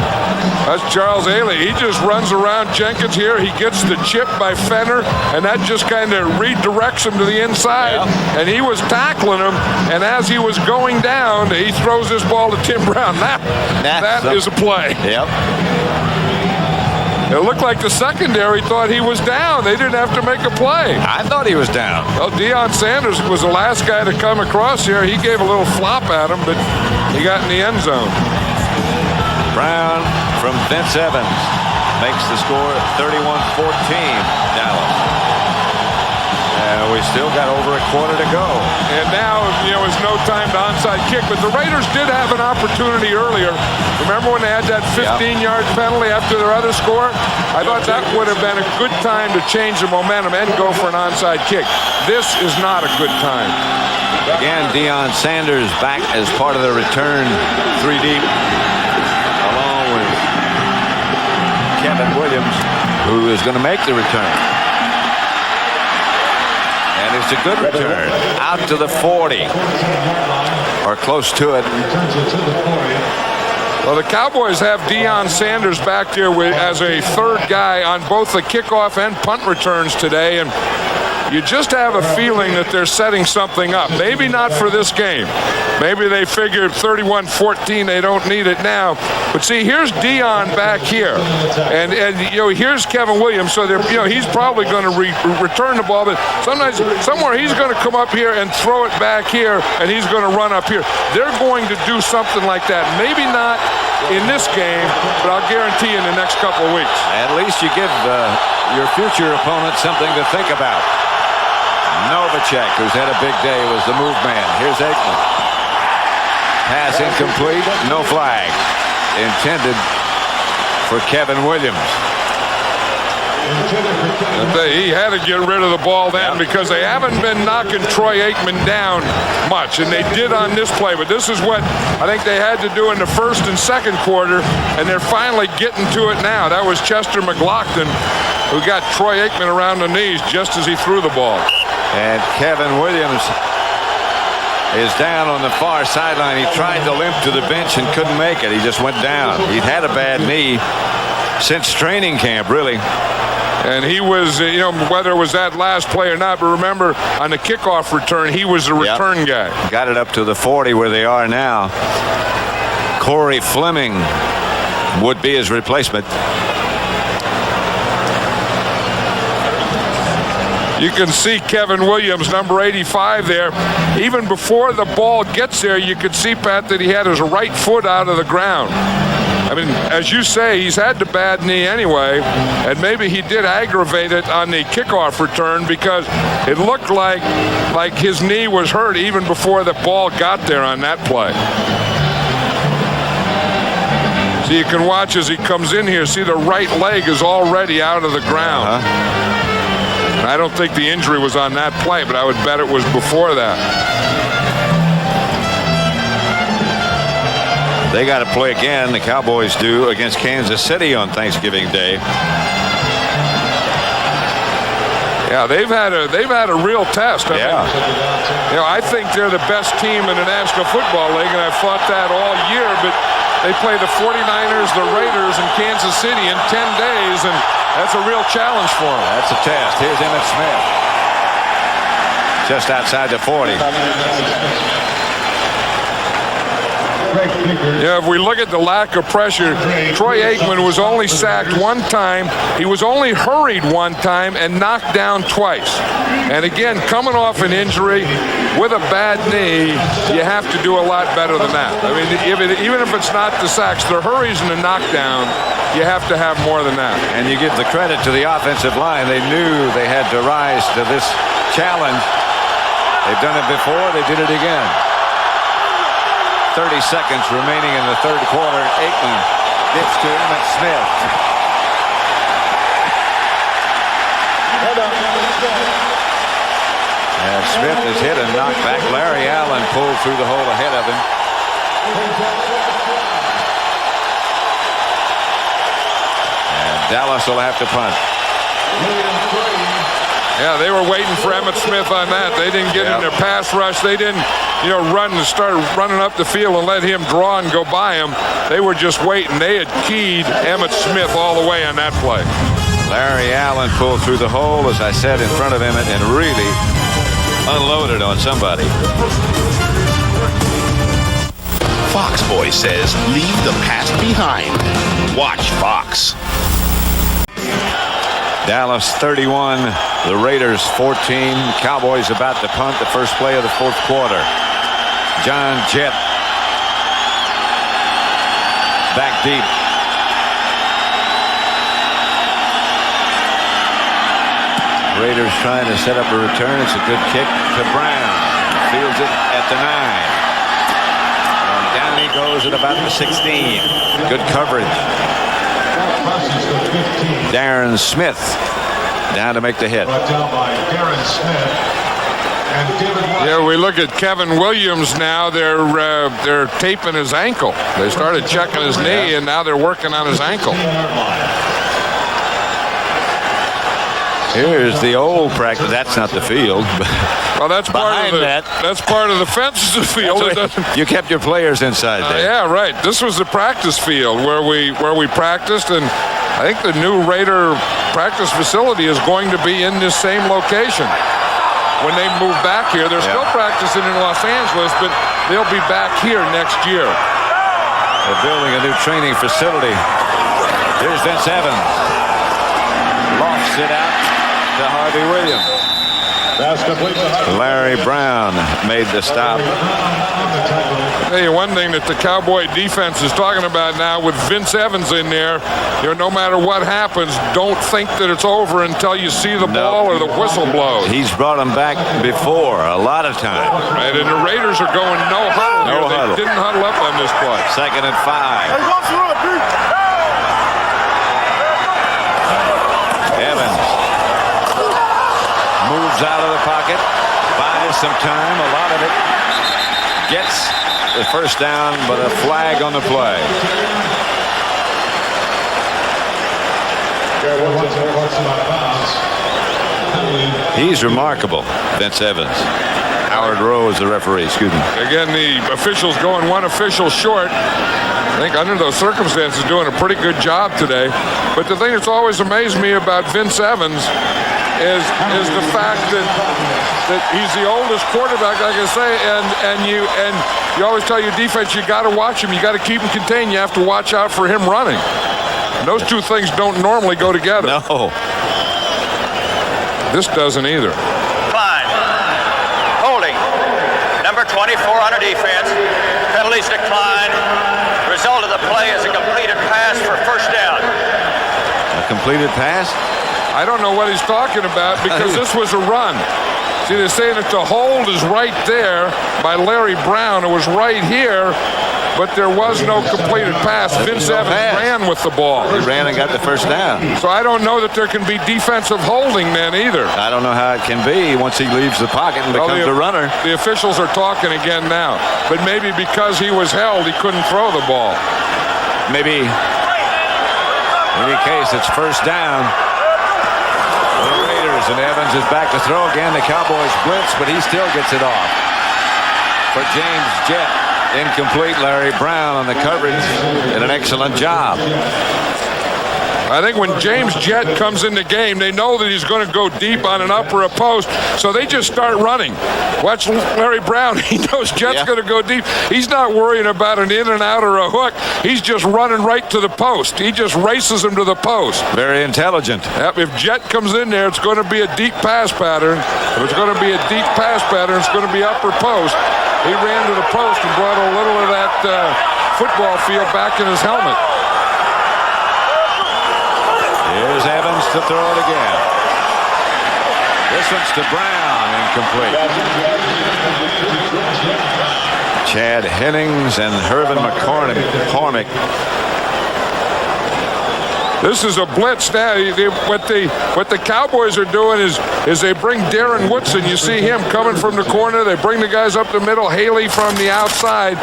That's Charles Haley. He just runs around Jenkins here. He gets the chip by Fenner, and that just kind of redirects him to the inside. Yeah. And he was tackling him, and as he was going down, he throws this ball to Tim Brown. That is a play. Yep. It looked like the secondary thought he was down. They didn't have to make a play. I thought he was down. Well, Deion Sanders was the last guy to come across here. He gave a little flop at him, but he got in the end zone. Brown from Vince Evans makes the score 31-14, Dallas. And we still got over a quarter to go. And now, it's no time to onside kick. But the Raiders did have an opportunity earlier. Remember when they had that 15-yard penalty after their other score? I thought that would have been a good time to change the momentum and go for an onside kick. This is not a good time. Again, Deion Sanders back as part of the return, 3 deep, along with Kevin Williams, who is going to make the return. And it's a good return. Out to the 40. Or close to it. Well, the Cowboys have Deion Sanders back there as a third guy on both the kickoff and punt returns today. And you just have a feeling that they're setting something up. Maybe not for this game. Maybe they figured 31-14, they don't need it now. But see, here's Deion back here. And here's Kevin Williams. So he's probably going to return the ball. But somewhere he's going to come up here and throw it back here, and he's going to run up here. They're going to do something like that. Maybe not in this game, but I'll guarantee in the next couple of weeks. At least you give your future opponent something to think about. Novacek, who's had a big day, was the move man. Here's Aikman. Pass incomplete, no flag. Intended for Kevin Williams. He had to get rid of the ball then because they haven't been knocking Troy Aikman down much, and they did on this play. But this is what I think they had to do in the first and second quarter, and they're finally getting to it now. That was Chester McLaughlin who got Troy Aikman around the knees just as he threw the ball. And Kevin Williams is down on the far sideline. He tried to limp to the bench and couldn't make it. He just went down. He'd had a bad knee since training camp, really. And he was, whether it was that last play or not, but remember, on the kickoff return, he was the return guy. Got it up to the 40 where they are now. Corey Fleming would be his replacement. You can see Kevin Williams, number 85 there. Even before the ball gets there, you could see, Pat, that he had his right foot out of the ground. I mean, as you say, he's had the bad knee anyway, and maybe he did aggravate it on the kickoff return because it looked like his knee was hurt even before the ball got there on that play. So you can watch as he comes in here, see the right leg is already out of the ground. I don't think the injury was on that play, but I would bet it was before that. They got to play again, the Cowboys do, against Kansas City on Thanksgiving Day. Yeah, they've had a real test. I think they're the best team in the National Football League, and I've thought that all year, but they play the 49ers, the Raiders, and Kansas City in 10 days, and that's a real challenge for them. That's a test. Here's Emmitt Smith. Just outside the 40. Yeah, if we look at the lack of pressure, Troy Aikman was only sacked one time. He was only hurried one time and knocked down twice. And again, coming off an injury with a bad knee, you have to do a lot better than that. I mean, even if it's not the sacks, the hurries and the knockdown, you have to have more than that. And you give the credit to the offensive line. They knew they had to rise to this challenge. They've done it before. They did it again. 30 seconds remaining in the third quarter. Aikman gets to Emmitt Smith. And Smith is hit and knocked back. Larry Allen pulled through the hole ahead of him. And Dallas will have to punt. Yeah, they were waiting for Emmitt Smith on that. They didn't get in their pass rush. They didn't, run and start running up the field and let him draw and go by him. They were just waiting. They had keyed Emmitt Smith all the way on that play. Larry Allen pulled through the hole, as I said, in front of Emmitt and really unloaded on somebody. Fox Boy says, leave the past behind. Watch Fox. Dallas 31, the Raiders 14. Cowboys about to punt the first play of the fourth quarter. John Jett back deep. Raiders trying to set up a return. It's a good kick to Brown. Fields it at the 9. And down he goes at about the 16. Good coverage. Darren Smith down to make the hit. Yeah, we look at Kevin Williams now. They're taping his ankle. They started checking his knee, and now they're working on his ankle. Here's the old practice. That's not the field. Well, that's part of the that's part of the fence of the field. You kept your players inside there. Yeah, right. This was the practice field where we practiced, and I think the new Raider practice facility is going to be in this same location. When they move back here, they're still practicing in Los Angeles, but they'll be back here next year. They're building a new training facility. Here's Vince Evans. Lofts it out to Harvey Williams. Larry Brown made the stop. Hey, one thing that the Cowboy defense is talking about now with Vince Evans in there, no matter what happens, don't think that it's over until you see the ball or the whistle blows. He's brought him back before a lot of times. Right, and the Raiders are going no huddle here. Huddle. They didn't huddle up on this play. 2nd and 5. Evans moves out of the pocket, buys some time. A lot of it gets the first down, but a flag on the play. He's remarkable, Vince Evans. Howard Rowe is the referee, excuse me. Again, the officials going one official short. I think under those circumstances doing a pretty good job today. But the thing that's always amazed me about Vince Evans is the fact that he's the oldest quarterback, like I say, and you always tell your defense you got to watch him, you got to keep him contained, you have to watch out for him running. And those two things don't normally go together. No. This doesn't either. Klein. Holding. Number 24 on a defense. Penalties decline. Result of the play is a completed pass for first down. A completed pass? I don't know what he's talking about because this was a run. See, they're saying that the hold is right there by Larry Brown. It was right here, but there was no completed pass. Vince Evans ran with the ball. He ran and got the first down. So I don't know that there can be defensive holding then either. I don't know how it can be once he leaves the pocket and becomes a runner. The officials are talking again now. But maybe because he was held, he couldn't throw the ball. Maybe. In any case, it's first down. And Evans is back to throw again. The Cowboys blitz, but he still gets it off. For James Jett, incomplete. Larry Brown on the coverage did an excellent job. I think when James Jett comes in the game, they know that he's going to go deep on an up or a post, so they just start running. Watch Larry Brown. He knows Jett's going to go deep. He's not worrying about an in and out or a hook. He's just running right to the post. He just races him to the post. Very intelligent. Yep, if Jett comes in there, it's going to be a deep pass pattern. If it's going to be a deep pass pattern, it's going to be upper post. He ran to the post and brought a little of that football field back in his helmet. Here's Evans to throw it again. This one's to Brown, incomplete. Chad Hennings and Hervin McCormick. This is a blitz now. What the Cowboys are doing is they bring Darren Woodson. You see him coming from the corner. They bring the guys up the middle. Haley from the outside.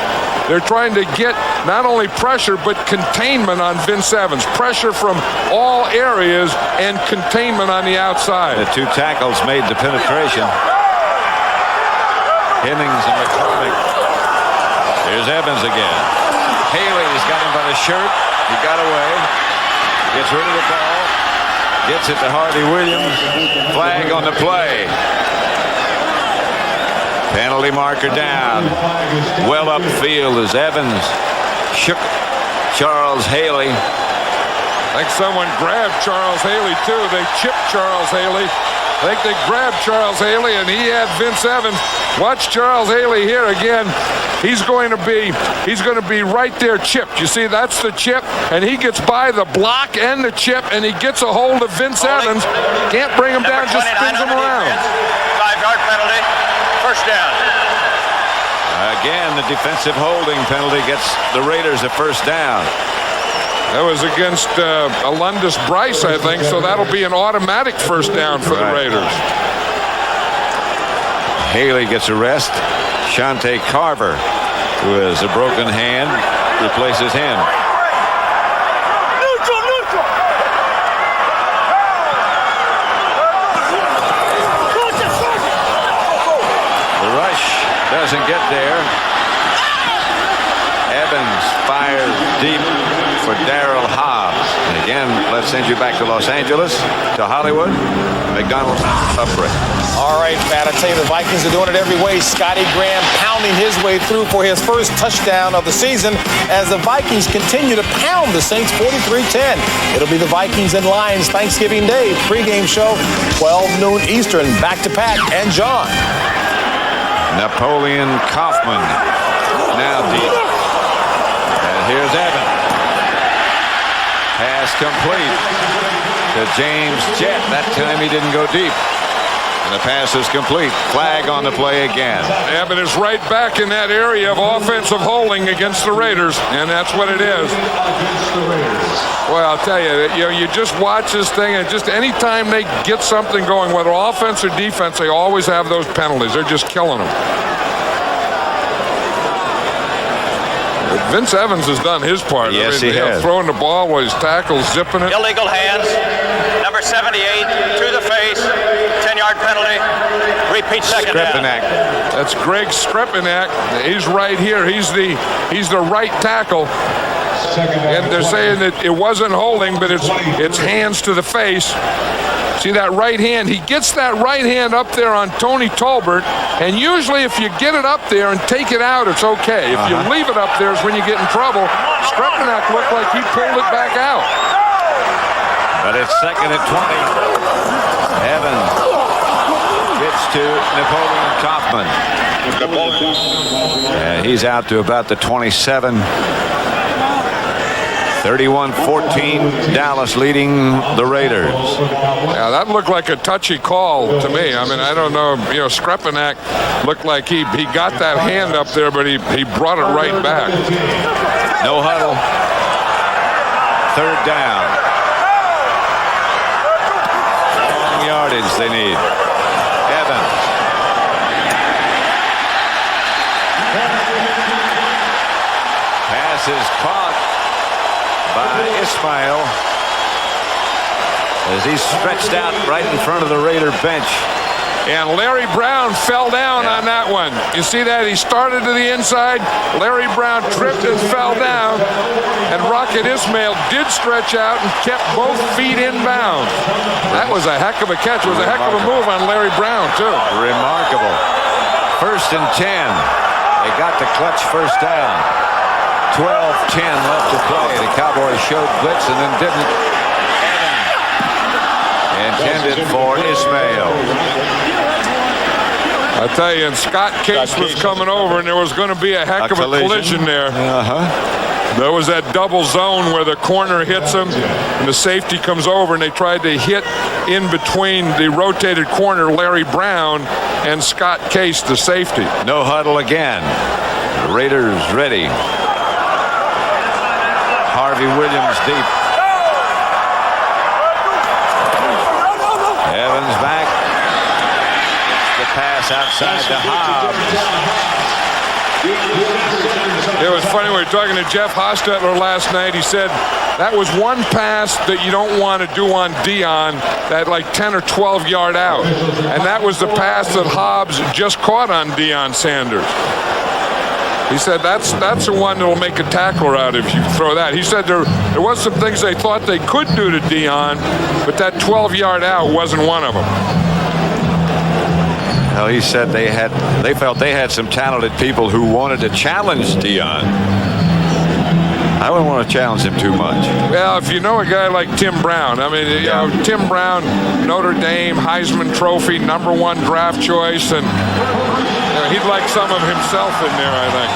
They're trying to get not only pressure but containment on Vince Evans. Pressure from all areas and containment on the outside. The two tackles made the penetration. Hennings and McCormick. Here's Evans again. Haley's got him by the shirt. He got away. Gets rid of the ball. Gets it to Harvey Williams. Flag on the play. Penalty marker down. Well upfield as Evans shook Charles Haley. I think someone grabbed Charles Haley, too. They chipped Charles Haley. I think they grabbed Charles Haley, and he had Vince Evans. Watch Charles Haley here again. He's going to be right there chipped. You see, that's the chip, and he gets by the block and the chip, and he gets a hold of Vince Evans. Can't bring him down, just spins him around. 5-yard penalty. First down. Again, the defensive holding penalty gets the Raiders a first down. That was against Alundis Bryce, I think, so that'll be an automatic first down for the Raiders. Haley gets a rest. Shante Carver, who has a broken hand, replaces him. The rush doesn't get there. Evans fires deep for Darrell Hobbs. And again, let's send you back to Los Angeles, to Hollywood. McDonald's upright. All right, Pat, I tell you, the Vikings are doing it every way. Scotty Graham pounding his way through for his first touchdown of the season as the Vikings continue to pound the Saints 43-10. It'll be the Vikings and Lions Thanksgiving Day pregame show, 12 noon Eastern. Back to Pat and John. Napoleon Kaufman now deep. And here's Evans. Pass complete to James Jett. That time he didn't go deep. And the pass is complete. Flag on the play again. Evans is right back in that area of offensive holding against the Raiders, and that's what it is. Well, I'll tell you, you just watch this thing, and just anytime they get something going, whether offense or defense, they always have those penalties. They're just killing them. Vince Evans has done his part. Yes, he has. Throwing the ball while his tackle's zipping it. Illegal hands. Number 78 to the face. 10-yard penalty. Repeat second down. That's Greg Skrepenak. He's right here. He's the right tackle. And they're saying that it wasn't holding, but it's hands to the face. See that right hand? He gets that right hand up there on Tony Tolbert, and usually if you get it up there and take it out, it's okay. If you leave it up there is when you get in trouble. Skrepenak looked like he pulled it back out. But it's second and 20. Evans gets to Napoleon Kaufman. And he's out to about the 27. 31-14, Dallas leading the Raiders. Yeah, that looked like a touchy call to me. I mean, I don't know. Skrepenak looked like he got that hand up there, but he brought it right back. No huddle. Third down. Long yardage they need. Evans. Pass is caught by Ismail as he's stretched out right in front of the Raider bench. And Larry Brown fell down on that one. You see that? He started to the inside. Larry Brown tripped and fell down. And Rocket Ismail did stretch out and kept both feet inbound. That was a heck of a catch. It was a heck of a move on Larry Brown, too. Remarkable. First and 10. They got the clutch first down. 12-10 left to play. The Cowboys showed blitz and then didn't. Intended for Ismail. I tell you, and Scott Case was coming over, and there was going to be a heck of a collision there. There was that double zone where the corner hits him, and the safety comes over, and they tried to hit in between the rotated corner, Larry Brown, and Scott Case, the safety. No huddle again. The Raiders ready. Harvey Williams deep. Evans back. The pass outside to Hobbs. It was funny, we were talking to Jeff Hostetler last night. He said that was one pass that you don't want to do on Dion, that like 10 or 12 yard out. And that was the pass that Hobbs just caught on Deion Sanders. He said that's the one that'll make a tackler out if you throw that. He said there was some things they thought they could do to Dion, but that 12-yard out wasn't one of them. Well, he said they felt they had some talented people who wanted to challenge Dion. I wouldn't want to challenge him too much. Well, if you know a guy like Tim Brown, I mean, you know, Tim Brown, Notre Dame, Heisman Trophy, #1 draft choice, and you know, he'd like some of himself in there, I think.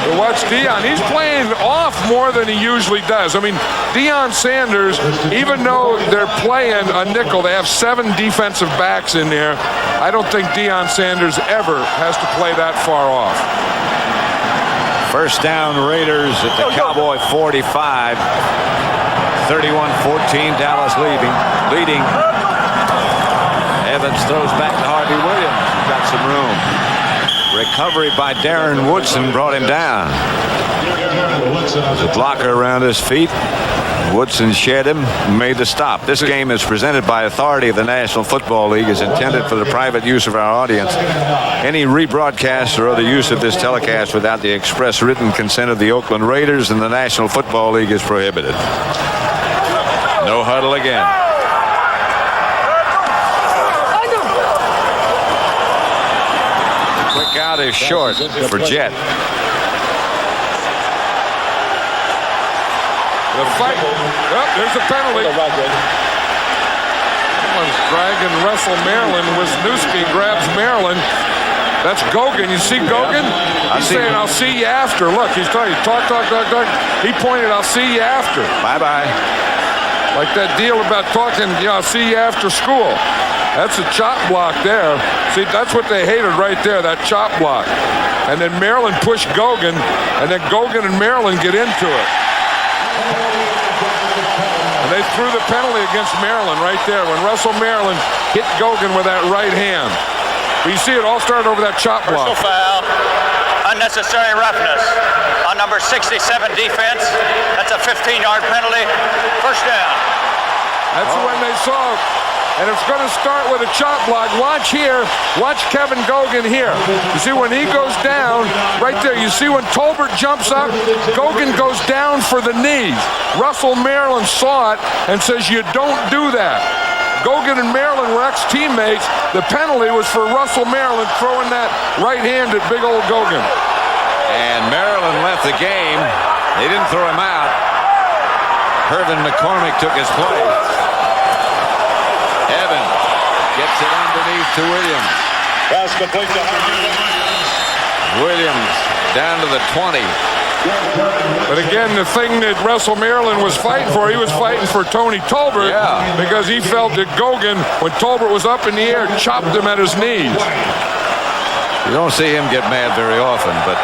But watch Deion. He's playing off more than he usually does. I mean, Deion Sanders, even though they're playing a nickel, they have 7 defensive backs in there. I don't think Deion Sanders ever has to play that far off. First down, Raiders at the Cowboy 45. 31-14, Dallas leading. Evans throws back to Harvey Williams. He's got some room. Recovery by Darren Woodson brought him down. The blocker around his feet. Woodson shed him, made the stop. This game is presented by authority of the National Football League, is intended for the private use of our audience. Any rebroadcast or other use of this telecast without the express written consent of the Oakland Raiders and the National Football League is prohibited. No huddle again. Quick out is short for Jet. The fight. Oh, there's a penalty. Someone's dragging Russell Maryland. Wisniewski grabs Maryland. That's Gogan. You see Gogan? He's saying, I'll see you after. Look, he's talking. Talk. He pointed, I'll see you after. Bye-bye. Like that deal about talking, I'll see you after school. That's a chop block there. See, that's what they hated right there, that chop block. And then Maryland pushed Gogan, and then Gogan and Maryland get into it. And they threw the penalty against Maryland right there when Russell Maryland hit Gogan with that right hand. But you see it all started over that chop block. Personal foul, unnecessary roughness on number 67 defense. That's a 15-yard penalty. First down. That's when they saw. And it's going to start with a chop block. Watch here. Watch Kevin Gogan here. You see when he goes down, right there, you see when Tolbert jumps up, Gogan goes down for the knees. Russell Maryland saw it and says, you don't do that. Gogan and Maryland were ex-teammates. The penalty was for Russell Maryland throwing that right hand at big old Gogan. And Maryland left the game. They didn't throw him out. Hervin McCormick took his place. Evans gets it underneath to Williams. Pass complete to Williams down to the 20. But again, the thing that Russell Maryland was fighting for, he was fighting for Tony Tolbert because he felt that Gogan, when Tolbert was up in the air, chopped him at his knees. You don't see him get mad very often, but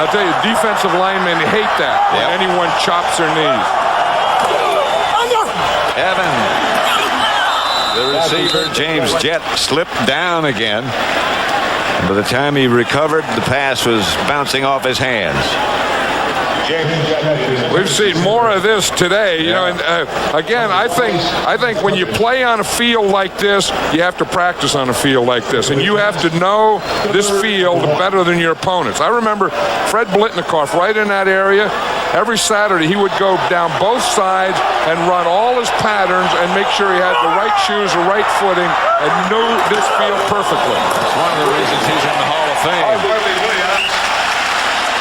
I'll tell you, defensive linemen hate that when anyone chops their knees. Evans. The receiver, James Jett, slipped down again. By the time he recovered, the pass was bouncing off his hands. We've seen more of this today, you know. And again, I think when you play on a field like this, you have to practice on a field like this, and you have to know this field better than your opponents. I remember Fred Blitnikoff right in that area. Every Saturday, he would go down both sides and run all his patterns and make sure he had the right shoes, the right footing, and knew this field perfectly. That's one of the reasons he's in the Hall of Fame.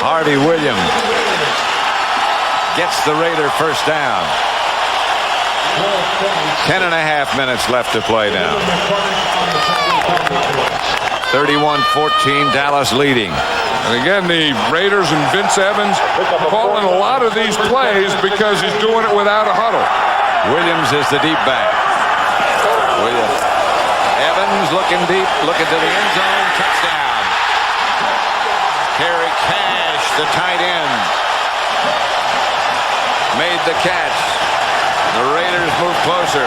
Harvey Williams gets the Raider first down. 10.5 minutes left to play now. 31-14, Dallas leading. And again, the Raiders and Vince Evans calling a lot of these plays because he's doing it without a huddle. Williams is the deep back. Williams. Evans looking deep, looking to the end zone. Touchdown. Kerry Cash, the tight end, made the catch. The Raiders move closer.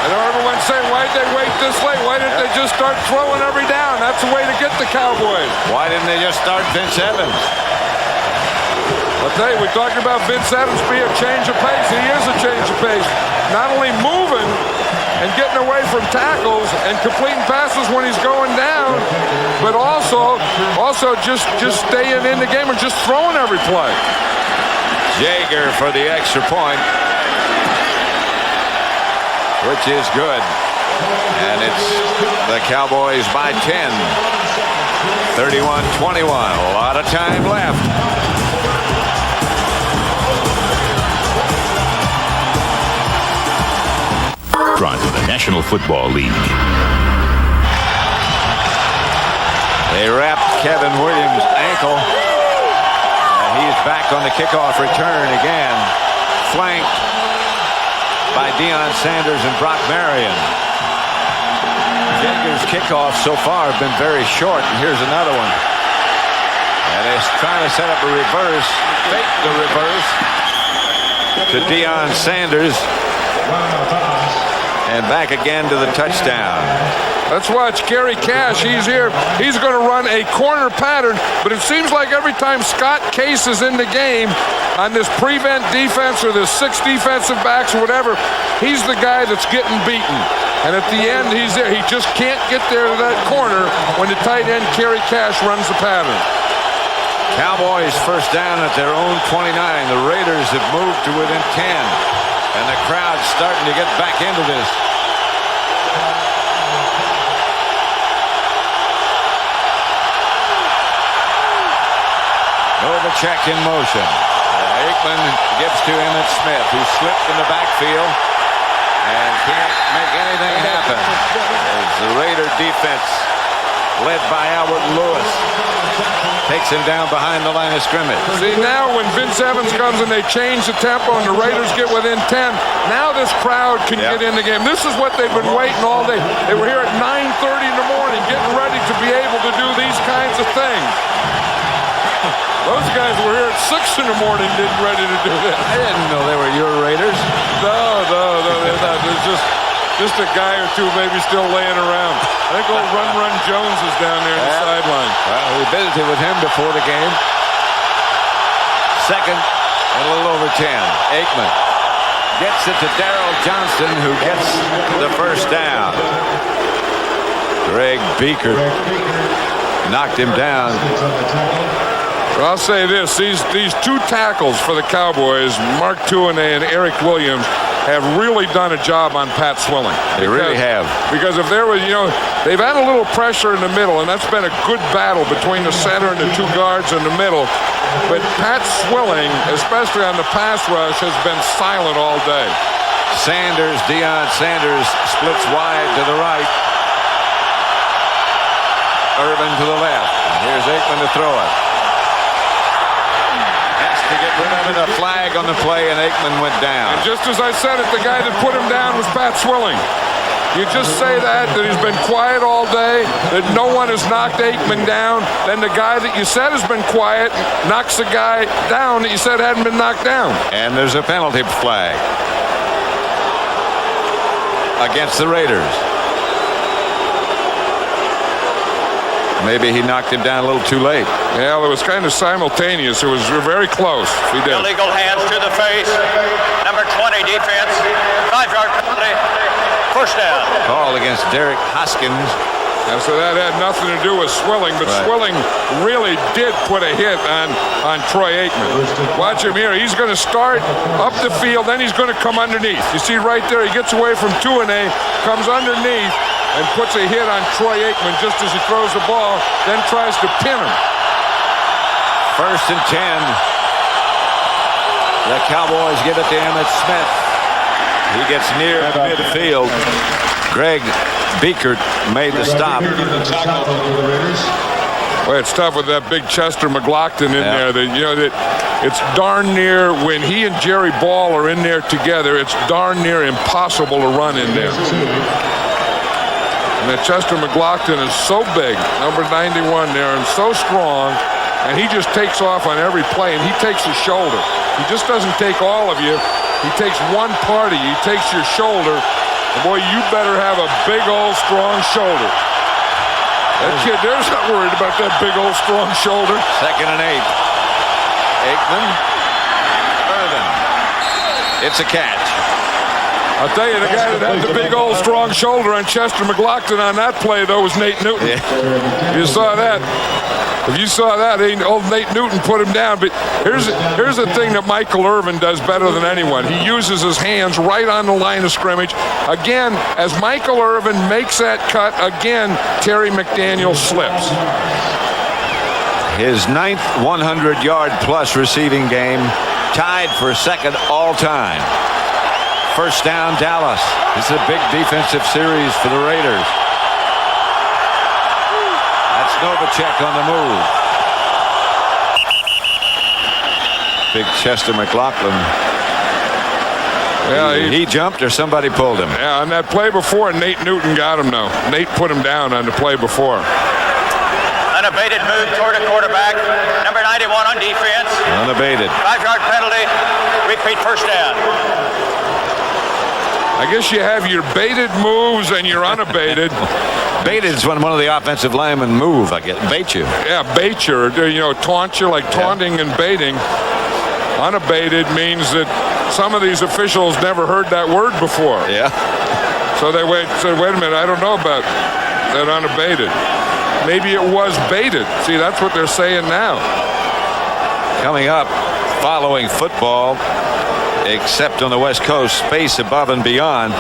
I know everyone's saying, why'd they wait this late? Why didn't they just start throwing every down? That's the way to get the Cowboys. Why didn't they just start Vince Evans? I'll tell you, we talked about Vince Evans being a change of pace. He is a change of pace. Not only moving and getting away from tackles and completing passes when he's going down, but also just staying in the game and just throwing every play. Jaeger for the extra point, which is good. And it's the Cowboys by 10. 31-21. A lot of time left. Front of the National Football League. They wrapped Kevin Williams' ankle. And he's back on the kickoff return again. Flanked by Deion Sanders and Brock Marion. Jager's kickoffs so far have been very short. And here's another one. And he's trying to set up a reverse. Fake the reverse to Deion Sanders. And back again to the touchdown. Let's watch Gary Cash. He's here. He's going to run a corner pattern, but it seems like every time Scott Case is in the game on this prevent defense or this 6 defensive backs or whatever, he's the guy that's getting beaten. And at the end, he's there. He just can't get there to that corner when the tight end, Gary Cash, runs the pattern. Cowboys first down at their own 29. The Raiders have moved to within 10. And the crowd's starting to get back into this. Novacek in motion. Aikman gives to Emmitt Smith, who slipped in the backfield and can't make anything happen. As the Raider defense, led by Albert Lewis, takes him down behind the line of scrimmage. See, now when Vince Evans comes and they change the tempo and the Raiders get within 10, now this crowd can get in the game. This is what they've been waiting all day. They were here at 9:30 in the morning getting ready to be able to do these kinds of things. Those guys were here at 6 in the morning getting ready to do this. I didn't know they were your Raiders. No, they're not. There's just a guy or two maybe still laying around. I think old Run Jones is down there in the sideline. Well, we visited with him before the game. Second and a little over 10. Aikman gets it to Darrell Johnston, who gets the first down. Greg Beaker knocked him down. Well, I'll say this. These 2 tackles for the Cowboys, Mark Tuinei and Eric Williams, have really done a job on Pat Swilling. They really have. Because if there was, they've had a little pressure in the middle, and that's been a good battle between the center and the 2 guards in the middle. But Pat Swilling, especially on the pass rush, has been silent all day. Deion Sanders splits wide to the right. Irvin to the left. And here's Aikman to throw it. To get rid of it, a flag on the play, and Aikman went down. And just as I said it, the guy that put him down was Pat Swilling. You just say that he's been quiet all day, that no one has knocked Aikman down, then the guy that you said has been quiet knocks the guy down that you said hadn't been knocked down. And there's a penalty flag against the Raiders. Maybe he knocked him down a little too late. Yeah, it was kind of simultaneous. It was very close. He did. Illegal hands to the face. Number 20 defense. 5-yard penalty. First down. Call against Derek Hoskins. And so that had nothing to do with Swilling, but Swilling really did put a hit on Troy Aikman. Watch him here. He's going to start up the field, then he's going to come underneath. You see right there, he gets away from Tuinei, comes underneath, and puts a hit on Troy Aikman just as he throws the ball, then tries to pin him. First and 10. The Cowboys give it to Emmitt Smith. He gets near midfield. Greg Beaker made the stop. Well, it's tough with that big Chester McLaughlin in there. That it's darn near, when he and Jerry Ball are in there together, it's darn near impossible to run in there. And that Chester McLaughlin is so big, number 91 there, and so strong, and he just takes off on every play, and he takes his shoulder. He just doesn't take all of you. He takes one part of you. He takes your shoulder. And boy, you better have a big old strong shoulder. That kid there's not worried about that big old strong shoulder. Second and 8. Aikman. Irvin. It's a catch. I'll tell you, the guy that had the big old strong shoulder on Chester McLaughlin on that play, though, was Nate Newton. Yeah. You saw that. If you saw that, old Nate Newton put him down. But here's the thing that Michael Irvin does better than anyone. He uses his hands right on the line of scrimmage. Again, as Michael Irvin makes that cut, again, Terry McDaniel slips. His 9th 100-yard-plus receiving game, tied for second all-time. First down, Dallas. This is a big defensive series for the Raiders. That's Novacek on the move. Big Chester McLaughlin. Yeah, he jumped or somebody pulled him. Yeah, on that play before, Nate Newton got him, though. Nate put him down on the play before. Unabated move toward the quarterback. Number 91 on defense. Unabated. 5-yard penalty. Repeat first down. I guess you have your baited moves and your unabated. Baited is when one of the offensive linemen move, I guess. Bait you. Yeah, bait you, or, taunt you, like taunting and baiting. Unabated means that some of these officials never heard that word before. Yeah. So they said, wait a minute, I don't know about that unabated. Maybe it was baited. See, that's what they're saying now. Coming up, following football, except on the West Coast, space above and beyond.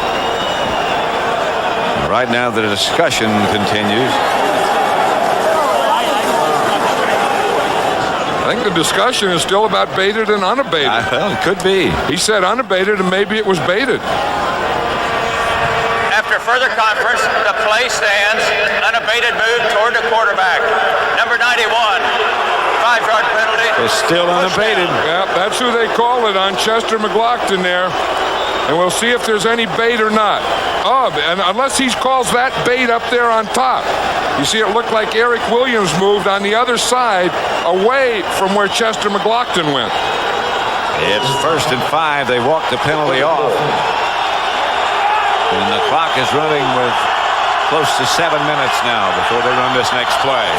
Right now, the discussion continues. I think the discussion is still about baited and unabated. Well, it could be. He said unabated, and maybe it was baited. After further conference, the play stands. Unabated move toward the quarterback. Number 91, 5-yard penalty. It's still unabated. Yeah, that's who they call it on Chester McLaughlin there. And we'll see if there's any bait or not. Oh, and unless he calls that bait up there on top. You see, it looked like Eric Williams moved on the other side away from where Chester McLaughlin went. It's 1st and 5. They walked the penalty off. And the clock is running with close to 7 minutes now before they run this next play.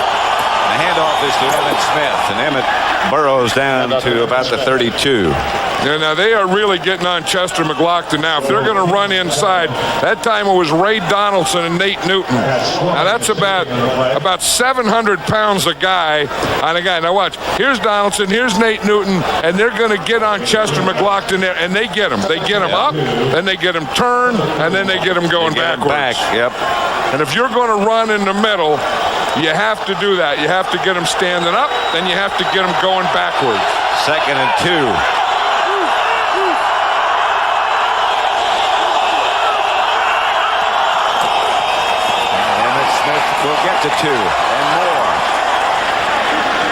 The handoff is to Emmett Smith, and Emmett burrows down to about the 32. Yeah, now they are really getting on Chester McLaughlin now. If they're going to run inside, that time it was Ray Donaldson and Nate Newton. Now that's about 700 pounds a guy on a guy. Now watch, here's Donaldson, here's Nate Newton, and they're going to get on Chester McLaughlin there, and they get him. They get him up, then they get him turned, and then they get him going backwards. Back, yep. And if you're going to run in the middle, you have to do that. You have to get them standing up, then you have to get them going backwards. 2nd and 2. We'll get to 2 and more.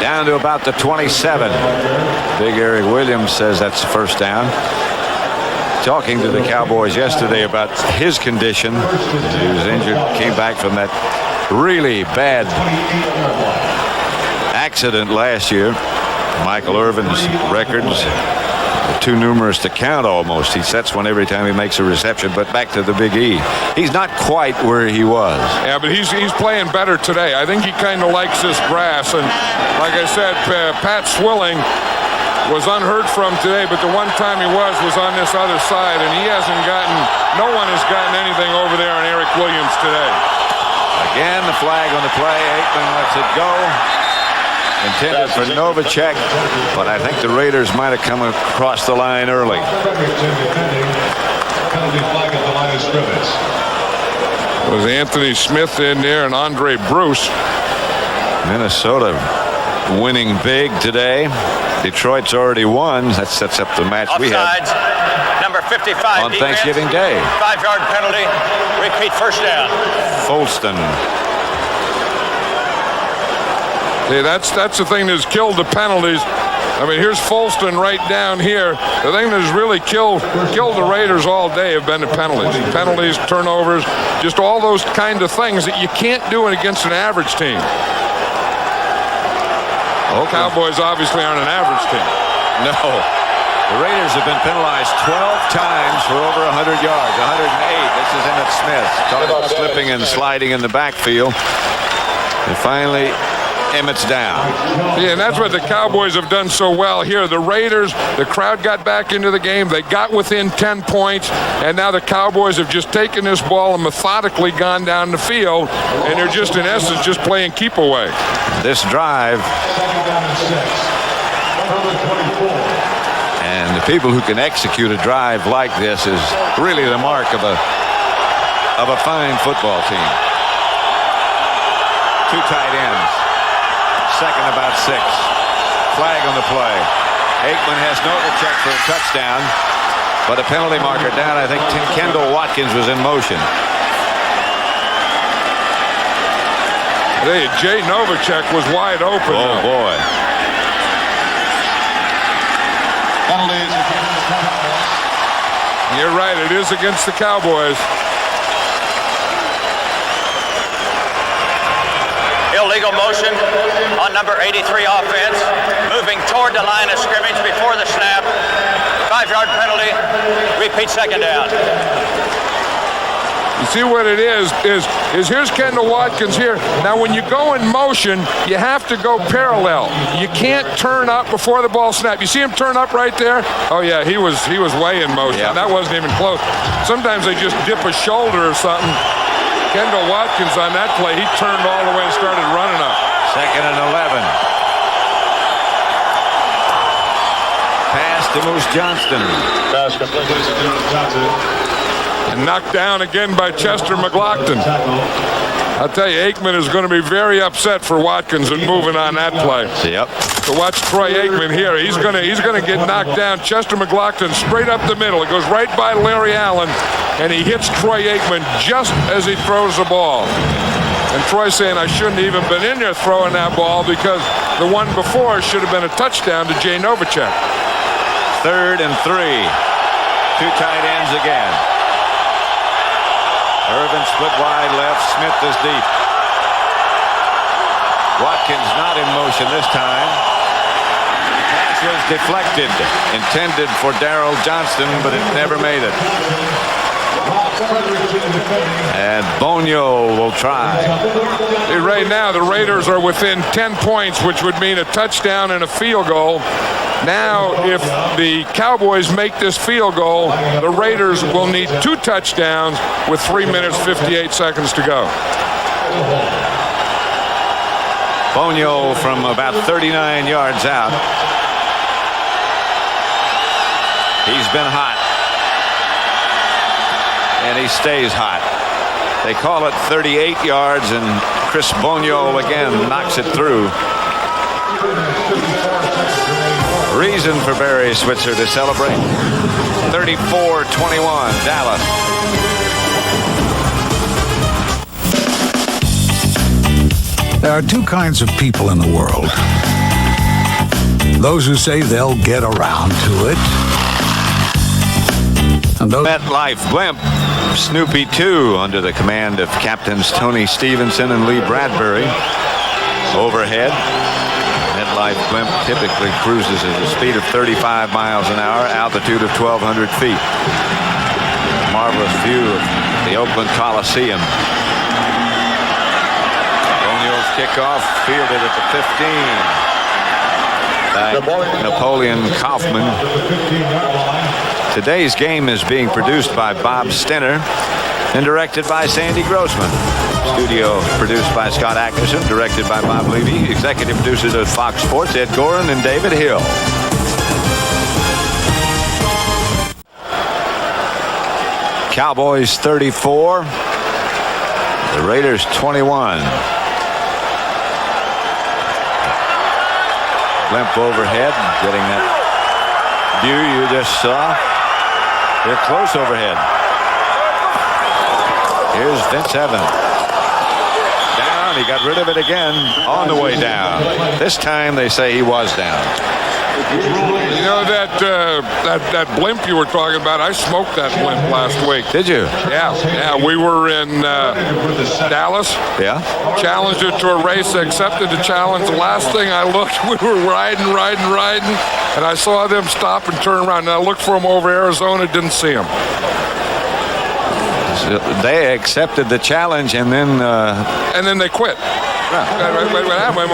Down to about the 27. Big Eric Williams says that's the first down. Talking to the Cowboys yesterday about his condition. He was injured, came back from that really bad accident last year. Michael Irvin's records, too numerous to count almost. He sets one every time he makes a reception, but back to the Big E. He's not quite where he was. Yeah, but he's playing better today. I think he kind of likes this grass. And like I said, Pat Swilling was unheard from today, but the one time he was on this other side, and no one has gotten anything over there on Eric Williams today. Again, the flag on the play. Aikman lets it go. Intended for Novacek, but I think the Raiders might have come across the line early. Was Anthony Smith in there and Andre Bruce. Minnesota winning big today. Detroit's already won. That sets up the match we have. Number 55 on Thanksgiving Day. 5-yard penalty. Repeat first down. Folston. See, that's the thing that's killed the penalties. I mean, here's Folston right down here. The thing that's really killed the Raiders all day have been the penalties. Penalties, turnovers, just all those kind of things that you can't do it against an average team. The Cowboys obviously aren't an average team. No. The Raiders have been penalized 12 times for over 100 yards. 108. This is Emmitt Smith. Caught slipping and sliding in the backfield. And finally, Emmett's down. Yeah, and that's what the Cowboys have done so well here. The Raiders, the crowd got back into the game. They got within 10 points, and now the Cowboys have just taken this ball and methodically gone down the field, and they're just, in essence, just playing keep away. This drive, and the people who can execute a drive like this is really the mark of a fine football team. Two tight ends. Second about 6. Flag on the play. Aikman has Novacek for a touchdown, but a penalty marker down. I think Kendall Watkins was in motion. Hey, Jay Novacek was wide open. Oh, boy. You're right. It is against the Cowboys. Illegal motion on number 83 offense. Moving toward the line of scrimmage before the snap. 5-yard penalty. Repeat second down. You see what it is here's Kendall Watkins here. Now, when you go in motion, you have to go parallel. You can't turn up before the ball snap. You see him turn up right there? Oh, yeah, he was way in motion. Yeah. That wasn't even close. Sometimes they just dip a shoulder or something. Kendall Watkins on that play, he turned all the way and started running up. Second and 11. Pass to Moose Johnston. Pass complete to Johnson. And knocked down again by Chester McLaughlin. I'll tell you, Aikman is going to be very upset for Watkins and moving on that play. Yep. So watch Troy Aikman here. He's going to get knocked down. Chester McLaughlin straight up the middle. It goes right by Larry Allen, and he hits Troy Aikman just as he throws the ball. And Troy's saying, I shouldn't have even been in there throwing that ball because the one before should have been a touchdown to Jay Novacek. Third and 3. 2 tight ends again. Irvin split wide left. Smith is deep. Watkins not in motion this time. The pass was deflected. Intended for Darrell Johnston, but it never made it. And Bonio will try. Right now, the Raiders are within 10 points, which would mean a touchdown and a field goal. Now, if the Cowboys make this field goal, the Raiders will need 2 touchdowns with 3 minutes, 58 seconds to go. Bonio from about 39 yards out. He's been hot. And he stays hot. They call it 38 yards, and Chris Bonio again knocks it through. Reason for Barry Switzer to celebrate. 34-21, Dallas. There are 2 kinds of people in the world. Those who say they'll get around to it. And those MetLife Blimp, Snoopy 2, under the command of Captains Tony Stevenson and Lee Bradbury. Overhead. MetLife Blimp typically cruises at a speed of 35 miles an hour, altitude of 1,200 feet. Marvelous view of the Oakland Coliseum. Bonio's kickoff, fielded at the 15 by Napoleon Kaufman. Today's game is being produced by Bob Stenner and directed by Sandy Grossman. Studio produced by Scott Ackerson, directed by Bob Levy. Executive producers at Fox Sports, Ed Gorin and David Hill. Cowboys 34. The Raiders 21. Blimp overhead, getting that view you just saw. They're close overhead. Here's Vince Evans. Down. He got rid of it again on the way down. This time they say he was down. You know that blimp you were talking about, I smoked that blimp last week. Did you? Yeah. We were in Dallas. Yeah. Challenged it to a race. Accepted the challenge. The last thing I looked, we were riding. And I saw them stop and turn around. And I looked for them over Arizona, didn't see them. So they accepted the challenge and then they quit.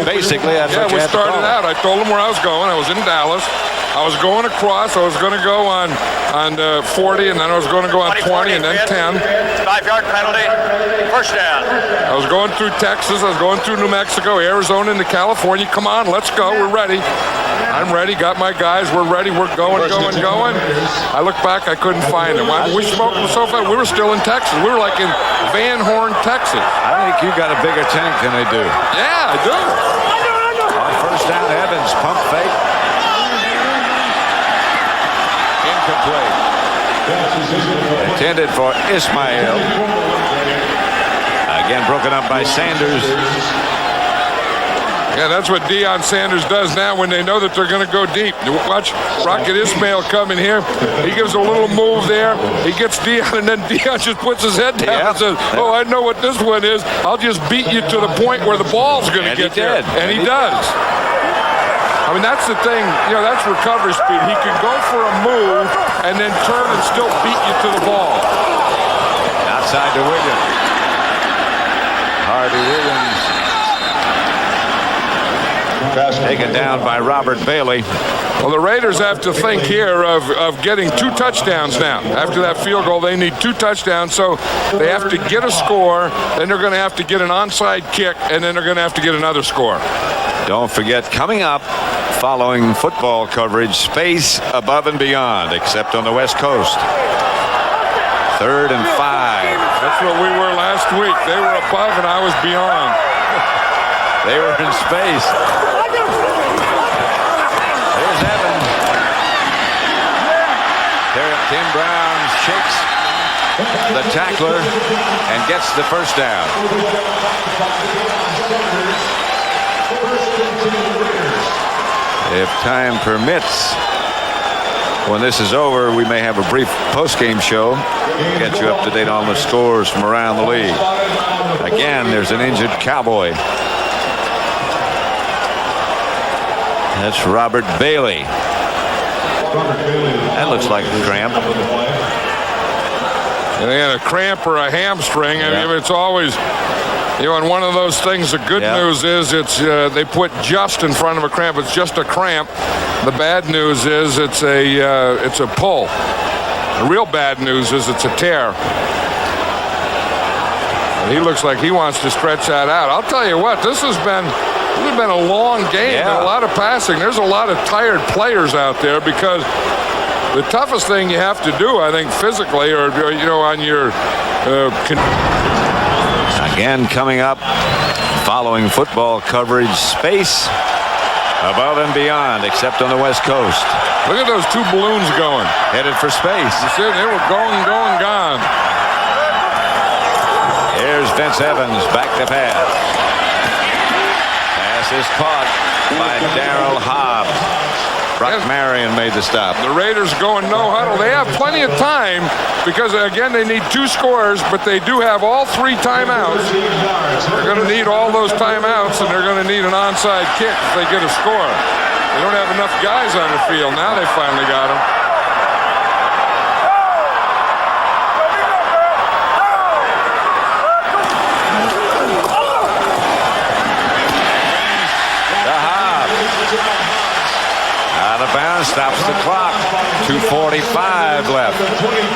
Basically, that's what you we had to started call. out. I told them where I was going. I was in Dallas. I was going across. I was going to go on 40, and then I was going to go on 20, and then 10. 5-yard penalty. First down. I was going through Texas. I was going through New Mexico, Arizona, into California. Come on, let's go. We're ready. I'm ready. Got my guys. We're ready. We're going. I looked back. I couldn't find them. We smoked them so fast. We were still in Texas. We were like in Van Horn, Texas. I think you got a bigger tank than they do. Yeah, I do. down. Evans, pump fake. Incomplete. Intended for Ismail. Again, broken up by Sanders. Yeah, that's what Deion Sanders does now when they know that they're going to go deep. Watch Rocket Ismail come in here. He gives a little move there. He gets Deion, and then Deion just puts his head down and says, oh, I know what this one is. I'll just beat you to the point where the ball's going to get there. And he does. I mean, that's the thing. You know, that's recovery speed. He can go for a move and then turn and still beat you to the ball. Outside to Williams. Hardy Williams. Taken down by Robert Bailey. Well, the Raiders have to think here of getting 2 touchdowns now. After that field goal, they need 2 touchdowns, so they have to get a score, then they're going to have to get an onside kick, and then they're going to have to get another score. Don't forget, coming up, following football coverage, space above and beyond, except on the West Coast. 3rd and 5. That's what we were last week. They were above, and I was beyond. They were in space. There's Evans. Tim Brown shakes the tackler and gets the first down. If time permits, when this is over, we may have a brief post-game show. Get you up to date on the scores from around the league. Again, there's an injured Cowboy. That's Robert Bailey. That looks like a cramp. And again, a cramp or a hamstring. I mean, it's always, you know, and one of those things. The good news is it's they put just in front of a cramp. It's just a cramp. The bad news is it's a pull. The real bad news is it's a tear. And he looks like he wants to stretch that out. I'll tell you what, this has been a long game and a lot of passing. There's a lot of tired players out there because the toughest thing you have to do, I think, physically, or you know, on your again coming up, following football coverage, space above and beyond, except on the West Coast. Look at those 2 balloons going. Headed for space. You see, they were going, gone. Here's Vince Evans back to pass. Is caught by Darrell Hobbs. Brock Marion made the stop. The Raiders going no huddle. They have plenty of time because, again, they need 2 scores, but they do have all 3 timeouts. They're going to need all those timeouts, and they're going to need an onside kick if they get a score. They don't have enough guys on the field. Now they finally got them. Stops the clock. 2:45 left.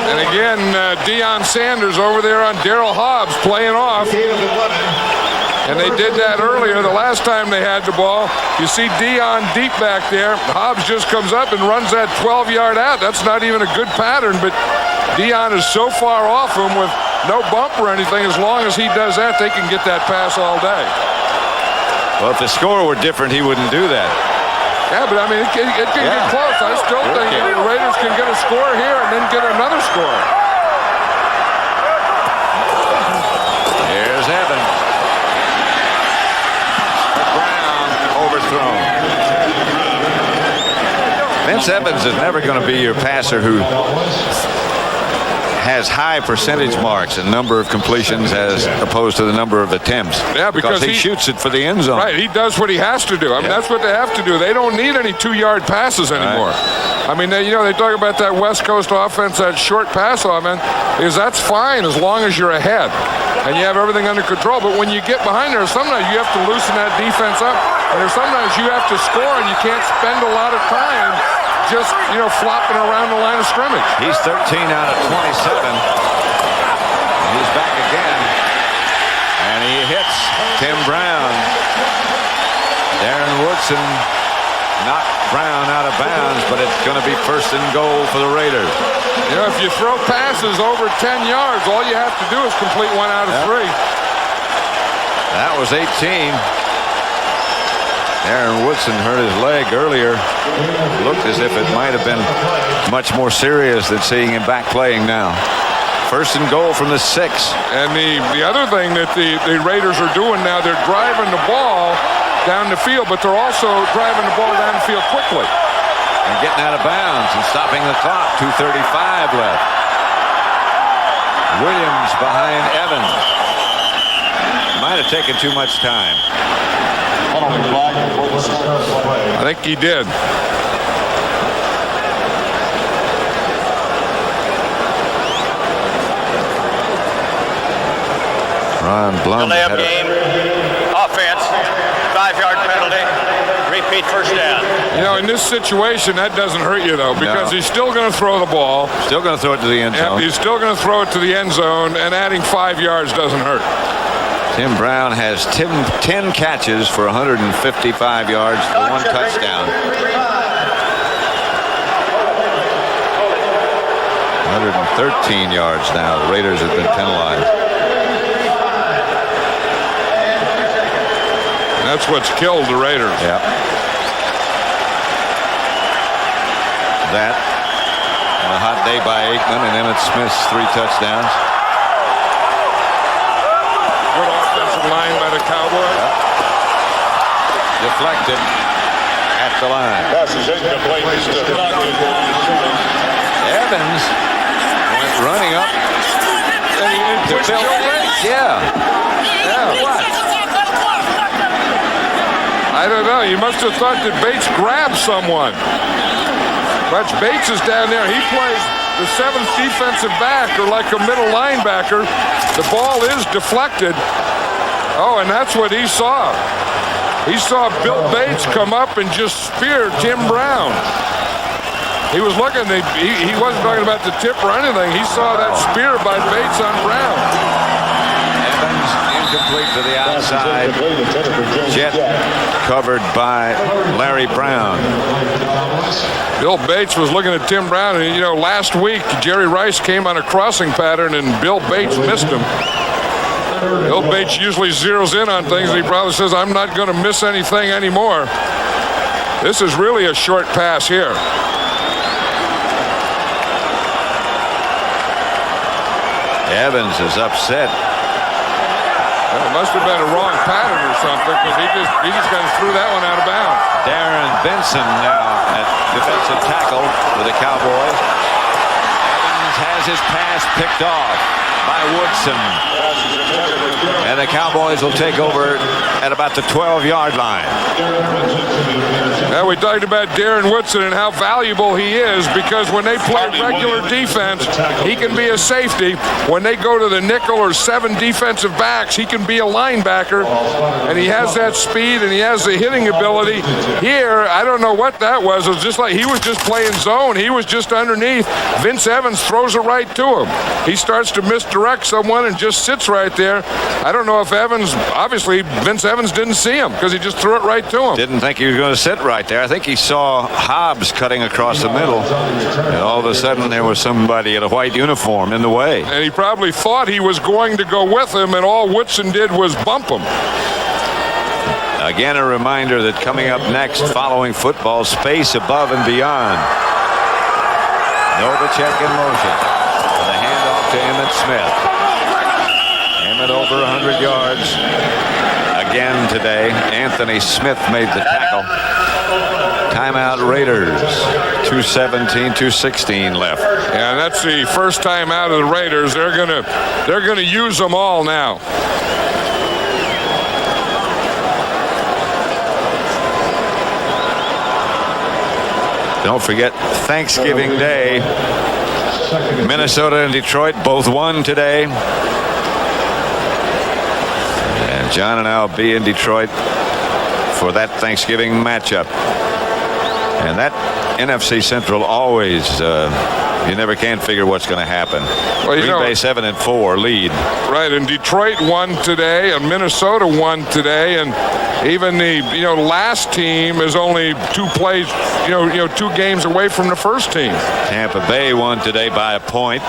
And again, Deion Sanders over there on Darrell Hobbs playing off. And they did that earlier the last time they had the ball. You see Deion deep back there. Hobbs just comes up and runs that 12-yard out. That's not even a good pattern, but Deion is so far off him with no bump or anything. As long as he does that, they can get that pass all day. Well, if the score were different, he wouldn't do that. Yeah, but I mean, it can get close. I still think the Raiders can get a score here and then get another score. Here's Evans. Brown overthrown. Vince Evans is never going to be your passer who has high percentage marks and number of completions as opposed to the number of attempts. Yeah, because he shoots it for the end zone. Right, he does what he has to do. I mean, that's what they have to do. They don't need any 2-yard passes anymore. Right. I mean, they talk about that West Coast offense, that short pass offense, is that's fine as long as you're ahead and you have everything under control. But when you get behind there, sometimes you have to loosen that defense up, and there's sometimes you have to score and you can't spend a lot of time just, you know, flopping around the line of scrimmage. He's 13 out of 27. He's back again. And he hits Tim Brown. Darren Woodson knocked Brown out of bounds, but it's going to be 1st and goal for the Raiders. You know, if you throw passes over 10 yards, all you have to do is complete 1 out of 3. That was 18. Aaron Woodson hurt his leg earlier. Looked as if it might have been much more serious than seeing him back playing now. First and goal from the 6. And the other thing that the Raiders are doing now, they're driving the ball down the field, but they're also driving the ball down the field quickly. And getting out of bounds and stopping the clock. 2:35 left. Williams behind Evans. Might have taken too much time. I think he did. Ron Blum. Delay of game. Offense. 5-yard penalty. Repeat first down. You know, in this situation, that doesn't hurt you, though, because he's still going to throw the ball. Still going to throw it to the end zone. He's still going to throw it to the end zone, and adding 5 yards doesn't hurt. Tim Brown has 10 catches for 155 yards, the 1 touchdown. 113 yards now. The Raiders have been penalized. That's what's killed the Raiders. Yeah. That and a hot day by Aikman and Emmitt Smith's 3 touchdowns. Good offensive line by the Cowboys. Yeah. Deflected at the line. Evans went running up. And pushed Bill Bates. Yeah. What? I don't know. You must have thought that Bates grabbed someone. But Bates is down there. He plays the 7th defensive back, or like a middle linebacker. The ball is deflected. Oh, and that's what he saw. He saw Bill Bates come up and just spear Tim Brown. He was looking. He wasn't talking about the tip or anything. He saw that spear by Bates on Brown. Evans incomplete to the outside. Jet covered by Larry Brown. Bill Bates was looking at Tim Brown, and last week Jerry Rice came on a crossing pattern and Bill Bates missed him. Bill Bates usually zeroes in on things, and he probably says, I'm not going to miss anything anymore. This is really a short pass here. Evans is upset. Well, it must have been a wrong pattern or something, because he just kind of threw that one out of bounds. Darren Benson now at defensive tackle for the Cowboys. Evans has his pass picked off by Woodson. And the Cowboys will take over at about the 12-yard line. Now, we talked about Darren Woodson and how valuable he is, because when they play regular defense, he can be a safety. When they go to the nickel or 7 defensive backs, he can be a linebacker, and he has that speed and he has the hitting ability. Here, I don't know what that was. It was just like he was just playing zone. He was just underneath. Vince Evans throws it right to him. He starts to misdirect someone and just sits right there. I don't know if obviously Vince Evans didn't see him, because he just threw it right to him. Didn't think he was going to sit right there. I think he saw Hobbs cutting across the middle, and all of a sudden there was somebody in a white uniform in the way. And he probably thought he was going to go with him, and all Woodson did was bump him. Again, a reminder that coming up next, following football, space above and beyond. Novacek in motion. And the handoff to Emmitt Smith. Emmett over 100 yards again today. Anthony Smith made the tackle. Timeout Raiders. 2:16 left. Yeah, and that's the first time out of the Raiders. They're gonna use them all now. Don't forget Thanksgiving Day. Minnesota and Detroit both won today. And John and I will be in Detroit for that Thanksgiving matchup. And that NFC Central always, you never can figure what's going to happen. Well, Green Bay 7-4 lead. Right, and Detroit won today, and Minnesota won today, and even the last team is only 2 plays, 2 games away from the first team. Tampa Bay won today by a point.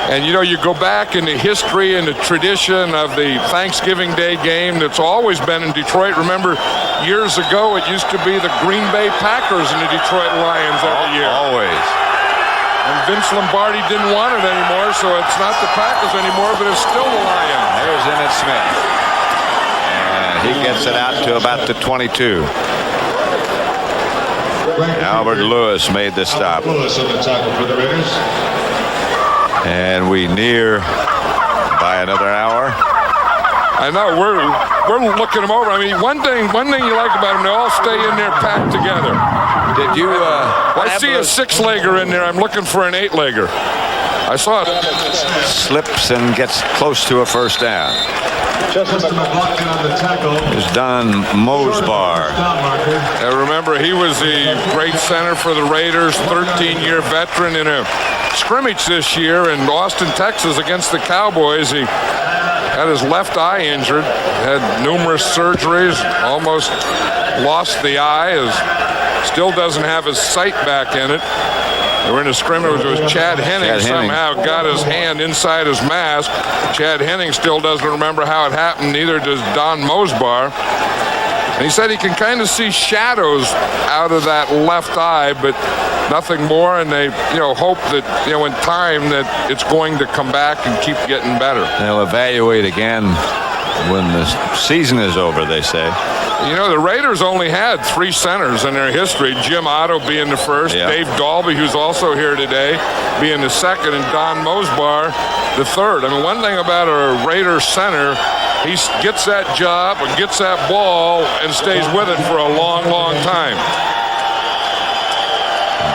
And, you know, you go back in the history and the tradition of the Thanksgiving Day game that's always been in Detroit. Remember, years ago, it used to be the Green Bay Packers and the Detroit Lions every year. Always. And Vince Lombardi didn't want it anymore, so it's not the Packers anymore, but it's still the Lions. There's Emmitt Smith. And he gets it out to about the 22. Albert Lewis made the stop. Lewis on the tackle for the Raiders. And we near by another hour. I know, we're looking them over. I mean, one thing you like about them, they all stay in there packed together. Did you? I see a 6-legger in there. I'm looking for an 8-legger. I saw it. Slips and gets close to a first down. Justin McLaughlin on the tackle. Is Don Mosbar. Now remember, he was the great center for the Raiders, 13-year veteran in a scrimmage this year in Austin, Texas against the Cowboys. He had his left eye injured, had numerous surgeries, almost lost the eye, still doesn't have his sight back in it. They were in a scrimmage with Chad Henning. Somehow got his hand inside his mask. Chad Henning still doesn't remember how it happened, neither does Don Mosbar. And he said he can kind of see shadows out of that left eye, but nothing more. And they, hope that, in time that it's going to come back and keep getting better. They'll evaluate again when the season is over, they say. The Raiders only had 3 centers in their history, Jim Otto being the first, Dave Dalby, who's also here today, being the second, and Don Mosbar the third. I mean, one thing about a Raiders center, he gets that job, gets that ball, and stays with it for a long, long time.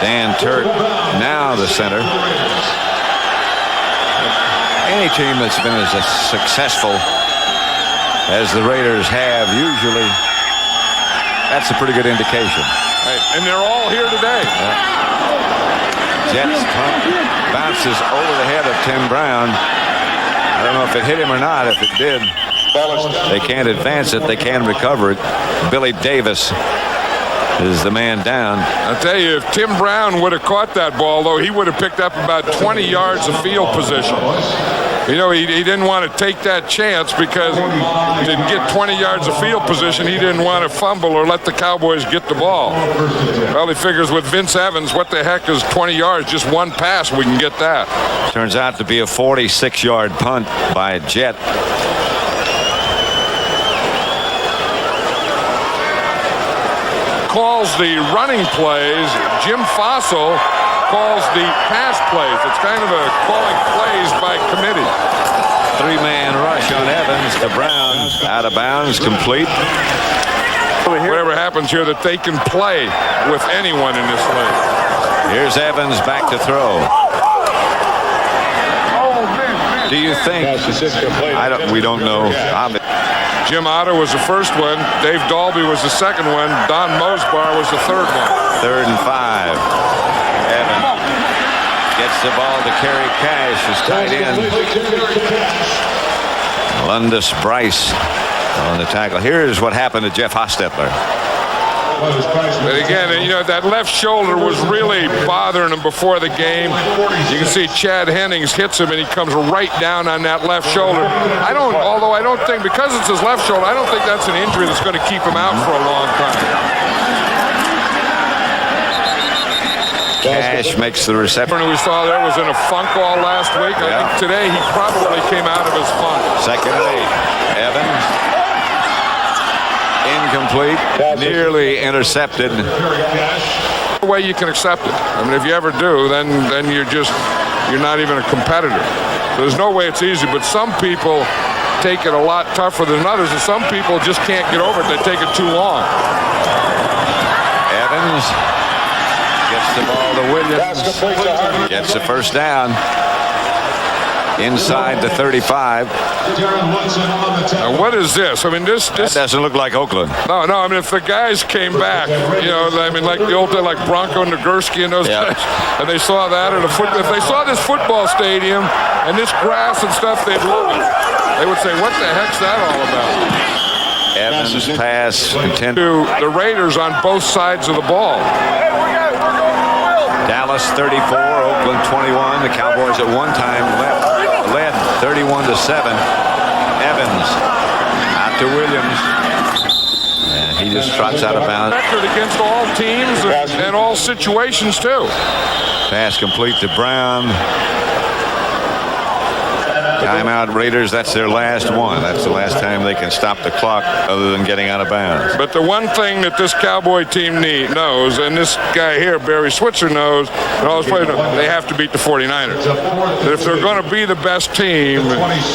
Dan Turk, now the center. Any team that's been as successful as the Raiders have, usually, that's a pretty good indication. Right. And they're all here today. Jets punt bounces over the head of Tim Brown. I don't know if it hit him or not. If it did, they can't advance it. They can recover it. Billy Davis is the man down. I'll tell you, if Tim Brown would have caught that ball, though, he would have picked up about 20 yards of field position. He didn't want to take that chance because he didn't get 20 yards of field position. He didn't want to fumble or let the Cowboys get the ball. Well, he figures with Vince Evans, what the heck is 20 yards? Just one pass, we can get that. Turns out to be a 46-yard punt by Jet. Calls the running plays. Jim Fossil calls the pass plays. It's kind of a calling plays by committee. 3-man rush on Evans to Brown. Out of bounds, complete. Whatever happens here, that they can play with anyone in this league. Here's Evans back to throw. Do you think? We don't know. Jim Otto was the first one. Dave Dalby was the second one. Don Mosbar was the third one. 3rd and 5. Evans gets the ball to Kerry Cash, is tight end. Lundus Bryce on the tackle. Here's what happened to Jeff Hostetler. But again, that left shoulder was really bothering him before the game. You can see Chad Hennings hits him, and he comes right down on that left shoulder. Although I don't think, because it's his left shoulder, I don't think that's an injury that's going to keep him out for a long time. Cash makes the reception. We saw there was in a funk all last week. I think today he probably came out of his funk. 2nd and 8. Evans. Incomplete. Nearly intercepted. The way you can accept it. I mean, if you ever do, then you're not even a competitor. There's no way it's easy, but some people take it a lot tougher than others, and some people just can't get over it. They take it too long. Evans gets the ball to Williams. Gets the first down. Inside the 35. Now, what is this? I mean, this doesn't look like Oakland. No. I mean, if the guys came back, like the old day, like Bronco Nagurski and those guys, and they saw that at if they saw this football stadium and this grass and stuff, they'd love it. They would say, "What the heck's that all about?" Evans pass intended to the Raiders on both sides of the ball. Dallas Dallas 34, Oakland 21. The Cowboys at one time led 31-7. Evans out to Williams. And he just trots out of bounds. Record against all teams and all situations, too. Pass complete to Brown. Timeout, Raiders. That's their last one. That's the last time they can stop the clock other than getting out of bounds. But the one thing that this Cowboy team knows, and this guy here, Barry Switzer, knows, and all his players know, they have to beat the 49ers. That if they're going to be the best team,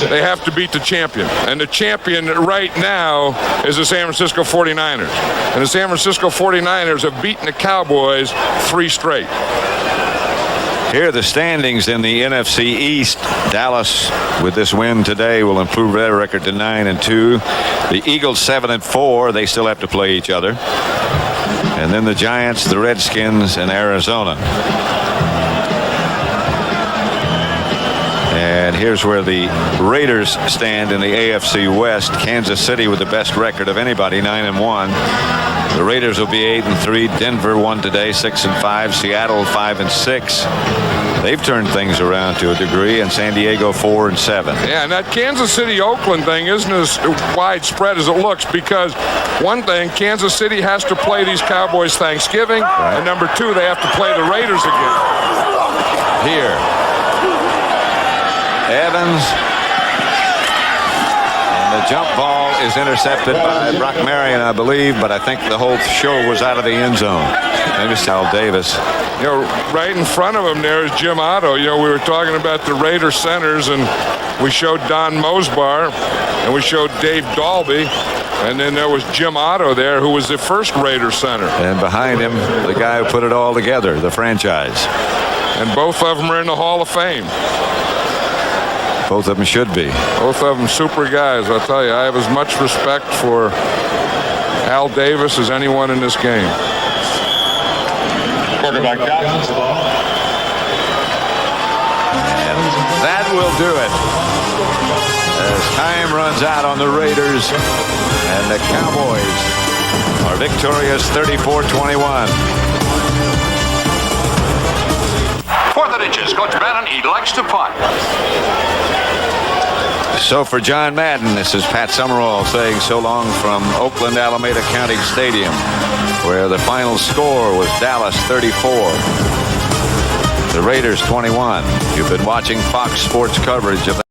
they have to beat the champion. And the champion right now is the San Francisco 49ers. And the San Francisco 49ers have beaten the Cowboys 3 straight. Here are the standings in the NFC East. Dallas, with this win today, will improve their record to 9-2. The Eagles 7-4. They still have to play each other. And then the Giants, the Redskins, and Arizona. And here's where the Raiders stand in the AFC West. Kansas City with the best record of anybody, 9-1. The Raiders will be 8-3. Denver won today, 6-5. Seattle 5-6. They've turned things around to a degree, and San Diego 4-7. Yeah, and that Kansas City-Oakland thing isn't as widespread as it looks, because one thing, Kansas City has to play these Cowboys Thanksgiving, and number 2, they have to play the Raiders again. Here, Evans. The jump ball is intercepted by Brock Marion, I believe, but I think the whole show was out of the end zone. Maybe Al Davis. You know, right in front of him there is Jim Otto. You know, we were talking about the Raider centers, and we showed Don Mosbar, and we showed Dave Dalby, and then there was Jim Otto there, who was the first Raider center. And behind him, the guy who put it all together, the franchise. And both of them are in the Hall of Fame. Both of them should be. Both of them super guys. I'll tell you, I have as much respect for Al Davis as anyone in this game. Quarterback Johnson. And that will do it. As time runs out on the Raiders, and the Cowboys are victorious 34-21. 4th and inches. Coach Bannon, he likes to punt. So for John Madden, this is Pat Summerall saying so long from Oakland Alameda County Stadium, where the final score was Dallas 34, the Raiders 21. You've been watching Fox Sports coverage of